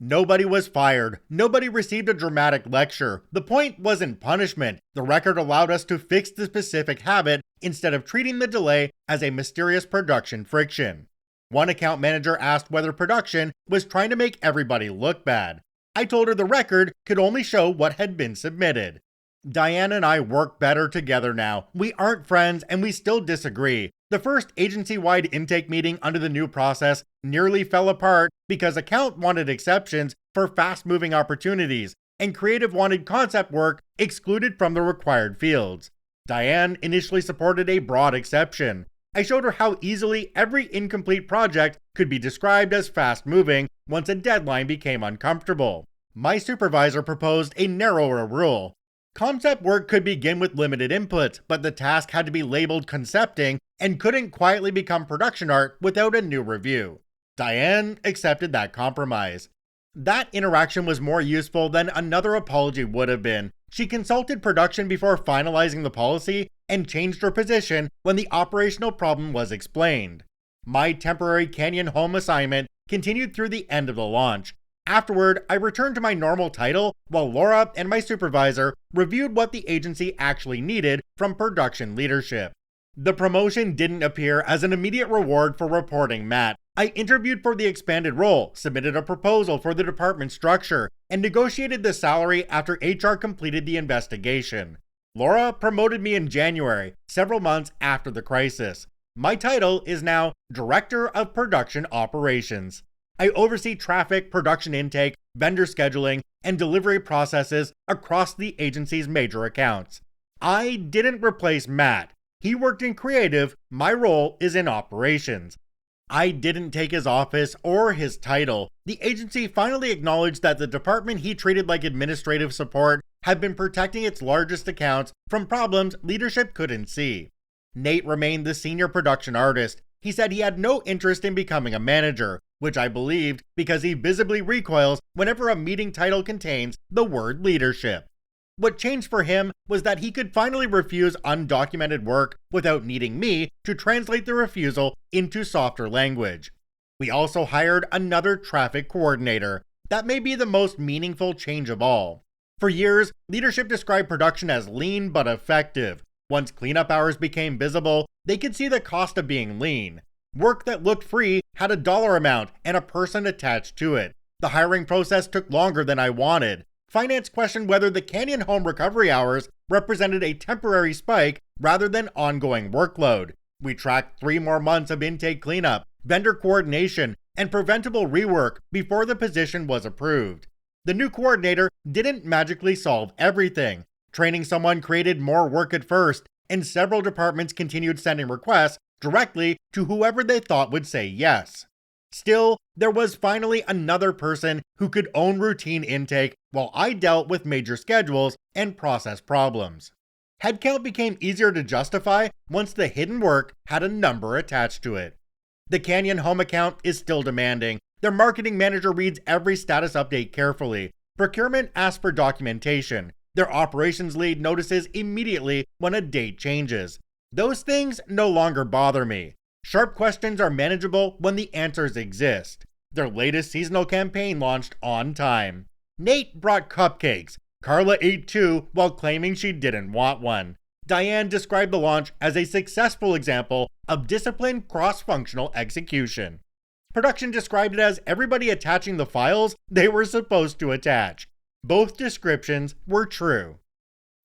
S1: Nobody was fired. Nobody received a dramatic lecture. The point wasn't punishment. The record allowed us to fix the specific habit instead of treating the delay as a mysterious production friction. One account manager asked whether production was trying to make everybody look bad. I told her the record could only show what had been submitted. Diane and I work better together now. We aren't friends and we still disagree. The first agency-wide intake meeting under the new process nearly fell apart because account wanted exceptions for fast-moving opportunities and creative wanted concept work excluded from the required fields. Diane initially supported a broad exception. I showed her how easily every incomplete project could be described as fast-moving once a deadline became uncomfortable. My supervisor proposed a narrower rule. Concept work could begin with limited inputs, but the task had to be labeled concepting and couldn't quietly become production art without a new review. Diane accepted that compromise. That interaction was more useful than another apology would have been. She consulted production before finalizing the policy and changed her position when the operational problem was explained. My temporary Canyon Home assignment continued through the end of the launch. Afterward, I returned to my normal title while Laura and my supervisor reviewed what the agency actually needed from production leadership. The promotion didn't appear as an immediate reward for reporting Matt. I interviewed for the expanded role, submitted a proposal for the department structure, and negotiated the salary after HR completed the investigation. Laura promoted me in January, several months after the crisis. My title is now Director of Production Operations. I oversee traffic, production intake, vendor scheduling, and delivery processes across the agency's major accounts. I didn't replace Matt. He worked in creative, my role is in operations. I didn't take his office or his title. The agency finally acknowledged that the department he treated like administrative support had been protecting its largest accounts from problems leadership couldn't see. Nate remained the senior production artist. He said he had no interest in becoming a manager, which I believed because he visibly recoils whenever a meeting title contains the word leadership. What changed for him was that he could finally refuse undocumented work without needing me to translate the refusal into softer language. We also hired another traffic coordinator. That may be the most meaningful change of all. For years, leadership described production as lean but effective. Once cleanup hours became visible, they could see the cost of being lean. Work that looked free had a dollar amount and a person attached to it. The hiring process took longer than I wanted. Finance questioned whether the Canyon home recovery hours represented a temporary spike rather than ongoing workload. We tracked 3 more months of intake cleanup, vendor coordination, and preventable rework before the position was approved. The new coordinator didn't magically solve everything. Training someone created more work at first, and several departments continued sending requests directly to whoever they thought would say yes. Still, there was finally another person who could own routine intake while I dealt with major schedules and process problems. Headcount became easier to justify once the hidden work had a number attached to it. The Canyon home account is still demanding. Their marketing manager reads every status update carefully. Procurement asks for documentation. Their operations lead notices immediately when a date changes. Those things no longer bother me. Sharp questions are manageable when the answers exist. Their latest seasonal campaign launched on time. Nate brought cupcakes. Carla ate 2 while claiming she didn't want one. Diane described the launch as a successful example of disciplined cross-functional execution. Production described it as everybody attaching the files they were supposed to attach. Both descriptions were true.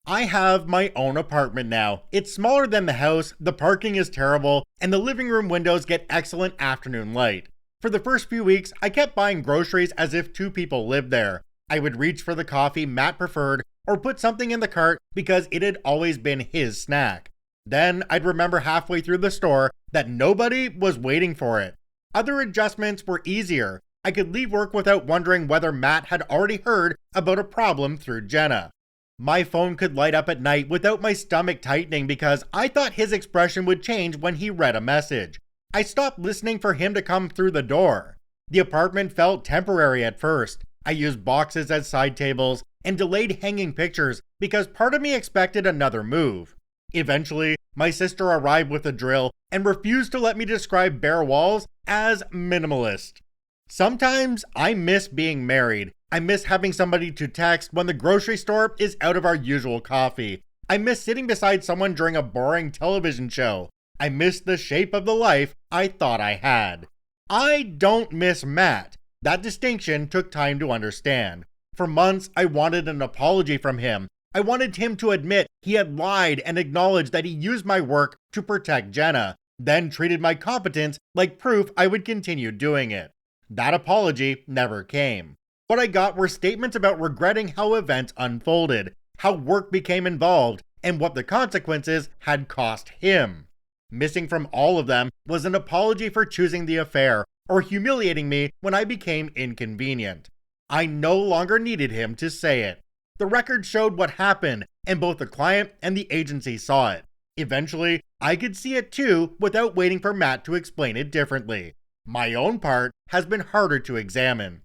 S1: I have my own apartment now. It's smaller than the house, the parking is terrible, and the living room windows get excellent afternoon light. For the first few weeks, I kept buying groceries as if 2 people lived there. I would reach for the coffee Matt preferred or put something in the cart because it had always been his snack. Then I'd remember halfway through the store that nobody was waiting for it. Other adjustments were easier. I could leave work without wondering whether Matt had already heard about a problem through Jenna. My phone could light up at night without my stomach tightening because I thought his expression would change when he read a message. I stopped listening for him to come through the door. The apartment felt temporary at first. I used boxes as side tables and delayed hanging pictures because part of me expected another move. Eventually, my sister arrived with a drill and refused to let me describe bare walls as minimalist. Sometimes I miss being married. I miss having somebody to text when the grocery store is out of our usual coffee. I miss sitting beside someone during a boring television show. I miss the shape of the life I thought I had. I don't miss Matt. That distinction took time to understand. For months, I wanted an apology from him. I wanted him to admit he had lied and acknowledge that he used my work to protect Jenna, then treated my competence like proof I would continue doing it. That apology never came. What I got were statements about regretting how events unfolded, how work became involved, and what the consequences had cost him. Missing from all of them was an apology for choosing the affair or humiliating me when I became inconvenient. I no longer needed him to say it. The record showed what happened, and both the client and the agency saw it. Eventually, I could see it too without waiting for Matt to explain it differently. My own part has been harder to examine.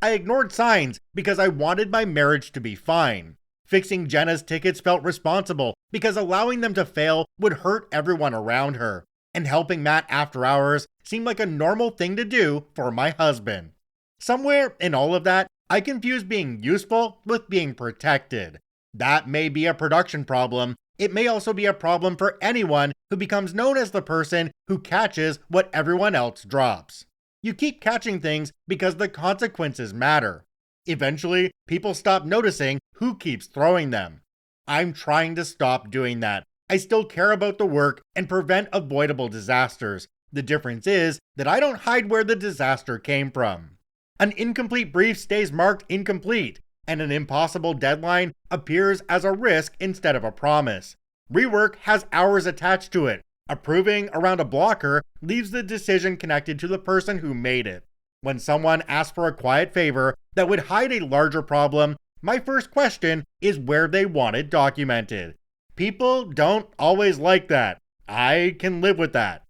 S1: I ignored signs because I wanted my marriage to be fine. Fixing Jenna's tickets felt responsible because allowing them to fail would hurt everyone around her. And helping Matt after hours seemed like a normal thing to do for my husband. Somewhere in all of that, I confused being useful with being protected. That may be a production problem. It may also be a problem for anyone who becomes known as the person who catches what everyone else drops. You keep catching things because the consequences matter. Eventually, people stop noticing who keeps throwing them. I'm trying to stop doing that. I still care about the work and prevent avoidable disasters. The difference is that I don't hide where the disaster came from. An incomplete brief stays marked incomplete, and an impossible deadline appears as a risk instead of a promise. Rework has hours attached to it. Approving around a blocker leaves the decision connected to the person who made it. When someone asks for a quiet favor that would hide a larger problem, my first question is where they want it documented. People don't always like that. I can live with that.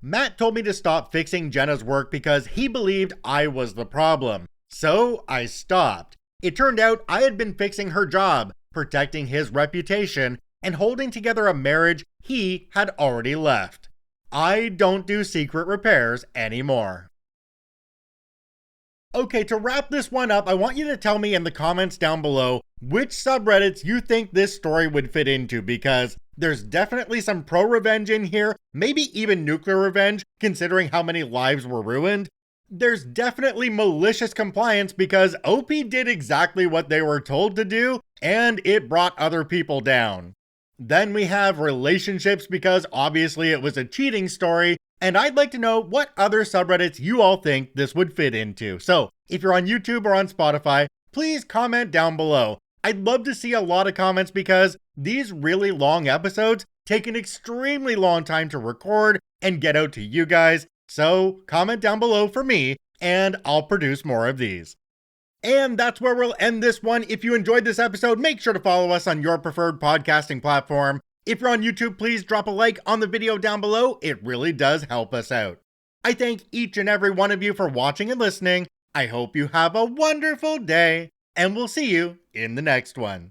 S1: Matt told me to stop fixing Jenna's work because he believed I was the problem. So I stopped. It turned out I had been fixing her job, protecting his reputation, and holding together a marriage he had already left. I don't do secret repairs anymore. Okay, to wrap this one up, I want you to tell me in the comments down below which subreddits you think this story would fit into, because there's definitely some pro-revenge in here, maybe even nuclear revenge, considering how many lives were ruined. There's definitely malicious compliance because OP did exactly what they were told to do, and it brought other people down. Then we have relationships because obviously it was a cheating story, and I'd like to know what other subreddits you all think this would fit into. So if you're on YouTube or on Spotify, please comment down below. I'd love to see a lot of comments because these really long episodes take an extremely long time to record and get out to you guys. So comment down below for me and I'll produce more of these. And that's where we'll end this one. If you enjoyed this episode, make sure to follow us on your preferred podcasting platform. If you're on YouTube, please drop a like on the video down below. It really does help us out. I thank each and every one of you for watching and listening. I hope you have a wonderful day, and we'll see you in the next one.